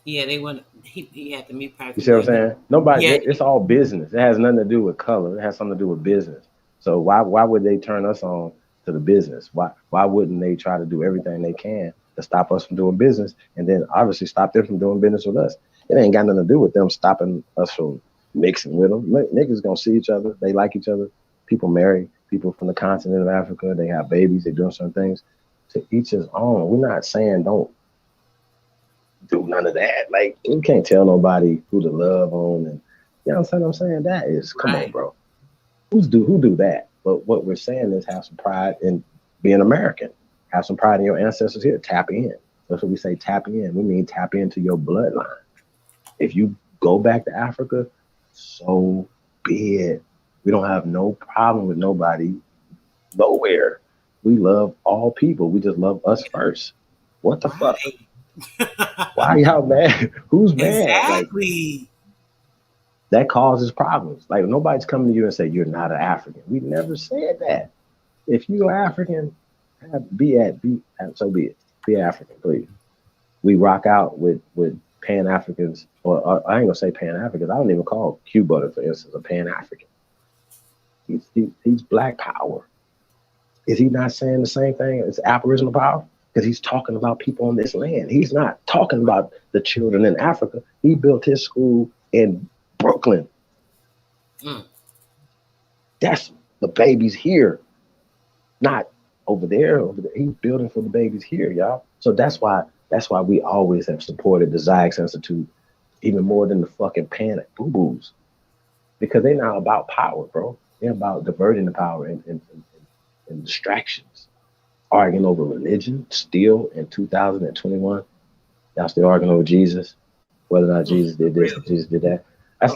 Yeah, they want. He had to meet. You see what I'm saying? Nobody. Yeah. It's all business. It has nothing to do with color. It has something to do with business. So why would they turn us on to the business. Why wouldn't they try to do everything they can to stop us from doing business, and then obviously stop them from doing business with us? It ain't got nothing to do with them stopping us from mixing with them. Niggas gonna see each other. They like each other. People marry people from the continent of Africa. They have babies. They doing certain things. To each his own. We're not saying don't do none of that. Like, we can't tell nobody who to love on, and you know what I'm saying? That is, come on, bro. Who do that? But what we're saying is have some pride in being American. Have some pride in your ancestors here. Tap in. That's what we say, tap in. We mean tap into your bloodline. If you go back to Africa, so be it. We don't have no problem with nobody nowhere. We love all people. We just love us first. What the fuck? Why y'all mad? Who's mad? Exactly. Like, that causes problems. Like, nobody's coming to you and say you're not an African. We never said that. If you're African, so be it. Be African, please. We rock out with Pan-Africans, or I ain't gonna say Pan-Africans. I don't even call Cuba, for instance, a Pan-African. He's Black power. Is he not saying the same thing as Aboriginal power? Because he's talking about people on this land. He's not talking about the children in Africa. He built his school in Brooklyn. That's the babies here, not over there. He's building for the babies here, y'all. So that's why we always have supported the Zyx Institute even more than the fucking panic boo-boos, because they're not about power, bro. They're about diverting the power and distractions. Arguing over religion still in 2021. Y'all still arguing over Jesus, whether or not Jesus did this or Jesus did that. That's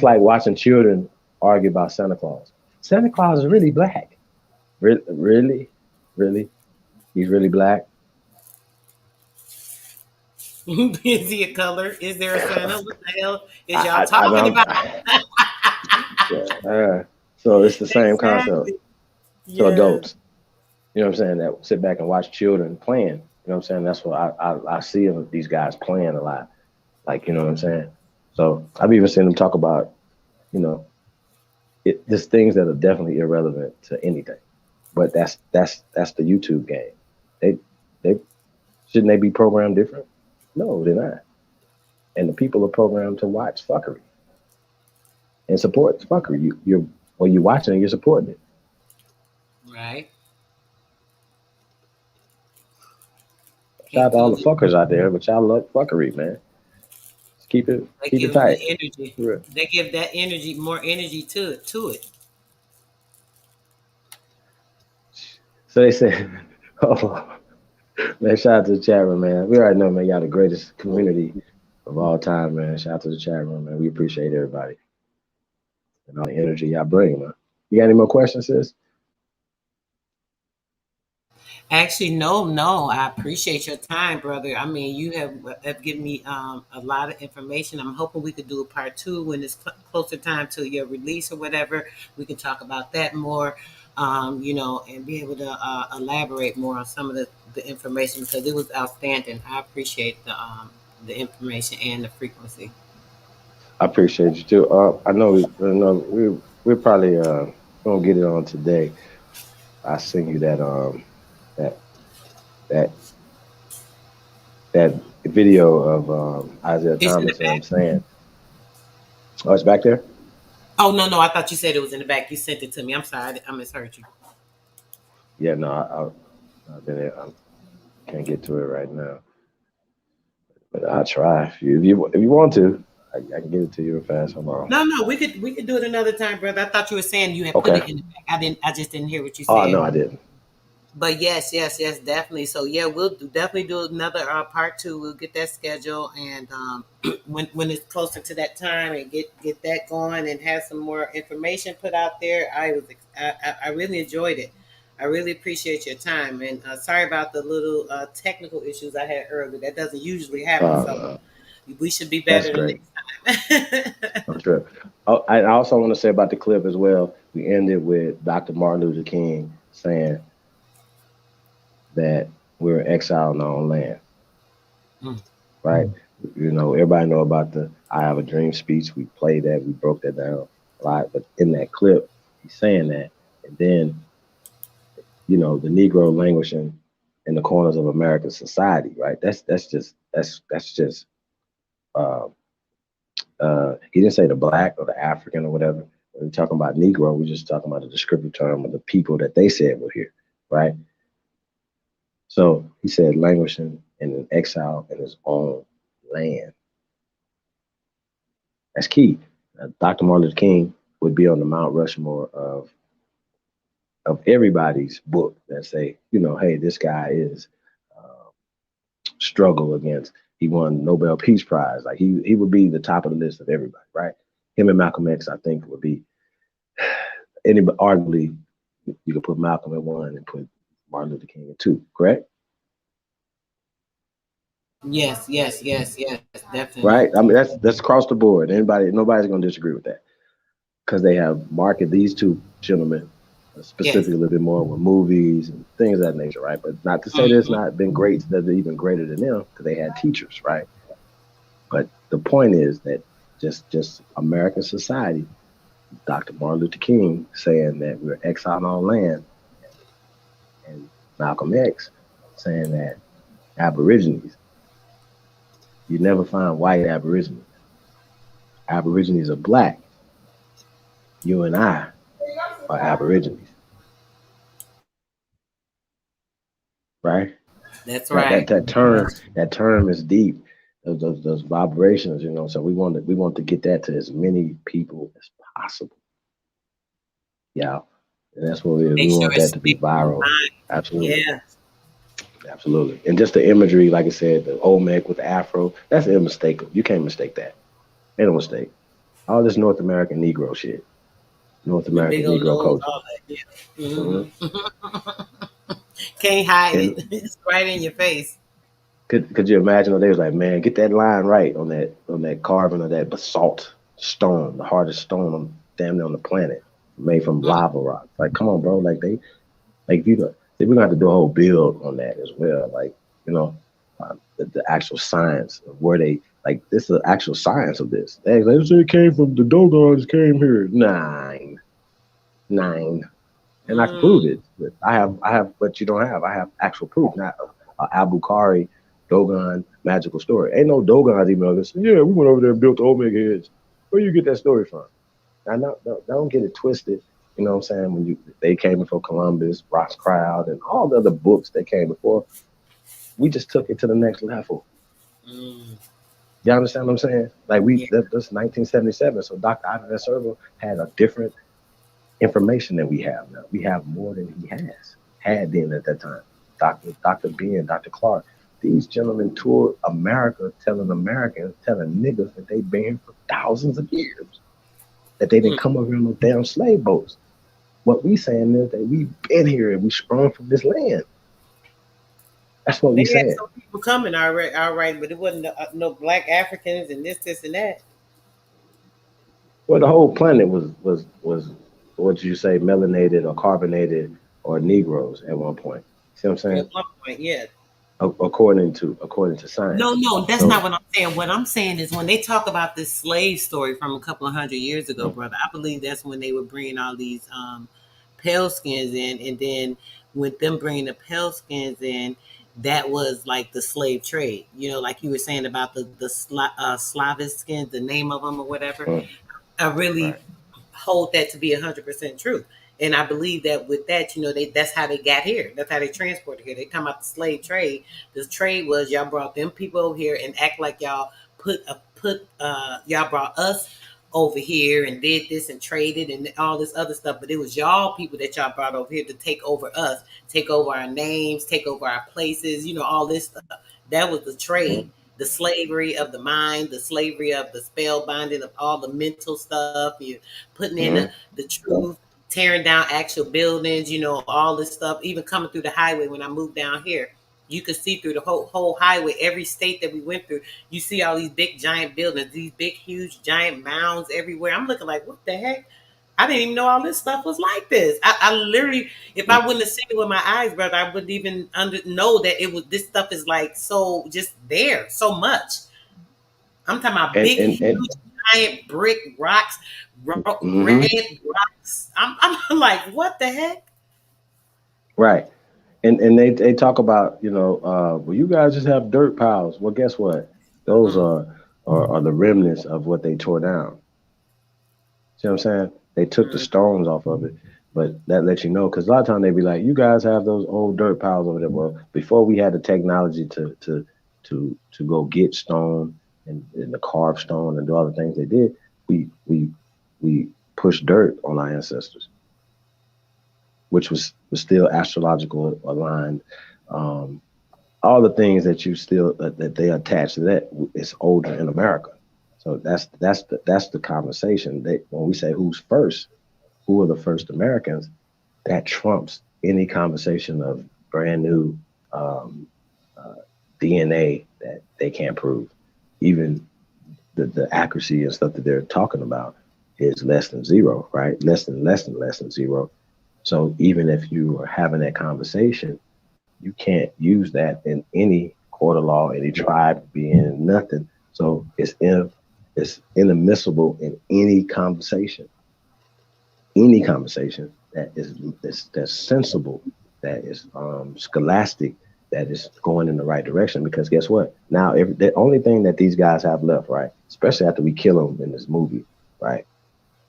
like watching children argue about Santa Claus. Santa Claus is really black. Really? He's really black? Is he a color? Is there a Santa? What the hell is y'all talking about? So it's the same concept. Yeah. So adults, you know what I'm saying, that sit back and watch children playing. You know what I'm saying? That's what I see these guys playing a lot. Like, you know what I'm saying? So I've even seen them talk about, you know, there's things that are definitely irrelevant to anything. But that's the YouTube game. They shouldn't they be programmed different? No, they're not. And the people are programmed to watch fuckery and support fuckery. You're watching it, you're supporting it. Right. Shout out to all the fuckers out there, but y'all love fuckery, man. Just keep it tight. Energy. Real. They give that energy, more energy to it. So they said, oh, man, shout out to the chat room, man. We already know, man, y'all the greatest community of all time, man. Shout out to the chat room, man. We appreciate everybody and all the energy y'all bring, man. You got any more questions, sis? Actually, no. I appreciate your time, brother. I mean, you have given me a lot of information. I'm hoping we could do a part 2 when it's closer time to your release or whatever. We can talk about that more, you know, and be able to elaborate more on some of the information, because it was outstanding. I appreciate the information and the frequency. I appreciate you too. I know we're probably gonna get it on today. I send you that video of Isaiah Thomas. I'm saying, oh, it's back there. Oh no! I thought you said it was in the back. You sent it to me. I'm sorry, I misheard you. Yeah, no, I can't get to it right now, but I'll try. If you want to, I can get it to you real fast. Hold on. No, we could do it another time, brother. I thought you were saying you had put it in the back. I just didn't hear what you said. Oh no, I didn't. But yes, definitely. So yeah, we'll definitely do another part 2. We'll get that schedule, and when it's closer to that time, and get that going, and have some more information put out there. I really enjoyed it. I really appreciate your time, and sorry about the little technical issues I had earlier. That doesn't usually happen, so we should be better the next time. I'm sure. Oh, I also want to say about the clip as well. We ended with Dr. Martin Luther King saying that we're exiled in our own land, right? You know, everybody know about the "I Have a Dream" speech. We played that, we broke that down a lot. But in that clip, he's saying that, and then you know, the Negro languishing in the corners of American society, right? That's just uh, he didn't say the black or the African or whatever. When we're talking about Negro, we're just talking about the descriptive term of the people that they said were here, right? So he said languishing and in exile in his own land. That's key. Dr. Martin Luther King would be on the Mount Rushmore of everybody's book that say, you know, hey, this guy is struggle against. He won Nobel Peace Prize. Like he would be the top of the list of everybody, right? Him and Malcolm X, I think, would be anybody. Arguably, you could put Malcolm at one and put Martin Luther King at two. Correct? Yes, definitely. Right? I mean, that's across the board. Nobody's gonna disagree with that because they have marketed these two gentlemen specifically a little bit more with movies and things of that nature, right? But not to say that it's not been great, that they're even greater than them because they had teachers, right? But the point is that just American society, Dr. Martin Luther King saying that we're exiled on land, and Malcolm X saying that Aborigines, you never find white Aborigines. Aborigines are black. You and I are Aborigines. Right? That's right. That term is deep. Those vibrations, you know. So we want to get that to as many people as possible. Yeah, and that's what we want that to be viral. Absolutely. Yeah. Absolutely. And just the imagery, like I said, the Olmec with the afro, that's unmistakable. You can't mistake that. Ain't no mistake. All this North American Negro shit. North American Negro culture. All that, yeah. Mm-hmm. Can't hide it. It's right in your face. Could you imagine? They was like, man, get that line right on that carving of that basalt stone, the hardest stone on damn near on the planet, made from lava rock. Like, come on, bro. Like if you we're gonna have to do a whole build on that as well. Like, you know, the actual science of where they like this is the actual science of this. They say it came from the Dogons came here. Nine. And I can prove it. But I have what you don't have. I have actual proof, not Abu Khari Dogon magical story. Ain't no Dogons even over there. Yeah, we went over there and built the Omega heads. Where you get that story from? Now, don't get it twisted. You know what I'm saying? When they came before Columbus, Rock's Crowd, and all the other books that came before, we just took it to the next level. You understand what I'm saying? Like that's 1977. So Dr. Ivan Servo had a different information than we have now. We have more than he had then at that time. Dr. B and Dr. Clark. These gentlemen toured America telling Americans, telling niggas that they've been here for thousands of years. That they didn't come over here on no damn slave boats. What we saying is that we've been here and we sprung from this land. That's what we saying. Had some people coming all right, but it wasn't no black Africans and this and that. Well, the whole planet was what you say, melanated or carbonated or Negroes at one point. See what I'm saying? At one point, yeah. According to science. No, that's not what I'm saying. What I'm saying is when they talk about this slave story from a couple of hundred years ago, brother, I believe that's when they were bringing all these pale skins in, and then with them bringing the pale skins in, that was like the slave trade. You know, like you were saying about the Slavic skins, the name of them or whatever. I really hold that to be 100% true. And I believe that with that, you know, that's how they got here. That's how they transported here. They come out the slave trade. The trade was y'all brought them people over here and act like y'all y'all brought us over here and did this and traded and all this other stuff. But it was y'all people that y'all brought over here to take over us, take over our names, take over our places, you know, all this stuff. That was the trade. The slavery of the mind, the slavery of the spell binding of all the mental stuff, you putting in the truth, tearing down actual buildings, you know, all this stuff. Even coming through the highway when I moved down here, you could see through the whole highway, every state that we went through, you see all these big giant buildings, these big huge giant mounds everywhere. I'm looking like, what the heck? I didn't even know all this stuff was like this. I literally, if I wouldn't have seen it with my eyes, brother, I wouldn't even know that it was. This stuff is like so just there, so much. I'm talking about big, huge, giant brick rocks, red rocks. I'm like, what the heck? Right. And they talk about, well, you guys just have dirt piles. Well, guess what? Those are the remnants of what they tore down. See what I'm saying? They took the stones off of it, but that lets you know, because a lot of times they be like, you guys have those old dirt piles over there. Well, before we had the technology to go get stone and the carve stone and do all the things they did, we pushed dirt on our ancestors, which was still astrological aligned. All the things that you still that they attach to that is older in America. So that's the conversation. When we say who's first, who are the first Americans, that trumps any conversation of brand new DNA that they can't prove. Even the accuracy and stuff that they're talking about is less than zero, right? Less than zero. So even if you are having that conversation, you can't use that in any court of law, any tribe being nothing. So it's inadmissible in any conversation that that's sensible, that is scholastic, that is going in the right direction. Because guess what? Now the only thing that these guys have left, right, especially after we kill them in this movie, right,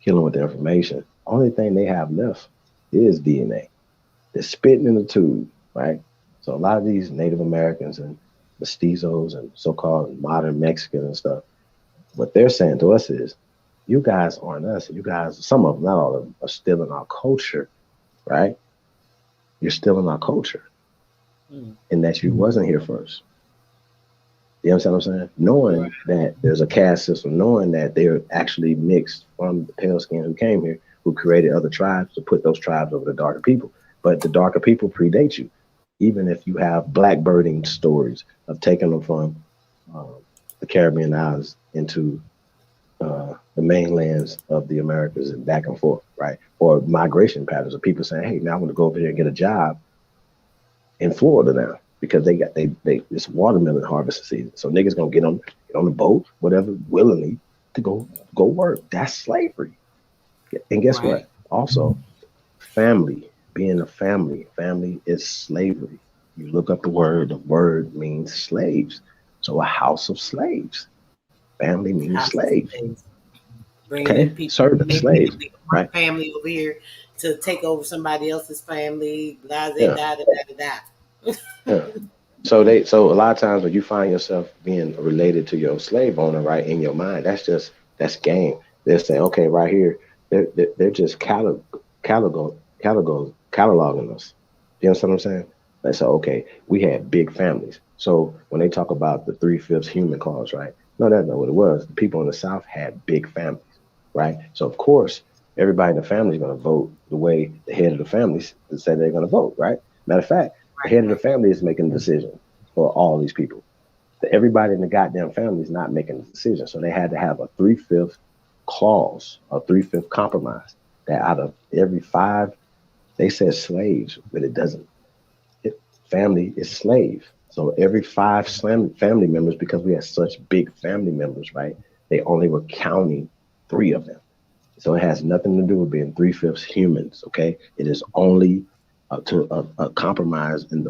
kill them with the information, only thing they have left is DNA. They're spitting in the tube, right? So a lot of these Native Americans and mestizos and so-called modern Mexicans and stuff, what they're saying to us is, you guys aren't us. You guys, some of them, not all of them, are still in our culture, right? You're still in our culture, and that you wasn't here first. You understand what I'm saying? Knowing that there's a caste system, knowing that they're actually mixed from the pale skin who came here, who created other tribes to put those tribes over the darker people. But the darker people predate you. Even if you have blackbirding stories of taking them from the Caribbean islands into the mainlands of the Americas and back and forth, right? Or migration patterns of people saying, hey, now I want to go over there and get a job in Florida now because they it's watermelon harvest season. So niggas gonna get on the boat, whatever, willingly to go work. That's slavery. And guess what? Also, family. Being a family is slavery. You look up the word means slaves. So a house of slaves. Family means slaves. Bringing people, servant slaves, right? Family over here to take over somebody else's family, blah, blah, blah, blah, blah. Yeah. So a lot of times when you find yourself being related to your slave owner, right, in your mind, that's game. They're saying, okay, right here, they're just cataloging us. You know what I'm saying? They say, okay, we had big families. So when they talk about the 3/5 human clause, right? No, that's not what it was. The people in the South had big families, right? So of course, everybody in the family is going to vote the way the head of the family said they're going to vote, right? Matter of fact, the head of the family is making the decision for all these people. Everybody in the goddamn family is not making the decision. So they had to have a 3/5 clause, a 3/5 compromise, that out of every 5, they said slaves, but it doesn't. Family is slave. So every 5 family members, because we had such big family members, right? They only were counting 3 of them. So it has nothing to do with being 3/5 humans, okay? It is only to a compromise in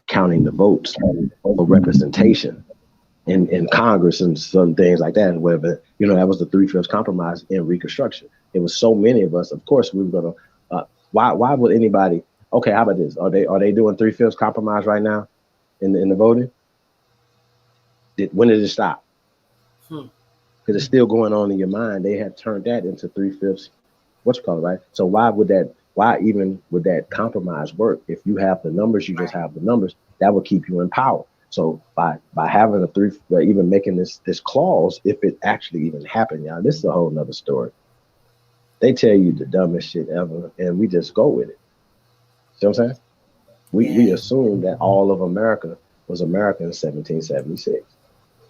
counting the votes for representation in Congress and some things like that. Whatever, that was the 3/5 compromise in Reconstruction. It was so many of us. Of course, we were gonna. Why would anybody? Okay, how about this? Are they doing 3/5 compromise right now in the voting? When did it stop? Because it's still going on in your mind. They had turned that into 3/5. Right? So why even would that compromise work? If you have the numbers, you just have the numbers. That would keep you in power. So by having even making this clause, if it actually even happened, y'all, this is a whole nother story. They tell you the dumbest shit ever, and we just go with it. See what I'm saying? We assume that all of America was America in 1776.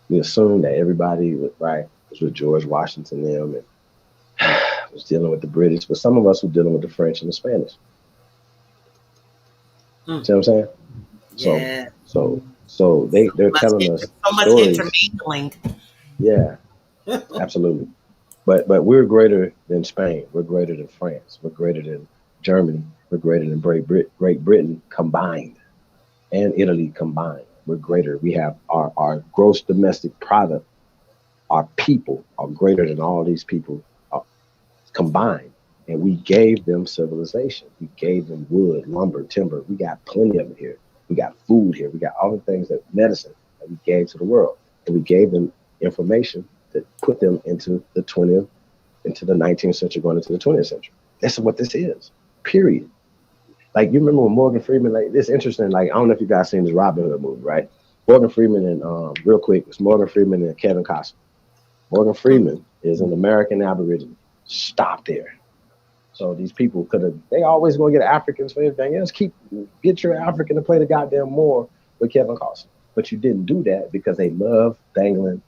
We assume that everybody was with George Washington them and was dealing with the British, but some of us were dealing with the French and the Spanish. See what I'm saying? Yeah. So they're telling us so much stories. intermingling. Yeah, absolutely. But we're greater than Spain. We're greater than France. We're greater than Germany. We're greater than Great Britain combined and Italy combined. We're greater. We have our gross domestic product. Our people are greater than all these people combined. And we gave them civilization. We gave them wood, lumber, timber. We got plenty of it here. We got food here. We got all the things that medicine that we gave to the world. And we gave them information that put them into the 20th, into the 19th century, going into the 20th century. That's what this is, period. Like, you remember when Morgan Freeman, like, it's interesting, like, I don't know if you guys seen this Robin Hood movie, right? Morgan Freeman and, real quick, it's Morgan Freeman and Kevin Costner. Morgan Freeman is an American Aborigine. Stop there. So these people could have, they always gonna get Africans for everything else. Get your African to play the goddamn Moor with Kevin Costner. But you didn't do that because they love dangling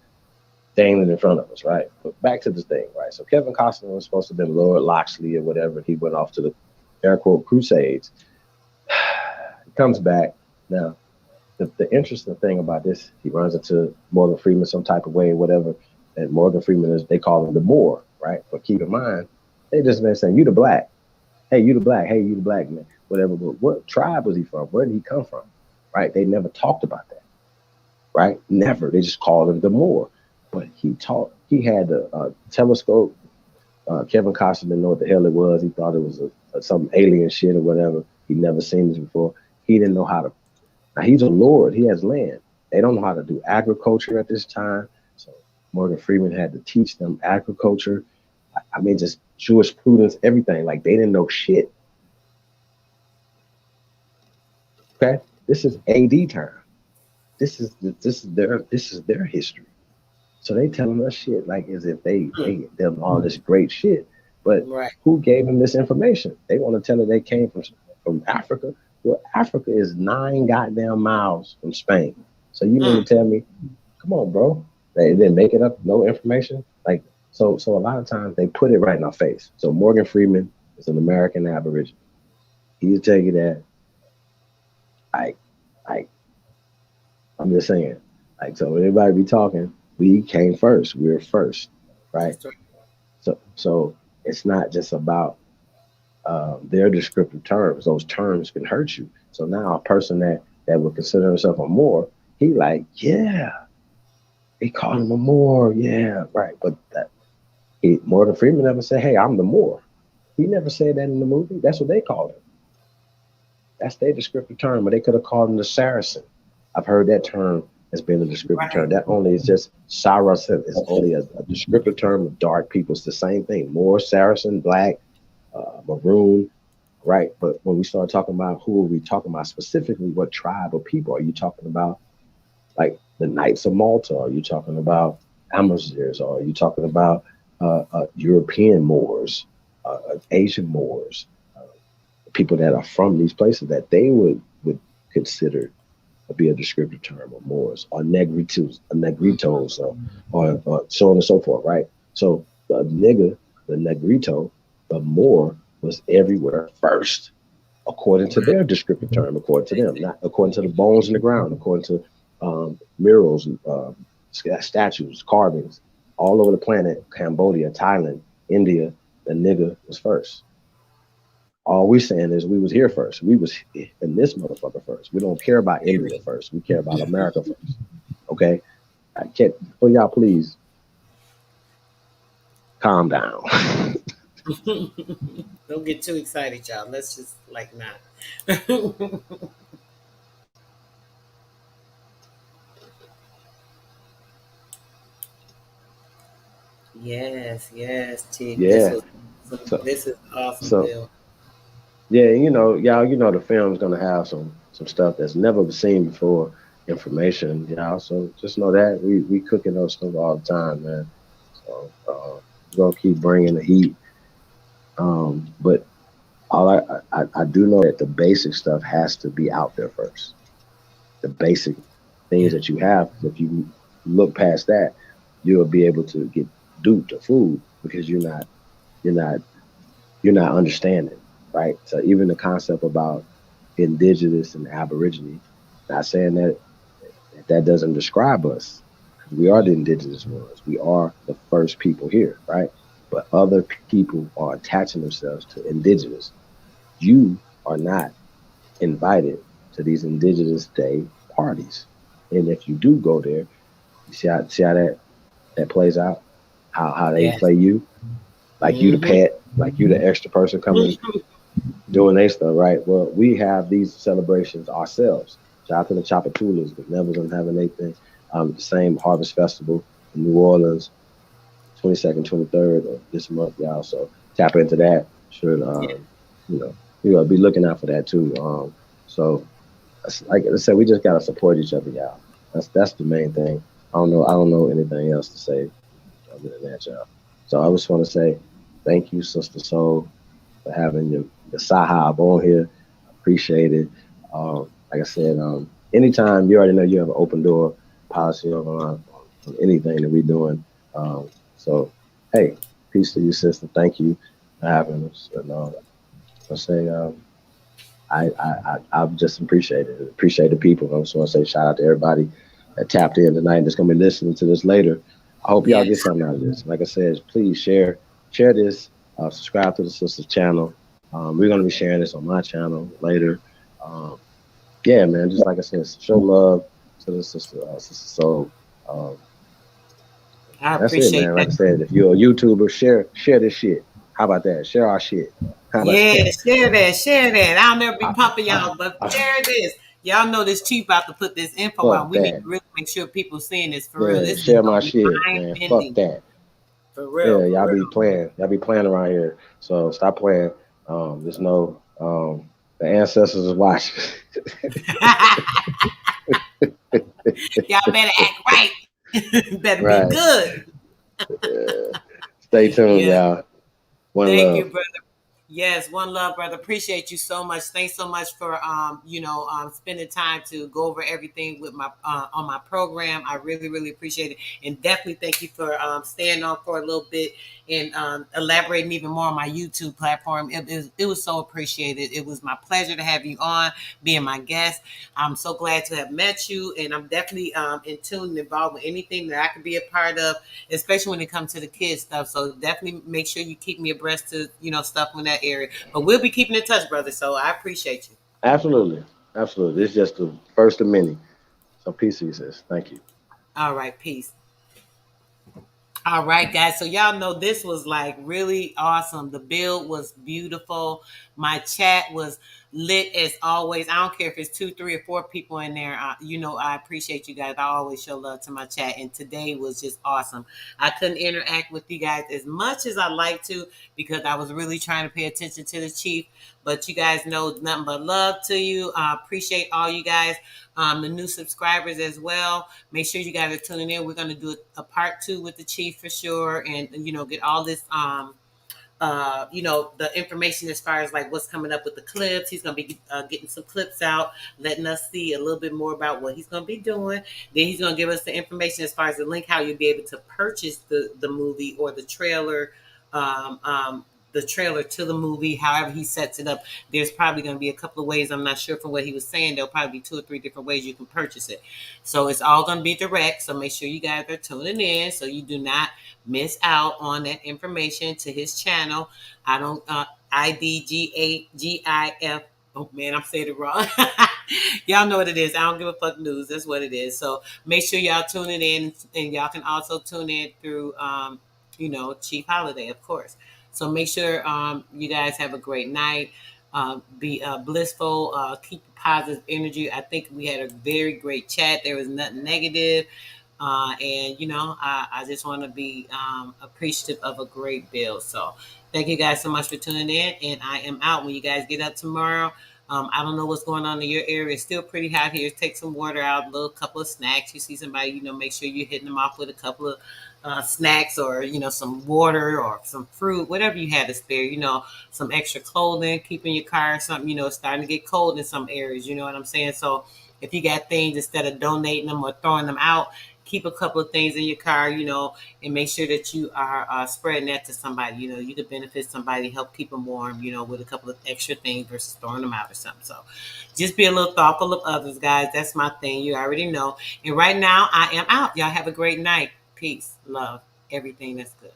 in front of us, right? But back to this thing, right? So Kevin Costner was supposed to have been Lord Loxley or whatever. He went off to the air quote crusades. He comes back. Now, the interesting thing about this, he runs into Morgan Freeman some type of way or whatever. And Morgan Freeman is, they call him the Moor, right? But keep in mind, they just been saying, you the black. Hey, you the black. Hey, you the black man. Whatever. But what tribe was he from? Where did he come from? Right? They never talked about that. Right? Never. They just called him the Moor. But he had a telescope. Kevin Costner didn't know what the hell it was. He thought it was some alien shit or whatever. He'd never seen this before. He didn't know how to. Now, he's a lord. He has land. They don't know how to do agriculture at this time. So Morgan Freeman had to teach them agriculture. I mean, just jurisprudence, everything. Like, they didn't know shit. Okay, this is AD time. This is their history. So they telling us shit like as if they them all this great shit. But who gave them this information? They want to tell it they came from Africa. Well, Africa is 9 goddamn miles from Spain. So you mean to tell me, come on, bro? They didn't make it up, no information. Like, so a lot of times they put it right in our face. So Morgan Freeman is an American Aborigine. He'll tell you that. I'm just saying. Like, so when everybody be talking, we came first. We're first, right? So it's not just about their descriptive terms. Those terms can hurt you. So now a person that would consider himself a Moor, he like, yeah, they call him a Moor, yeah, right. But Morgan Freeman never said, hey, I'm the Moor. He never said that in the movie. That's what they called him. That's their descriptive term, but they could have called him the Saracen. I've heard that term as being a descriptive term. That only is just Saracen is only a descriptive term of dark people. It's the same thing. Moor, Saracen, black, maroon, right? But when we start talking about who are we talking about specifically, what tribe of people are you talking about? Like the Knights of Malta? Are you talking about Amazirs? Or are you talking about European Moors, Asian Moors, people that are from these places that they would consider to be a descriptive term, or Moors, or negritos, or so on and so forth, right? So the nigger, the negrito, the Moor was everywhere first, according to their descriptive term, according to them, not according to the bones in the ground, according to murals, statues, carvings, all over the planet, Cambodia, Thailand, India, the nigger was first. All we're saying is we was here first. We was in this motherfucker first. We don't care about India first. We care about America first. Okay? I can't, for y'all, please calm down. Don't get too excited, y'all. Let's just like not. Yes, T. Yeah. This is awesome, Bill. Yeah, y'all, the film's gonna have some stuff that's never been seen before, information, y'all. So just know that we cooking those stuff all the time, man. So we're gonna keep bringing the heat. But all I do know that the basic stuff has to be out there first. The basic things that you have, if you look past that, you'll be able to get duped or fooled because you're not understanding. Right. So even the concept about indigenous and Aborigine, not saying that doesn't describe us. We are the indigenous ones. We are the first people here. Right. But other people are attaching themselves to indigenous. You are not invited to these Indigenous Day parties. And if you do go there, you see how that plays out, how they Yes. play you, like you the Mm-hmm. pet, like you the extra person coming doing their stuff, right? Well, we have these celebrations ourselves. Shout out to the Chapatulas, the Neville's and having their thing. The same Harvest Festival in New Orleans, 22nd, 23rd of this month, y'all. So tap into that. Should Yeah. you know, be looking out for that too. So like I said, we just gotta support each other, y'all. That's the main thing. I don't know anything else to say other than that, y'all. So I just want to say thank you, Sister Soul, for having your sahab on here. Appreciate it. Like I said, anytime, you already know you have an open door policy on anything that we're doing. So, hey, peace to you, sister. Thank you for having us. And I say, I just appreciate it. Appreciate the people. I just want to say shout out to everybody that tapped in tonight that's going to be listening to this later. I hope y'all get Yes. something out of this. Like I said, please share this. Subscribe to the sister's channel. We're going to be sharing this on my channel later. Um, yeah, man. Just like I said, show love to the sister soul. Um, I that's it, appreciate man. Like that. I said, if you're a YouTuber, share this shit. How about that? Share our shit. How about Yeah, that? share that, share that. I'll never be I, pumping I, y'all, but I, share this. Y'all know this chief about to put this info out. fuck We need that. to really make sure people seeing this for real. Yeah, This is share my gonna be shit, mind man. Fuck bending that. for real, Yeah, for y'all real. be playing. Y'all be playing around here. So stop playing. Just know the ancestors is watching. Y'all better act right. Better be Right. good. Yeah. Stay tuned, Yeah. y'all. One Thank you, love. brother. Yes, one love, brother. Appreciate you so much. Thanks so much for spending time to go over everything with my on my program. I really, really appreciate it, and definitely thank you for staying on for a little bit and elaborating even more on my YouTube platform. It was so appreciated. It was my pleasure to have you on, being my guest. I'm so glad to have met you, and I'm definitely in tune and involved with anything that I could be a part of, especially when it comes to the kids stuff. So definitely make sure you keep me abreast to stuff in that area. But we'll be keeping in touch, brother. So I appreciate you. Absolutely. Absolutely. This is just the first of many. So peace to you, sis. Thank you. All right, peace. All right, guys. So y'all know this was like really awesome. The build was beautiful. My chat was lit as always. I don't care if it's 2, 3, or 4 people in there. I appreciate you guys. I always show love to my chat, and today was just awesome. I couldn't interact with you guys as much as I like to because I was really trying to pay attention to the chief. But you guys know nothing but love to you. I appreciate all you guys, the new subscribers as well. Make sure you guys are tuning in. We're going to do a part 2 with the chief for sure, and get all this the information as far as like what's coming up with the clips. He's going to be getting some clips out, letting us see a little bit more about what he's going to be doing. Then he's going to give us the information as far as the link, how you'll be able to purchase the movie or um, um, the trailer to the movie, however he sets it up. There's probably going to be a couple of ways. I'm not sure from what he was saying. There'll probably be 2 or 3 different ways you can purchase it. So it's all going to be direct. So make sure you guys are tuning in so you do not miss out on that information to his channel. I don't IDGAGIF. Oh man, I'm saying it wrong. Y'all know what it is. I don't give a fuck news. That's what it is. So make sure y'all tune it in, and y'all can also tune in through Chief Holiday, of course. So make sure you guys have a great night. Be blissful. Keep positive energy. I think we had a very great chat. There was nothing negative. And I just want to be appreciative of a great build. So thank you guys so much for tuning in, and I am out. When you guys get up tomorrow, I don't know what's going on in your area. It's still pretty hot here. Take some water out, a little couple of snacks. You see somebody, make sure you're hitting them off with a couple of snacks, or some water or some fruit, whatever you had to spare. Some extra clothing, keep in your car or something. It's starting to get cold in some areas. You know what I'm saying? So if you got things, instead of donating them or throwing them out, keep a couple of things in your car, and make sure that you are spreading that to somebody. You could benefit somebody, help keep them warm, with a couple of extra things versus throwing them out or something. So just be a little thoughtful of others, guys. That's my thing. You already know. And right now, I am out. Y'all have a great night. Peace, love, everything that's good.